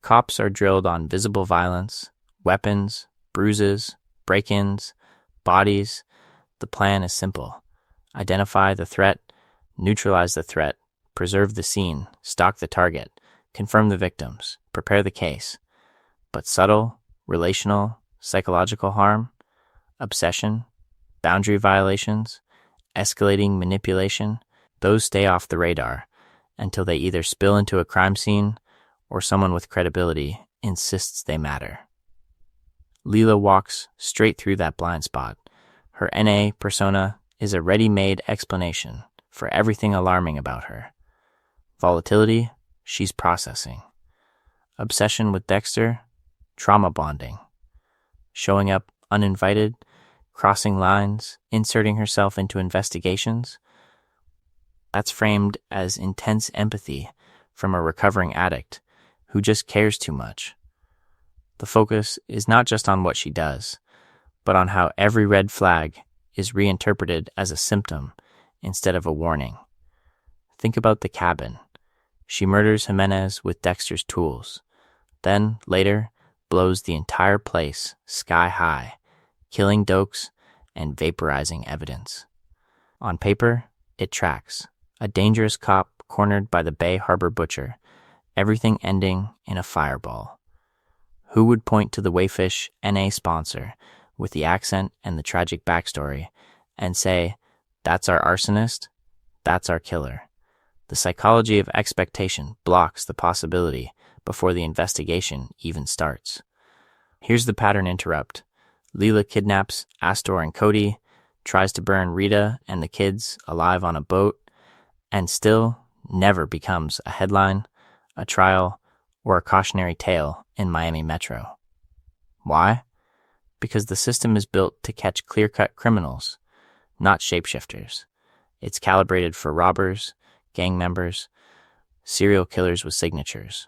Cops are drilled on visible violence, weapons, bruises, break-ins, bodies. The plan is simple. Identify the threat, neutralize the threat, preserve the scene, stalk the target, confirm the victims, prepare the case. But subtle, relational, psychological harm, obsession, boundary violations, escalating manipulation, those stay off the radar until they either spill into a crime scene or someone with credibility insists they matter. Lila walks straight through that blind spot. Her NA persona is a ready-made explanation for everything alarming about her. Volatility, she's processing. Obsession with Dexter, trauma bonding. Showing up uninvited, crossing lines, inserting herself into investigations. That's framed as intense empathy from a recovering addict who just cares too much. The focus is not just on what she does, but on how every red flag is reinterpreted as a symptom instead of a warning. Think about the cabin. She murders Jimenez with Dexter's tools, then, later, blows the entire place sky high, killing Dokes and vaporizing evidence. On paper, it tracks. A dangerous cop cornered by the Bay Harbor butcher, everything ending in a fireball. Who would point to the Wayfish NA sponsor with the accent and the tragic backstory and say, that's our arsonist, that's our killer? The psychology of expectation blocks the possibility before the investigation even starts. Here's the pattern interrupt. Lila kidnaps Astor and Cody, tries to burn Rita and the kids alive on a boat, and still never becomes a headline, a trial, or a cautionary tale in Miami Metro. Why? Because the system is built to catch clear-cut criminals, not shapeshifters. It's calibrated for robbers, gang members, serial killers with signatures.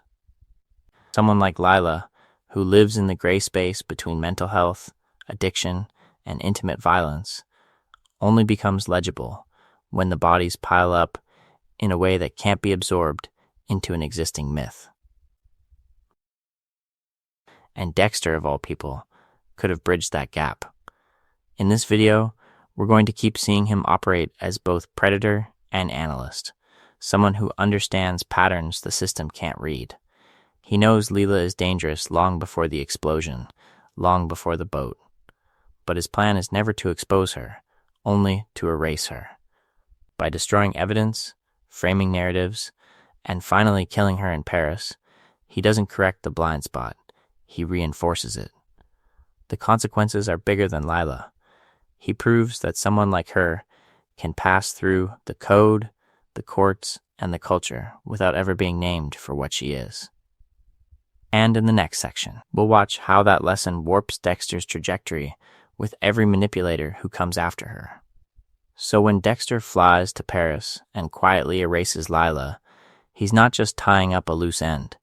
Someone like Lila, who lives in the gray space between mental health, addiction, and intimate violence, only becomes legible when the bodies pile up in a way that can't be absorbed into an existing myth. And Dexter, of all people, could have bridged that gap. In this video, we're going to keep seeing him operate as both predator and analyst, someone who understands patterns the system can't read. He knows Lila is dangerous long before the explosion, long before the boat. But his plan is never to expose her, only to erase her. By destroying evidence, framing narratives, and finally killing her in Paris, he doesn't correct the blind spot, he reinforces it. The consequences are bigger than Lila. He proves that someone like her can pass through the code, the courts, and the culture without ever being named for what she is. And in the next section, we'll watch how that lesson warps Dexter's trajectory with every manipulator who comes after her. So when Dexter flies to Paris and quietly erases Lila, he's not just tying up a loose end.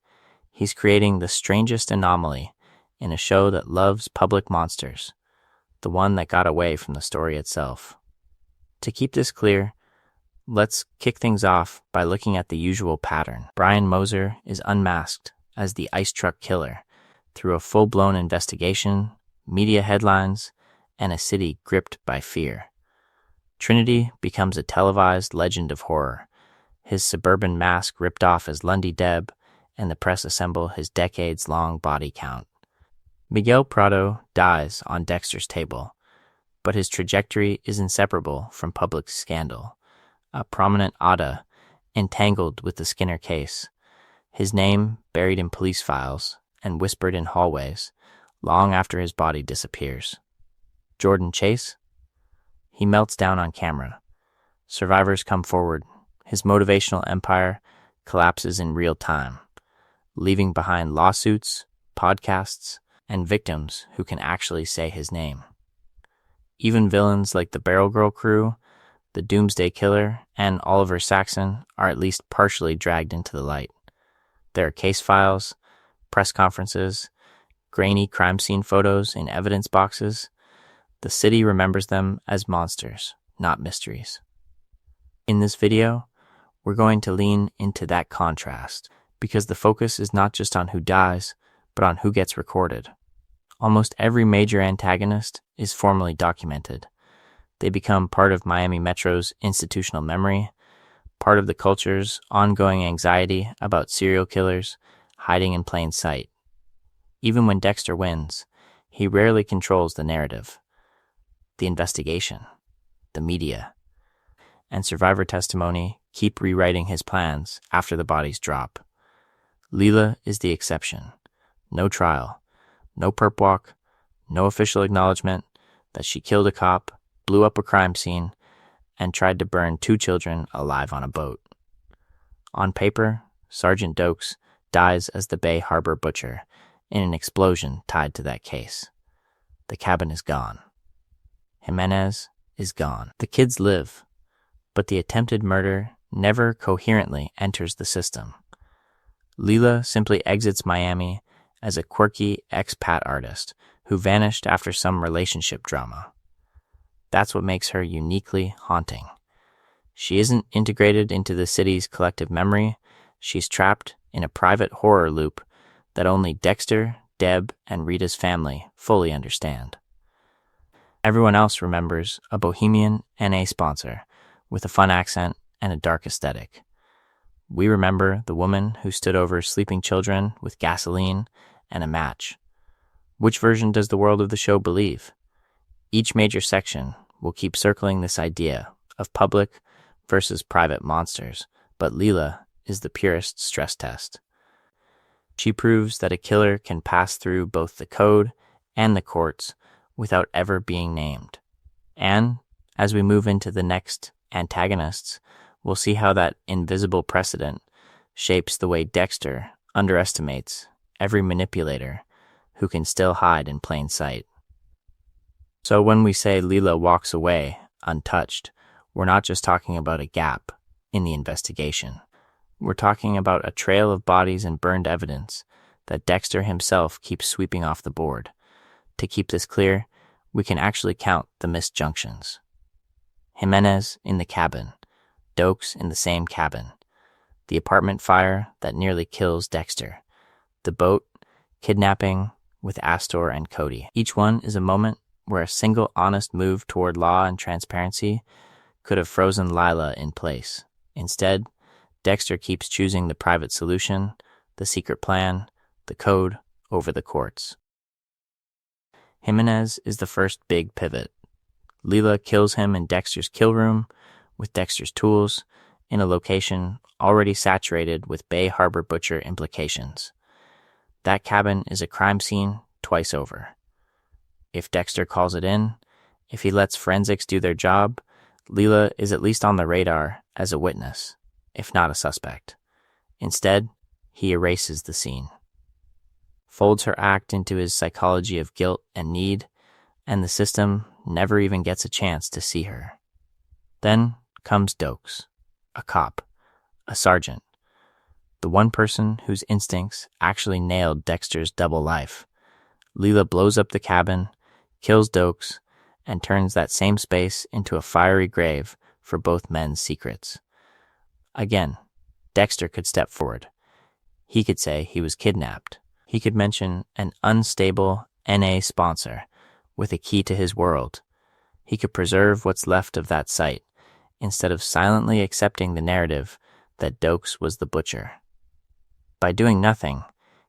He's creating the strangest anomaly in a show that loves public monsters, the one that got away from the story itself. To keep this clear, let's kick things off by looking at the usual pattern. Brian Moser is unmasked as the ice truck killer through a full-blown investigation, media headlines, and a city gripped by fear. Trinity becomes a televised legend of horror, his suburban mask ripped off as Lundy Deb, and the press assemble his decades-long body count. Miguel Prado dies on Dexter's table, but his trajectory is inseparable from public scandal. A prominent Ada entangled with the Skinner case, his name buried in police files and whispered in hallways long after his body disappears. Jordan Chase? He melts down on camera. Survivors come forward. His motivational empire collapses in real time, leaving behind lawsuits, podcasts, and victims who can actually say his name. Even villains like the Barrel Girl crew, the Doomsday Killer, and Oliver Saxon are at least partially dragged into the light. There are case files, press conferences, grainy crime scene photos in evidence boxes. The city remembers them as monsters, not mysteries. In this video, we're going to lean into that contrast, because the focus is not just on who dies, but on who gets recorded. Almost every major antagonist is formally documented. They become part of Miami Metro's institutional memory, part of the culture's ongoing anxiety about serial killers hiding in plain sight. Even when Dexter wins, he rarely controls the narrative, the investigation, the media, and survivor testimony keep rewriting his plans after the bodies drop. Lila is the exception. No trial, no perp walk, no official acknowledgement that she killed a cop, blew up a crime scene, and tried to burn 2 children alive on a boat. On paper, Sergeant Dokes dies as the Bay Harbor butcher in an explosion tied to that case. The cabin is gone. Jimenez is gone. The kids live, but the attempted murder never coherently enters the system. Lila simply exits Miami as a quirky expat artist who vanished after some relationship drama. That's what makes her uniquely haunting. She isn't integrated into the city's collective memory. She's trapped in a private horror loop that only Dexter, Deb, and Rita's family fully understand. Everyone else remembers a bohemian NA sponsor with a fun accent and a dark aesthetic. We remember the woman who stood over sleeping children with gasoline and a match. Which version does the world of the show believe? Each major section will keep circling this idea of public versus private monsters, but Lila is the purest stress test. She proves that a killer can pass through both the code and the courts without ever being named. And as we move into the next antagonists, we'll see how that invisible precedent shapes the way Dexter underestimates every manipulator who can still hide in plain sight. So when we say Lila walks away untouched, we're not just talking about a gap in the investigation. We're talking about a trail of bodies and burned evidence that Dexter himself keeps sweeping off the board. To keep this clear, we can actually count the missed junctions. Jimenez in the cabin, Dokes in the same cabin, the apartment fire that nearly kills Dexter, the boat kidnapping with Astor and Cody. Each one is a moment where a single honest move toward law and transparency could have frozen Lila in place. Instead, Dexter keeps choosing the private solution, the secret plan, the code over the courts. Jimenez is the first big pivot. Lila kills him in Dexter's kill room with Dexter's tools in a location already saturated with Bay Harbor butcher implications. That cabin is a crime scene twice over. If Dexter calls it in, if he lets forensics do their job, Lila is at least on the radar as a witness, if not a suspect. Instead, he erases the scene, folds her act into his psychology of guilt and need, and the system never even gets a chance to see her. Then comes Dokes, a cop, a sergeant, the one person whose instincts actually nailed Dexter's double life. Lila blows up the cabin, kills Dokes, and turns that same space into a fiery grave for both men's secrets. Again, Dexter could step forward. He could say he was kidnapped. He could mention an unstable NA sponsor with a key to his world. He could preserve what's left of that site instead of silently accepting the narrative that Dokes was the butcher. By doing nothing,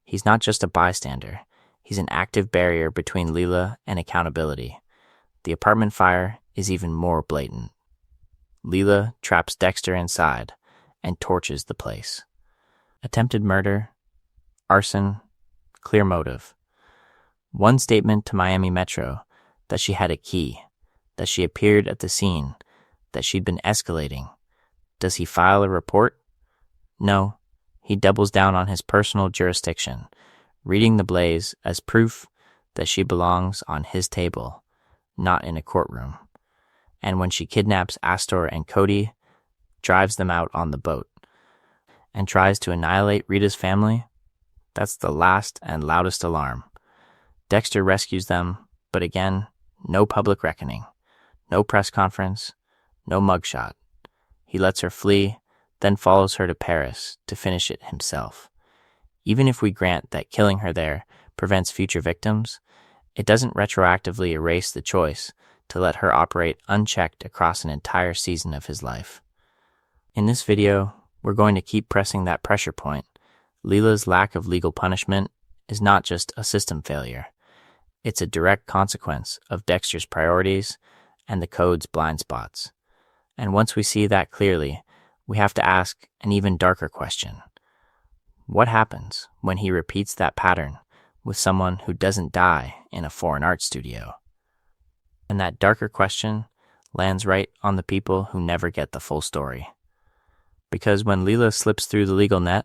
he's not just a bystander. He's an active barrier between Lila and accountability. The apartment fire is even more blatant. Lila traps Dexter inside and torches the place. Attempted murder, arson, clear motive. One statement to Miami Metro that she had a key, that she appeared at the scene, that she'd been escalating. Does he file a report? No, he doubles down on his personal jurisdiction, reading the blaze as proof that she belongs on his table, not in a courtroom. And when she kidnaps Astor and Cody, drives them out on the boat, and tries to annihilate Rita's family, that's the last and loudest alarm. Dexter rescues them, but again, no public reckoning, no press conference, no mugshot. He lets her flee, then follows her to Paris to finish it himself. Even if we grant that killing her there prevents future victims, it doesn't retroactively erase the choice to let her operate unchecked across an entire season of his life. In this video, we're going to keep pressing that pressure point. Lila's lack of legal punishment is not just a system failure. It's a direct consequence of Dexter's priorities and the code's blind spots. And once we see that clearly, we have to ask an even darker question. What happens when he repeats that pattern with someone who doesn't die in a foreign art studio? And that darker question lands right on the people who never get the full story. Because when Lila slips through the legal net,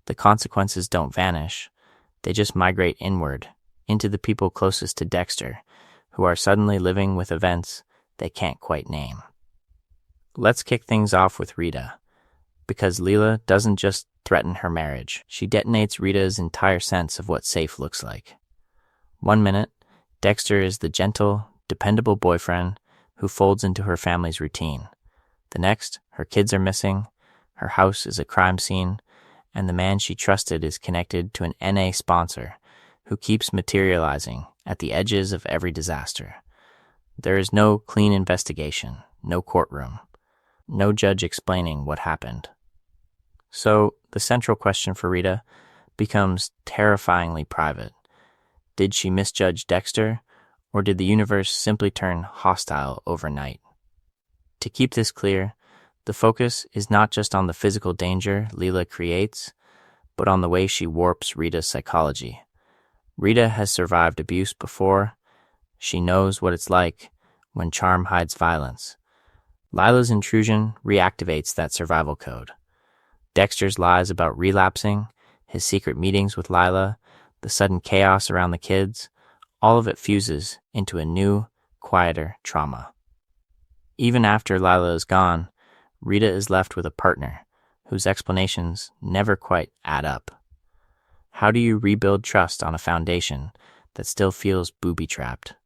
the consequences don't vanish. They just migrate inward into the people closest to Dexter, who are suddenly living with events they can't quite name. Let's kick things off with Rita, because Lila doesn't just threaten her marriage. She detonates Rita's entire sense of what safe looks like. One minute, Dexter is the gentle, dependable boyfriend who folds into her family's routine. The next, her kids are missing, her house is a crime scene, and the man she trusted is connected to an NA sponsor who keeps materializing at the edges of every disaster. There is no clean investigation, no courtroom, no judge explaining what happened. So, the central question for Rita becomes terrifyingly private. Did she misjudge Dexter, or did the universe simply turn hostile overnight? To keep this clear, the focus is not just on the physical danger Lila creates, but on the way she warps Rita's psychology. Rita has survived abuse before. She knows what it's like when charm hides violence. Lila's intrusion reactivates that survival code. Dexter's lies about relapsing, his secret meetings with Lila, the sudden chaos around the kids, all of it fuses into a new, quieter trauma. Even after Lila is gone, Rita is left with a partner whose explanations never quite add up. How do you rebuild trust on a foundation that still feels booby-trapped?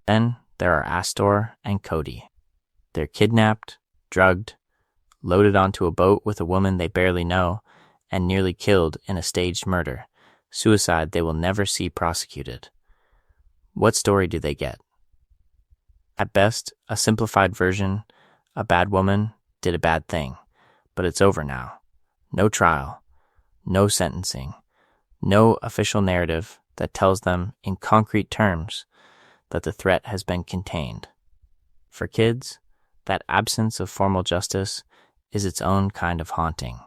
Then there are Astor and Cody. They're kidnapped, drugged, loaded onto a boat with a woman they barely know, and nearly killed in a staged murder, suicide they will never see prosecuted. What story do they get? At best, a simplified version: a bad woman did a bad thing, but it's over now. No trial, no sentencing, no official narrative that tells them in concrete terms that the threat has been contained. For kids, that absence of formal justice is its own kind of haunting.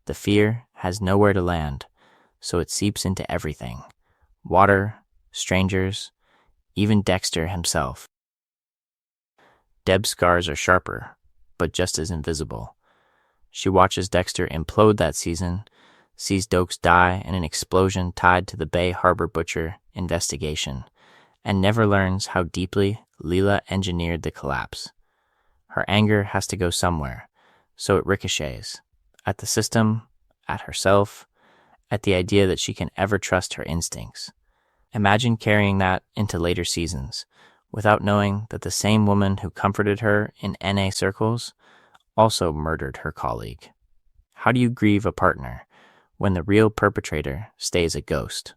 The fear has nowhere to land, so it seeps into everything: water, strangers, even Dexter himself. Deb's scars are sharper, but just as invisible. She watches Dexter implode that season, sees Dokes die in an explosion tied to the Bay Harbor Butcher investigation, and never learns how deeply Lila engineered the collapse. Her anger has to go somewhere, so it ricochets at the system, at herself, at the idea that she can ever trust her instincts. Imagine carrying that into later seasons, without knowing that the same woman who comforted her in NA circles also murdered her colleague. How do you grieve a partner when the real perpetrator stays a ghost?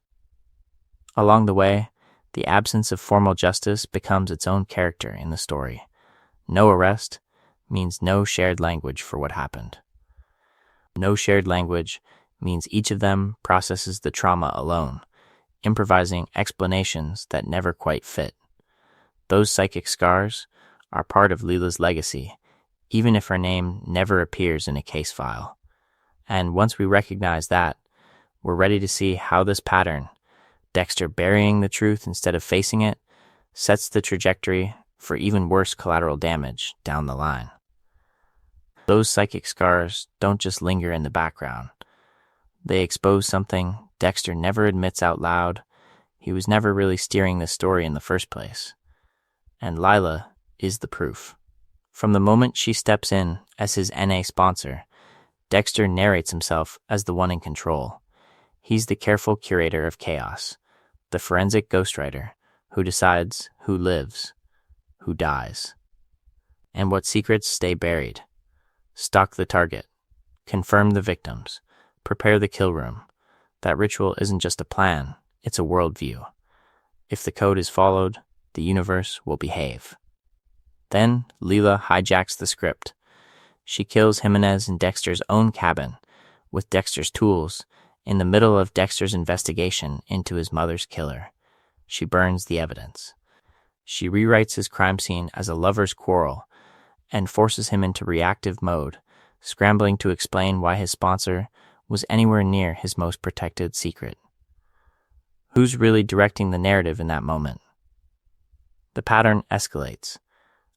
Along the way, the absence of formal justice becomes its own character in the story. No arrest means no shared language for what happened. No shared language means each of them processes the trauma alone, improvising explanations that never quite fit. Those psychic scars are part of Lila's legacy, even if her name never appears in a case file. And once we recognize that, we're ready to see how this pattern, Dexter burying the truth instead of facing it, sets the trajectory for even worse collateral damage down the line. Those psychic scars don't just linger in the background. They expose something Dexter never admits out loud. He was never really steering this story in the first place. And Lila is the proof. From the moment she steps in as his NA sponsor, Dexter narrates himself as the one in control. He's the careful curator of chaos, the forensic ghostwriter who decides who lives, who dies, and what secrets stay buried. Stalk the target, confirm the victims, prepare the kill room. That ritual isn't just a plan, it's a worldview. If the code is followed, the universe will behave. Then Lila hijacks the script. She kills Jimenez in Dexter's own cabin, with Dexter's tools, in the middle of Dexter's investigation into his mother's killer. She burns the evidence. She rewrites his crime scene as a lover's quarrel and forces him into reactive mode, scrambling to explain why his sponsor was anywhere near his most protected secret. Who's really directing the narrative in that moment? The pattern escalates.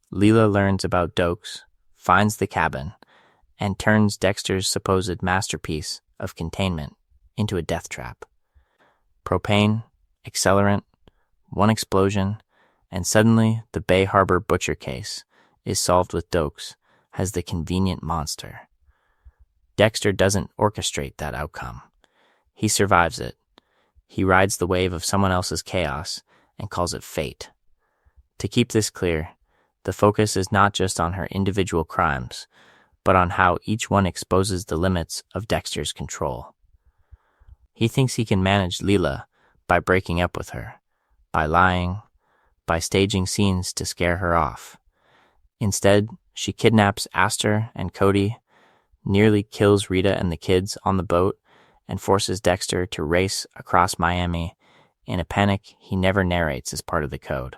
Lila learns about Dokes, finds the cabin, and turns Dexter's supposed masterpiece of containment into a death trap. Propane, accelerant, one explosion, and suddenly the Bay Harbor butcher case is solved with Dokes as the convenient monster. Dexter doesn't orchestrate that outcome. He survives it. He rides the wave of someone else's chaos and calls it fate. To keep this clear, the focus is not just on her individual crimes, but on how each one exposes the limits of Dexter's control. He thinks he can manage Lila by breaking up with her, by lying, by staging scenes to scare her off. Instead, she kidnaps Astor and Cody, nearly kills Rita and the kids on the boat, and forces Dexter to race across Miami in a panic he never narrates as part of the code.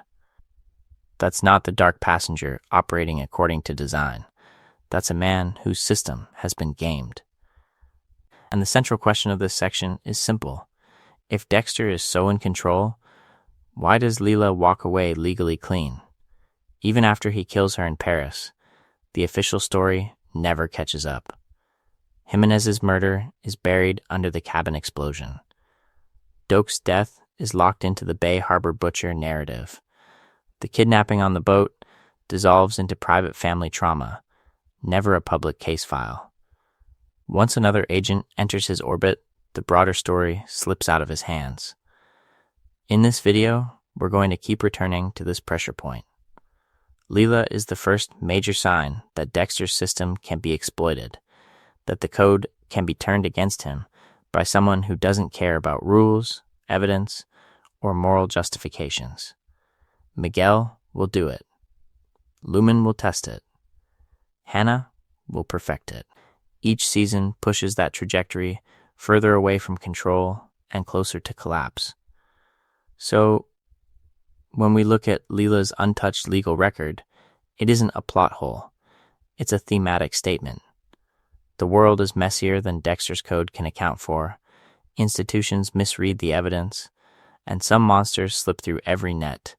That's not the dark passenger operating according to design. That's a man whose system has been gamed. And the central question of this section is simple. If Dexter is so in control, why does Lila walk away legally clean? Even after he kills her in Paris, the official story never catches up. Jimenez's murder is buried under the cabin explosion. Dokes' death is locked into the Bay Harbor butcher narrative. The kidnapping on the boat dissolves into private family trauma, never a public case file. Once another agent enters his orbit, the broader story slips out of his hands. In this video, we're going to keep returning to this pressure point. Lila is the first major sign that Dexter's system can be exploited, that the code can be turned against him by someone who doesn't care about rules, evidence, or moral justifications. Miguel will do it. Lumen will test it. Hannah will perfect it. Each season pushes that trajectory further away from control and closer to collapse. So, when we look at Lila's untouched legal record, it isn't a plot hole. It's a thematic statement. The world is messier than Dexter's code can account for. Institutions misread the evidence, and some monsters slip through every net,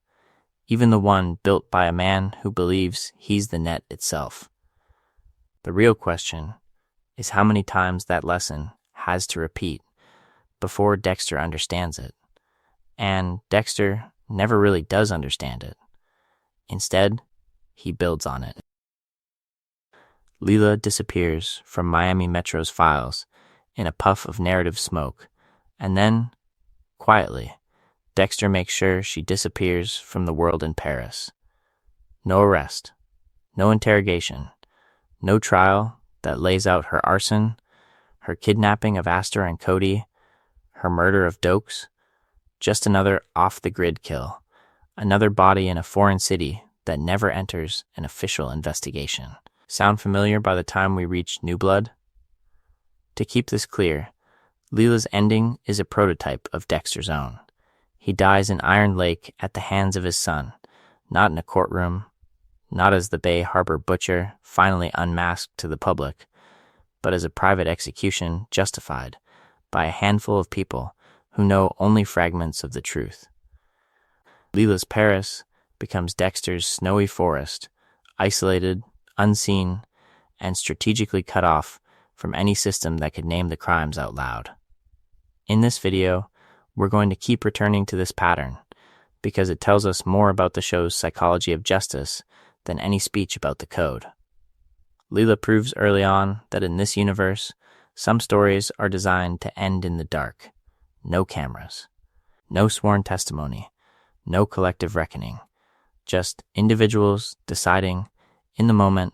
even the one built by a man who believes he's the net itself. The real question is how many times that lesson has to repeat before Dexter understands it. And Dexter never really does understand it. Instead, he builds on it. Lila disappears from Miami Metro's files in a puff of narrative smoke, and then, quietly, Dexter makes sure she disappears from the world in Paris. No arrest, no interrogation, no trial that lays out her arson, her kidnapping of Astor and Cody, her murder of Dokes, just another off-the-grid kill, another body in a foreign city that never enters an official investigation. Sound familiar by the time we reach New Blood? To keep this clear, Lila's ending is a prototype of Dexter's own. He dies in Iron Lake at the hands of his son, not in a courtroom, not as the Bay Harbor butcher finally unmasked to the public, but as a private execution justified by a handful of people who know only fragments of the truth. Lila's Paris becomes Dexter's snowy forest, isolated, unseen, and strategically cut off from any system that could name the crimes out loud. In this video, we're going to keep returning to this pattern because it tells us more about the show's psychology of justice than any speech about the code. Lila proves early on that in this universe, some stories are designed to end in the dark. No cameras, no sworn testimony, no collective reckoning, just individuals deciding in the moment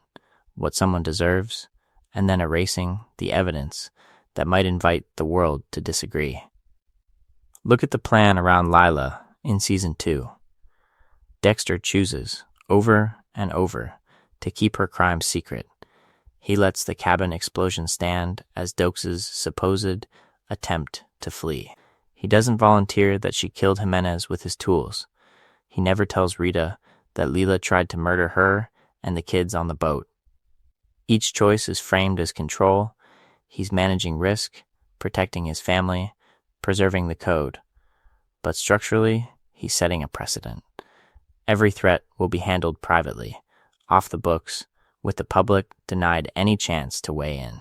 what someone deserves and then erasing the evidence that might invite the world to disagree. Look at the plan around Lila in Season 2. Dexter chooses, over and over, to keep her crimes secret. He lets the cabin explosion stand as Dokes' supposed attempt to flee. He doesn't volunteer that she killed Jimenez with his tools. He never tells Rita that Lila tried to murder her and the kids on the boat. Each choice is framed as control. He's managing risk, protecting his family, preserving the code. But structurally, he's setting a precedent. Every threat will be handled privately, off the books, with the public denied any chance to weigh in.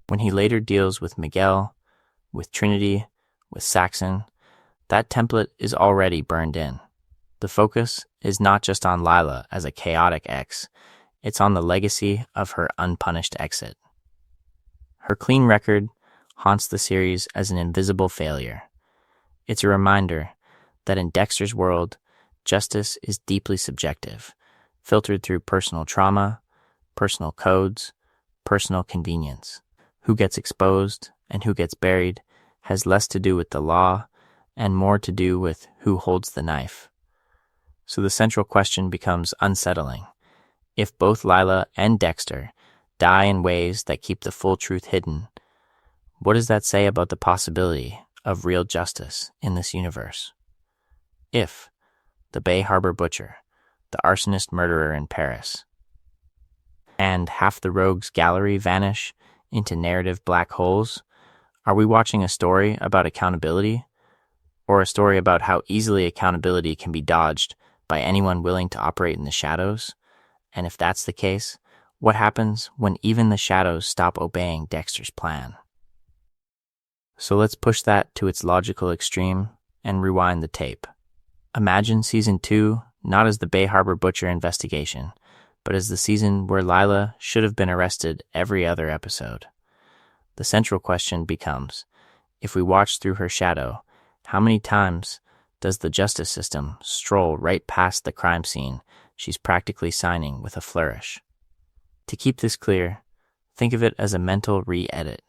When he later deals with Miguel, with Trinity, with Saxon, that template is already burned in. The focus is not just on Lila as a chaotic ex, it's on the legacy of her unpunished exit. Her clean record haunts the series as an invisible failure. It's a reminder that in Dexter's world, justice is deeply subjective, filtered through personal trauma, personal codes, personal convenience. Who gets exposed and who gets buried has less to do with the law and more to do with who holds the knife. So the central question becomes unsettling. If both Lila and Dexter die in ways that keep the full truth hidden, what does that say about the possibility of real justice in this universe? If the Bay Harbor butcher, the arsonist murderer in Paris, and half the rogues gallery vanish into narrative black holes, are we watching a story about accountability, or a story about how easily accountability can be dodged by anyone willing to operate in the shadows? And if that's the case, what happens when even the shadows stop obeying Dexter's plan? So let's push that to its logical extreme and rewind the tape. Imagine Season 2 not as the Bay Harbor Butcher investigation, but as the season where Lila should have been arrested every other episode. The central question becomes, if we watch through her shadow, how many times does the justice system stroll right past the crime scene she's practically signing with a flourish? To keep this clear, think of it as a mental re-edit.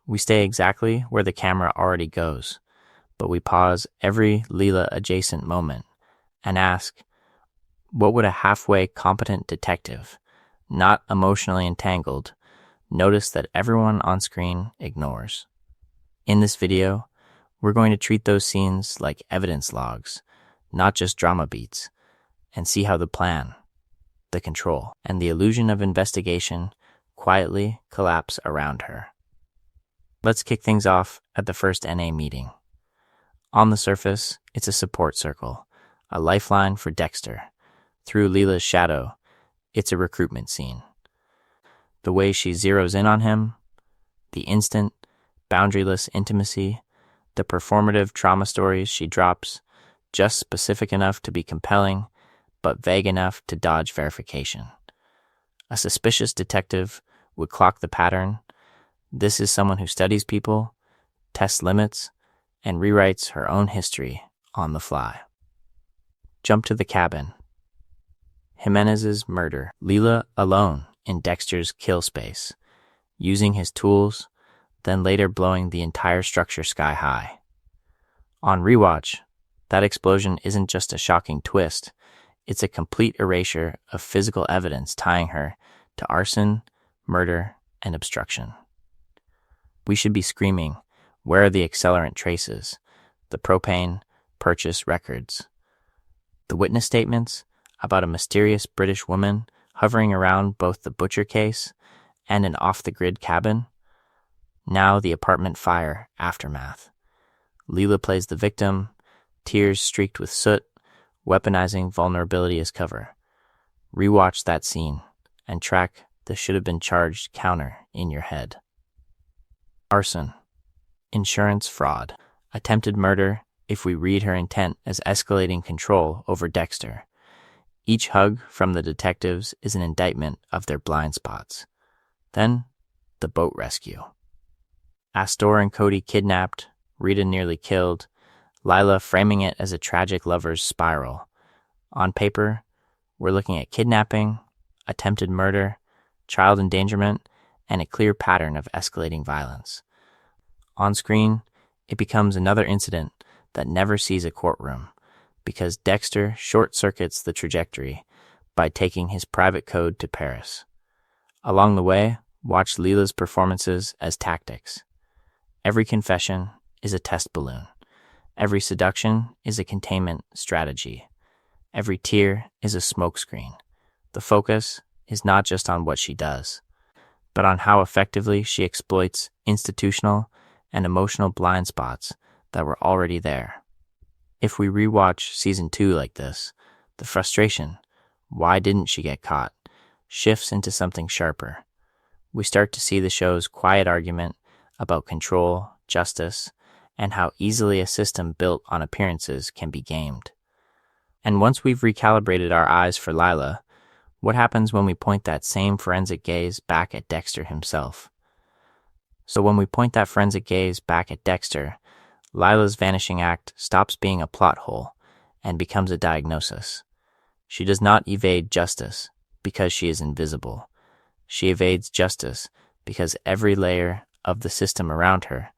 We stay exactly where the camera already goes, but we pause every Lila-adjacent moment and ask, what would a halfway competent detective, not emotionally entangled, notice that everyone on screen ignores? In this video, we're going to treat those scenes like evidence logs, not just drama beats, and see how the plan, the control, and the illusion of investigation quietly collapse around her. Let's kick things off at the first NA meeting. On the surface, it's a support circle, a lifeline for Dexter. Through Lila's shadow, it's a recruitment scene. The way she zeroes in on him, the instant, boundaryless intimacy, the performative trauma stories she drops, just specific enough to be compelling, but vague enough to dodge verification. A suspicious detective would clock the pattern. This is someone who studies people, tests limits, and rewrites her own history on the fly. Jump to the cabin. Jimenez's murder. Lila alone in Dexter's kill space, using his tools, then later blowing the entire structure sky high. On rewatch, that explosion isn't just a shocking twist, it's a complete erasure of physical evidence tying her to arson, murder, and obstruction. We should be screaming, where are the accelerant traces, the propane purchase records? The witness statements about a mysterious British woman hovering around both the butcher case and an off-the-grid cabin? Now the apartment fire aftermath. Lila plays the victim, tears streaked with soot, weaponizing vulnerability as cover. Rewatch that scene and track the should-have-been charged counter in your head. Arson. Insurance fraud. Attempted murder if we read her intent as escalating control over Dexter. Each hug from the detectives is an indictment of their blind spots. Then, the boat rescue. Astor and Cody kidnapped, Rita nearly killed, Lila framing it as a tragic lover's spiral. On paper, we're looking at kidnapping, attempted murder, child endangerment, and a clear pattern of escalating violence. On screen, it becomes another incident that never sees a courtroom, because Dexter short-circuits the trajectory by taking his private code to Paris. Along the way, watch Lila's performances as tactics. Every confession is a test balloon. Every seduction is a containment strategy. Every tear is a smokescreen. The focus is not just on what she does, but on how effectively she exploits institutional and emotional blind spots that were already there. If we rewatch season 2 like this, the frustration, why didn't she get caught, shifts into something sharper. We start to see the show's quiet argument about control, justice, and how easily a system built on appearances can be gamed. And once we've recalibrated our eyes for Lila, what happens when we point that same forensic gaze back at Dexter himself? So when we point that forensic gaze back at Dexter, Lila's vanishing act stops being a plot hole and becomes a diagnosis. She does not evade justice because she is invisible. She evades justice because every layer of the system around her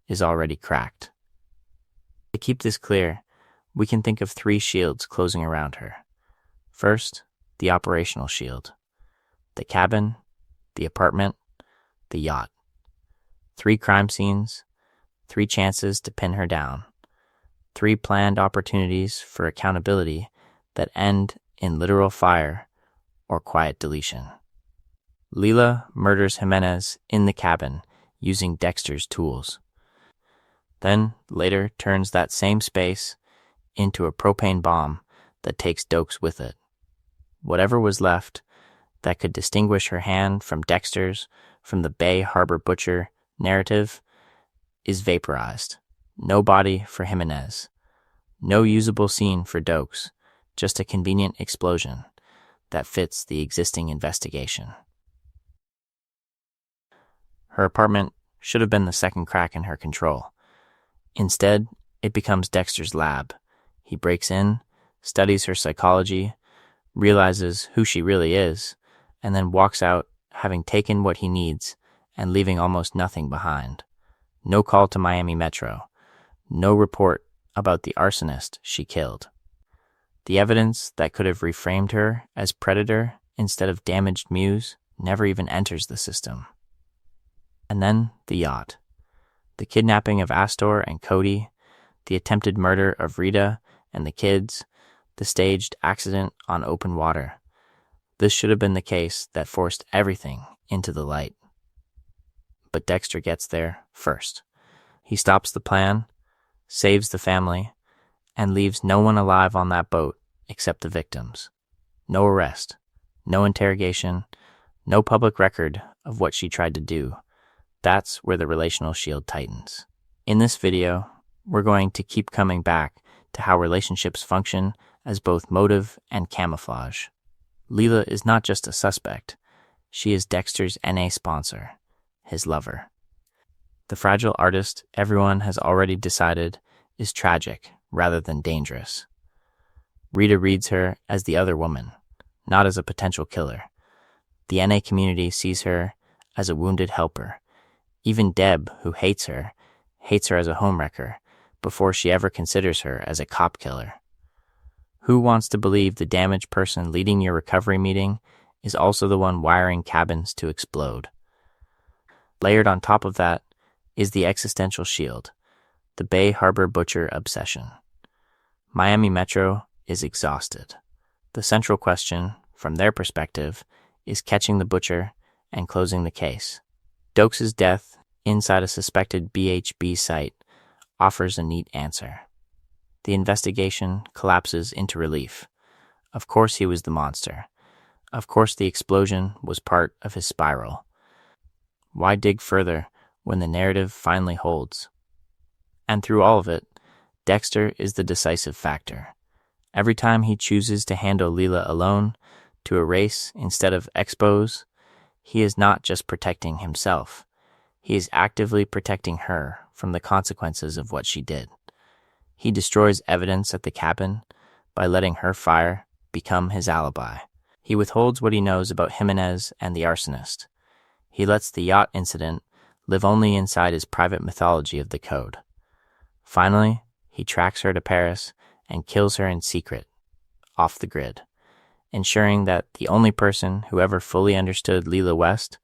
is already cracked. To keep this clear, we can think of 3 shields closing around her. First, the operational shield. The cabin, the apartment, the yacht. 3 crime scenes, 3 chances to pin her down. 3 planned opportunities for accountability that end in literal fire or quiet deletion. Lila murders Jimenez in the cabin using Dexter's tools. Then later turns that same space into a propane bomb that takes Dokes with it. Whatever was left that could distinguish her hand from Dexter's, from the Bay Harbor Butcher narrative, is vaporized. No body for Jimenez. No usable scene for Dokes, just a convenient explosion that fits the existing investigation. Her apartment should have been the second crack in her control. Instead, it becomes Dexter's lab. He breaks in, studies her psychology, realizes who she really is, and then walks out having taken what he needs and leaving almost nothing behind. No call to Miami Metro. No report about the arsonist she killed. The evidence that could have reframed her as predator instead of damaged muse never even enters the system. And then the yacht. The kidnapping of Astor and Cody, the attempted murder of Rita and the kids, the staged accident on open water. This should have been the case that forced everything into the light. But Dexter gets there first. He stops the plan, saves the family, and leaves no one alive on that boat except the victims. No arrest, no interrogation, no public record of what she tried to do. That's where the relational shield tightens. In this video, we're going to keep coming back to how relationships function as both motive and camouflage. Lila is not just a suspect. She is Dexter's NA sponsor, his lover. The fragile artist everyone has already decided is tragic rather than dangerous. Rita reads her as the other woman, not as a potential killer. The NA community sees her as a wounded helper. Even Deb, who hates her as a homewrecker before she ever considers her as a cop killer. Who wants to believe the damaged person leading your recovery meeting is also the one wiring cabins to explode? Layered on top of that is the existential shield, the Bay Harbor Butcher obsession. Miami Metro is exhausted. The central question, from their perspective, is catching the butcher and closing the case. Dokes' death inside a suspected BHB site offers a neat answer. The investigation collapses into relief. Of course he was the monster. Of course the explosion was part of his spiral. Why dig further when the narrative finally holds? And through all of it, Dexter is the decisive factor. Every time he chooses to handle Lila alone, to erase instead of expose, he is not just protecting himself. He is actively protecting her from the consequences of what she did. He destroys evidence at the cabin by letting her fire become his alibi. He withholds what he knows about Jimenez and the arsonist. He lets the yacht incident live only inside his private mythology of the code. Finally, he tracks her to Paris and kills her in secret, off the grid. ensuring that the only person who ever fully understood Lila West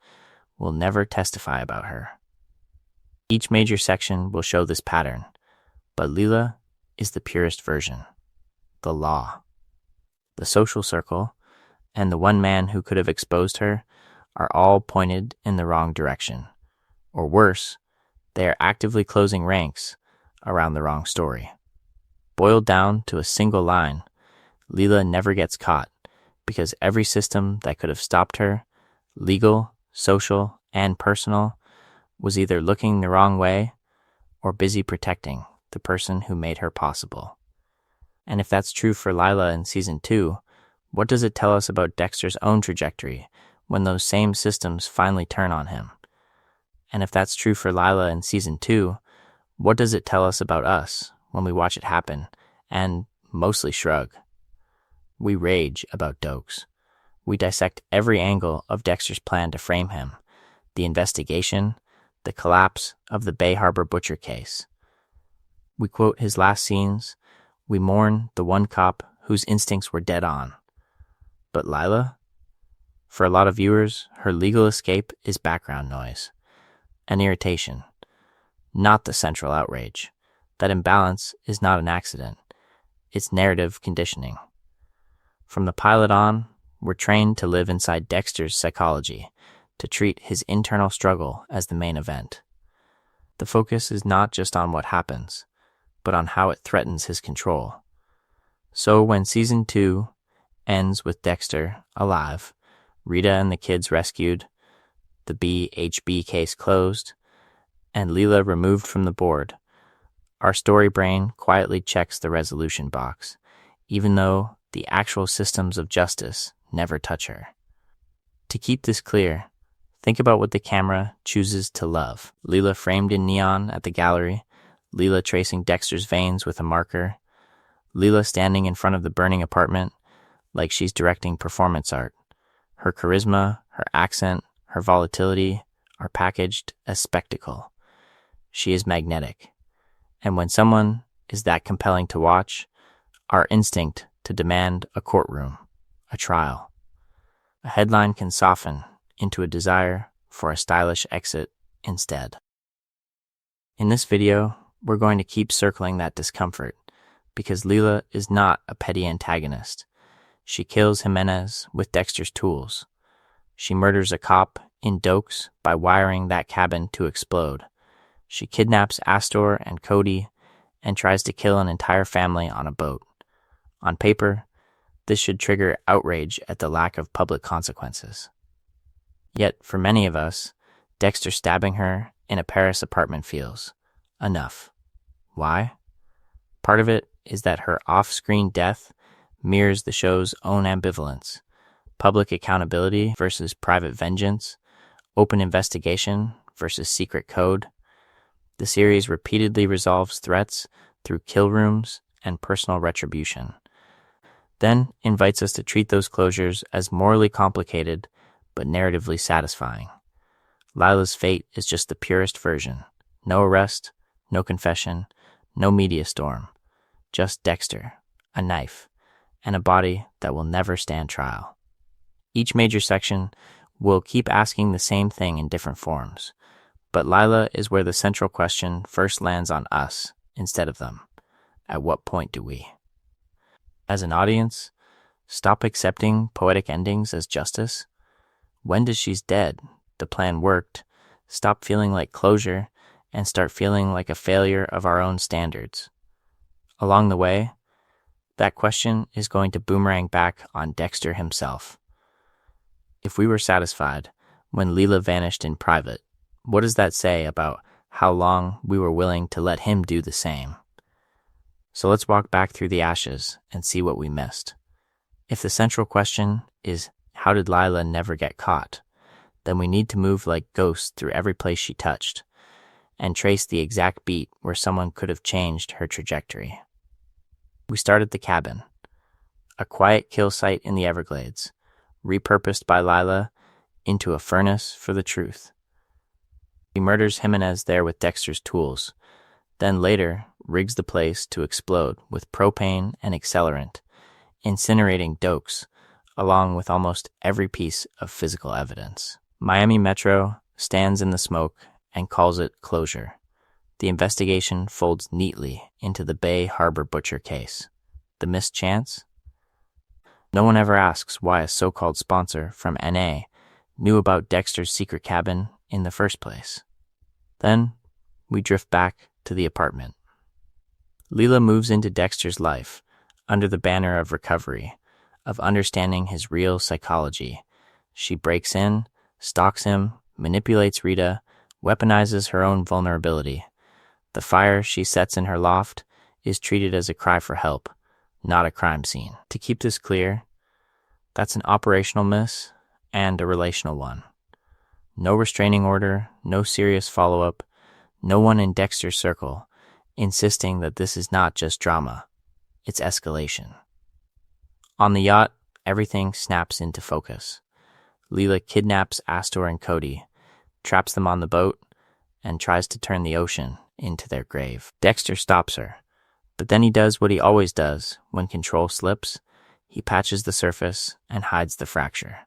will never testify about her. Each major section will show this pattern, but Lila is the purest version. The law, the social circle, and the one man who could have exposed her are all pointed in the wrong direction. Or worse, they are actively closing ranks around the wrong story. Boiled down to a single line, Lila never gets caught because every system that could have stopped her, legal, social, and personal, was either looking the wrong way or busy protecting the person who made her possible. And if that's true for Lila in Season 2, what does it tell us about Dexter's own trajectory when those same systems finally turn on him? And if that's true for Lila in Season 2, what does it tell us about us when we watch it happen and mostly shrug? We rage about Dokes. We dissect every angle of Dexter's plan to frame him, the investigation, the collapse of the Bay Harbor butcher case. We quote his last scenes. We mourn the one cop whose instincts were dead on. But Lila? For a lot of viewers, her legal escape is background noise, an irritation, not the central outrage. That imbalance is not an accident. It's narrative conditioning. From the pilot on, we're trained to live inside Dexter's psychology, to treat his internal struggle as the main event. The focus is not just on what happens, but on how it threatens his control. So when Season 2 ends with Dexter alive, Rita and the kids rescued, the BHB case closed, and Lila removed from the board, our story brain quietly checks the resolution box, even though the actual systems of justice never touch her. To keep this clear, think about what the camera chooses to love. Lila framed in neon at the gallery, Lila tracing Dexter's veins with a marker, Lila standing in front of the burning apartment like she's directing performance art. Her charisma, her accent, her volatility are packaged as spectacle. She is magnetic. And when someone is that compelling to watch, our instinct to demand a courtroom, a trial, a headline can soften into a desire for a stylish exit instead. In this video, we're going to keep circling that discomfort because Lila is not a petty antagonist. She kills Jimenez with Dexter's tools. She murders a cop in Dokes by wiring that cabin to explode. She kidnaps Astor and Cody and tries to kill an entire family on a boat. On paper, this should trigger outrage at the lack of public consequences. Yet, for many of us, Dexter stabbing her in a Paris apartment feels enough. Why? Part of it is that her off-screen death mirrors the show's own ambivalence. Public accountability versus private vengeance, open investigation versus secret code. The series repeatedly resolves threats through kill rooms and personal retribution, then invites us to treat those closures as morally complicated but narratively satisfying. Lila's fate is just the purest version. No arrest, no confession, no media storm. Just Dexter, a knife, and a body that will never stand trial. Each major section will keep asking the same thing in different forms, but Lila is where the central question first lands on us instead of them. At what point do we, as an audience, stop accepting poetic endings as justice? When does she's dead, the plan worked, stop feeling like closure, and start feeling like a failure of our own standards? Along the way, that question is going to boomerang back on Dexter himself. If we were satisfied when Lila vanished in private, what does that say about how long we were willing to let him do the same? So let's walk back through the ashes and see what we missed. If the central question is, how did Lila never get caught? Then we need to move like ghosts through every place she touched and trace the exact beat where someone could have changed her trajectory. We start at the cabin, a quiet kill site in the Everglades, repurposed by Lila into a furnace for the truth. He murders Jimenez there with Dexter's tools, then later rigs the place to explode with propane and accelerant, incinerating Dokes, along with almost every piece of physical evidence. Miami Metro stands in the smoke and calls it closure. The investigation folds neatly into the Bay Harbor butcher case. The missed chance? No one ever asks why a so-called sponsor from NA knew about Dexter's secret cabin in the first place. Then, we drift back to the apartment. Lila moves into Dexter's life under the banner of recovery, of understanding his real psychology. She breaks in, stalks him, manipulates Rita, weaponizes her own vulnerability. The fire she sets in her loft is treated as a cry for help, not a crime scene. To keep this clear, that's an operational miss and a relational one. No restraining order, no serious follow-up, no one in Dexter's circle insisting that this is not just drama, it's escalation. On the yacht, everything snaps into focus. Lila kidnaps Astor and Cody, traps them on the boat, and tries to turn the ocean into their grave. Dexter stops her, but then he does what he always does when control slips. He patches the surface and hides the fracture.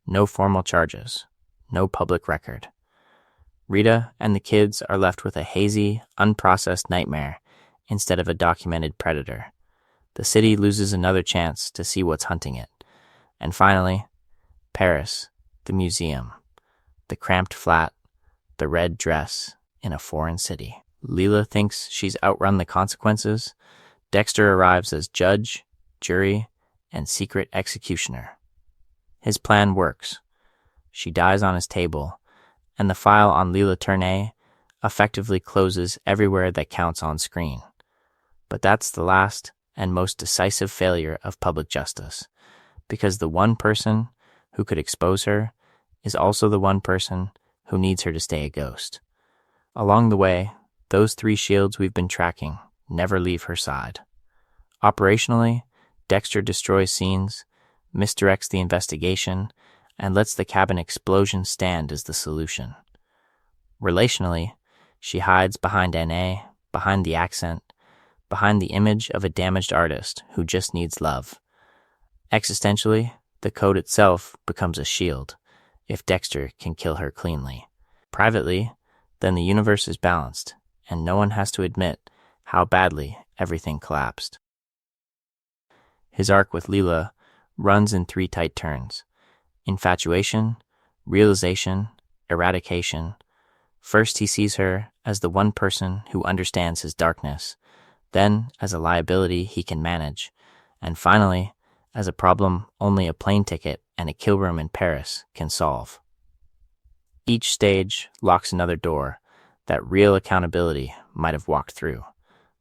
No formal charges, no public record. Rita and the kids are left with a hazy, unprocessed nightmare instead of a documented predator. The city loses another chance to see what's hunting it. And finally, Paris, the museum, the cramped flat, the red dress in a foreign city. Lila thinks she's outrun the consequences. Dexter arrives as judge, jury, and secret executioner. His plan works. She dies on his table, and the file on Lila Tournay effectively closes everywhere that counts on screen. But that's the last and most decisive failure of public justice, because the one person who could expose her is also the one person who needs her to stay a ghost. Along the way, those three shields we've been tracking never leave her side. Operationally, Dexter destroys scenes, misdirects the investigation, and lets the cabin explosion stand as the solution. Relationally, she hides behind NA, behind the accent, behind the image of a damaged artist who just needs love. Existentially, the code itself becomes a shield, if Dexter can kill her cleanly. Privately, then the universe is balanced, and no one has to admit how badly everything collapsed. His arc with Lila runs in three tight turns: infatuation, realization, eradication. First, he sees her as the one person who understands his darkness, then as a liability he can manage, and finally, as a problem only a plane ticket and a kill room in Paris can solve. Each stage locks another door that real accountability might have walked through.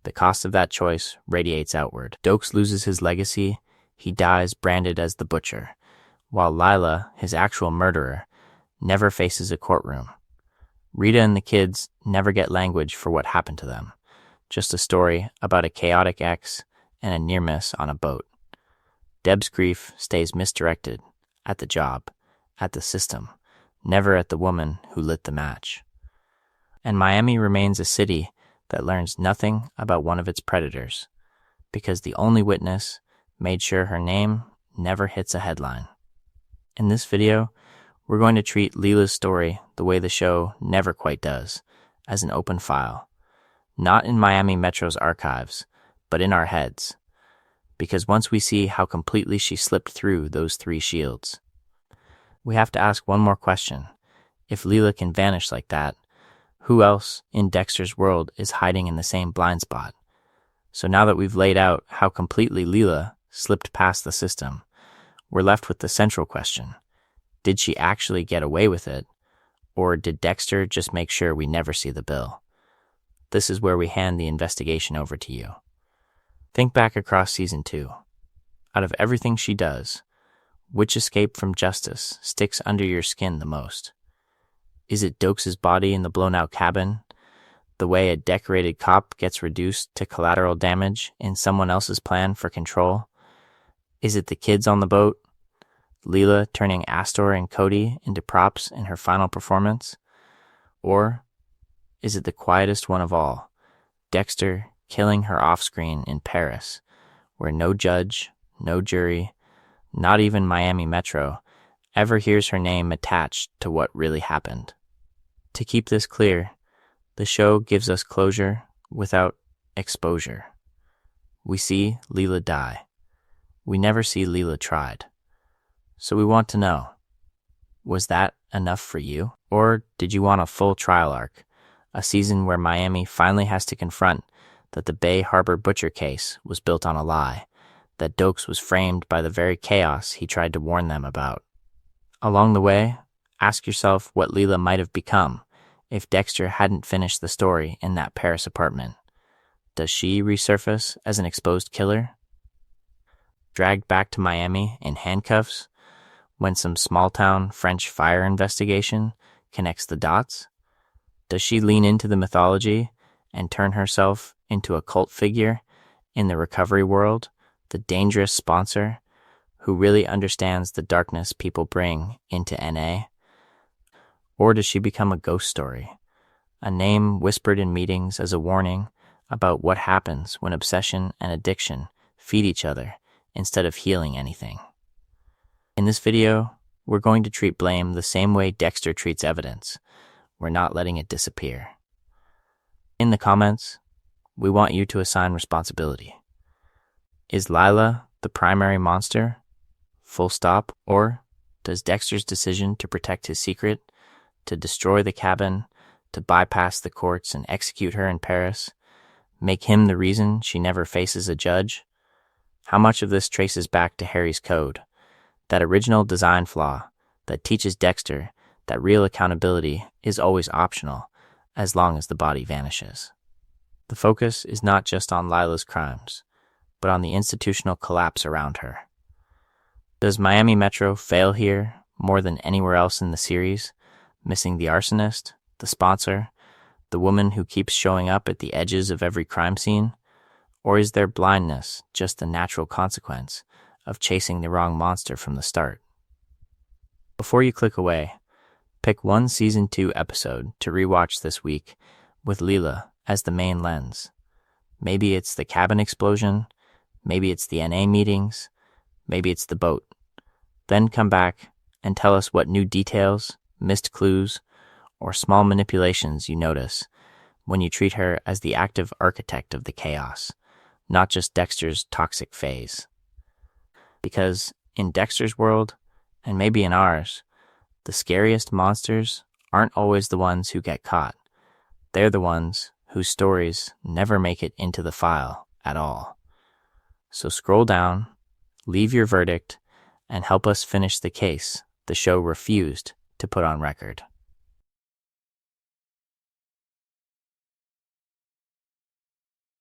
The cost of that choice radiates outward. Dokes loses his legacy. He dies branded as the butcher, while Lila, his actual murderer, never faces a courtroom. Rita and the kids never get language for what happened to them, just a story about a chaotic ex and a near miss on a boat. Deb's grief stays misdirected at the job, at the system, never at the woman who lit the match. And Miami remains a city that learns nothing about one of its predators, because the only witness made sure her name never hits a headline. In this video, we're going to treat Lila's story the way the show never quite does, as an open file. Not in Miami Metro's archives, but in our heads. Because once we see how completely she slipped through those three shields, we have to ask one more question. If Lila can vanish like that, who else in Dexter's world is hiding in the same blind spot? So now that we've laid out how completely Lila slipped past the system, we're left with the central question. Did she actually get away with it, or did Dexter just make sure we never see the bill? This is where we hand the investigation over to you. Think back across season 2. Out of everything she does, which escape from justice sticks under your skin the most? Is it Dokes' body in the blown-out cabin? The way a decorated cop gets reduced to collateral damage in someone else's plan for control? Is it the kids on the boat? Lila turning Astor and Cody into props in her final performance? Or is it the quietest one of all, Dexter killing her off-screen in Paris, where no judge, no jury, Not even Miami Metro ever hears her name attached to what really happened. To keep this clear, the show gives us closure without exposure. We see Lila die. We never see Lila tried. So we want to know, was that enough for you? Or did you want a full trial arc? A season where Miami finally has to confront that the Bay Harbor butcher case was built on a lie, that Dokes was framed by the very chaos he tried to warn them about. Along the way, ask yourself what Lila might have become if Dexter hadn't finished the story in that Paris apartment. Does she resurface as an exposed killer? Dragged back to Miami in handcuffs when some small-town French fire investigation connects the dots? Does she lean into the mythology and turn herself into a cult figure in the recovery world, the dangerous sponsor who really understands the darkness people bring into NA? Or does she become a ghost story, a name whispered in meetings as a warning about what happens when obsession and addiction feed each other instead of healing anything? In this video, we're going to treat blame the same way Dexter treats evidence. We're not letting it disappear. In the comments, we want you to assign responsibility. Is Lila the primary monster? Full stop? Or does Dexter's decision to protect his secret, to destroy the cabin, to bypass the courts and execute her in Paris, make him the reason she never faces a judge? How much of this traces back to Harry's code, that original design flaw that teaches Dexter that real accountability is always optional as long as the body vanishes? The focus is not just on Lila's crimes, but on the institutional collapse around her. Does Miami Metro fail here more than anywhere else in the series, missing the arsonist, the sponsor, the woman who keeps showing up at the edges of every crime scene? Or is their blindness just the natural consequence of chasing the wrong monster from the start? Before you click away, pick one Season 2 episode to rewatch this week with Lila as the main lens. Maybe it's the cabin explosion, maybe it's the NA meetings, maybe it's the boat. Then come back and tell us what new details, missed clues, or small manipulations you notice when you treat her as the active architect of the chaos, not just Dexter's toxic phase. Because in Dexter's world, and maybe in ours, the scariest monsters aren't always the ones who get caught. They're the ones whose stories never make it into the file at all. So scroll down, leave your verdict, and help us finish the case the show refused to put on record.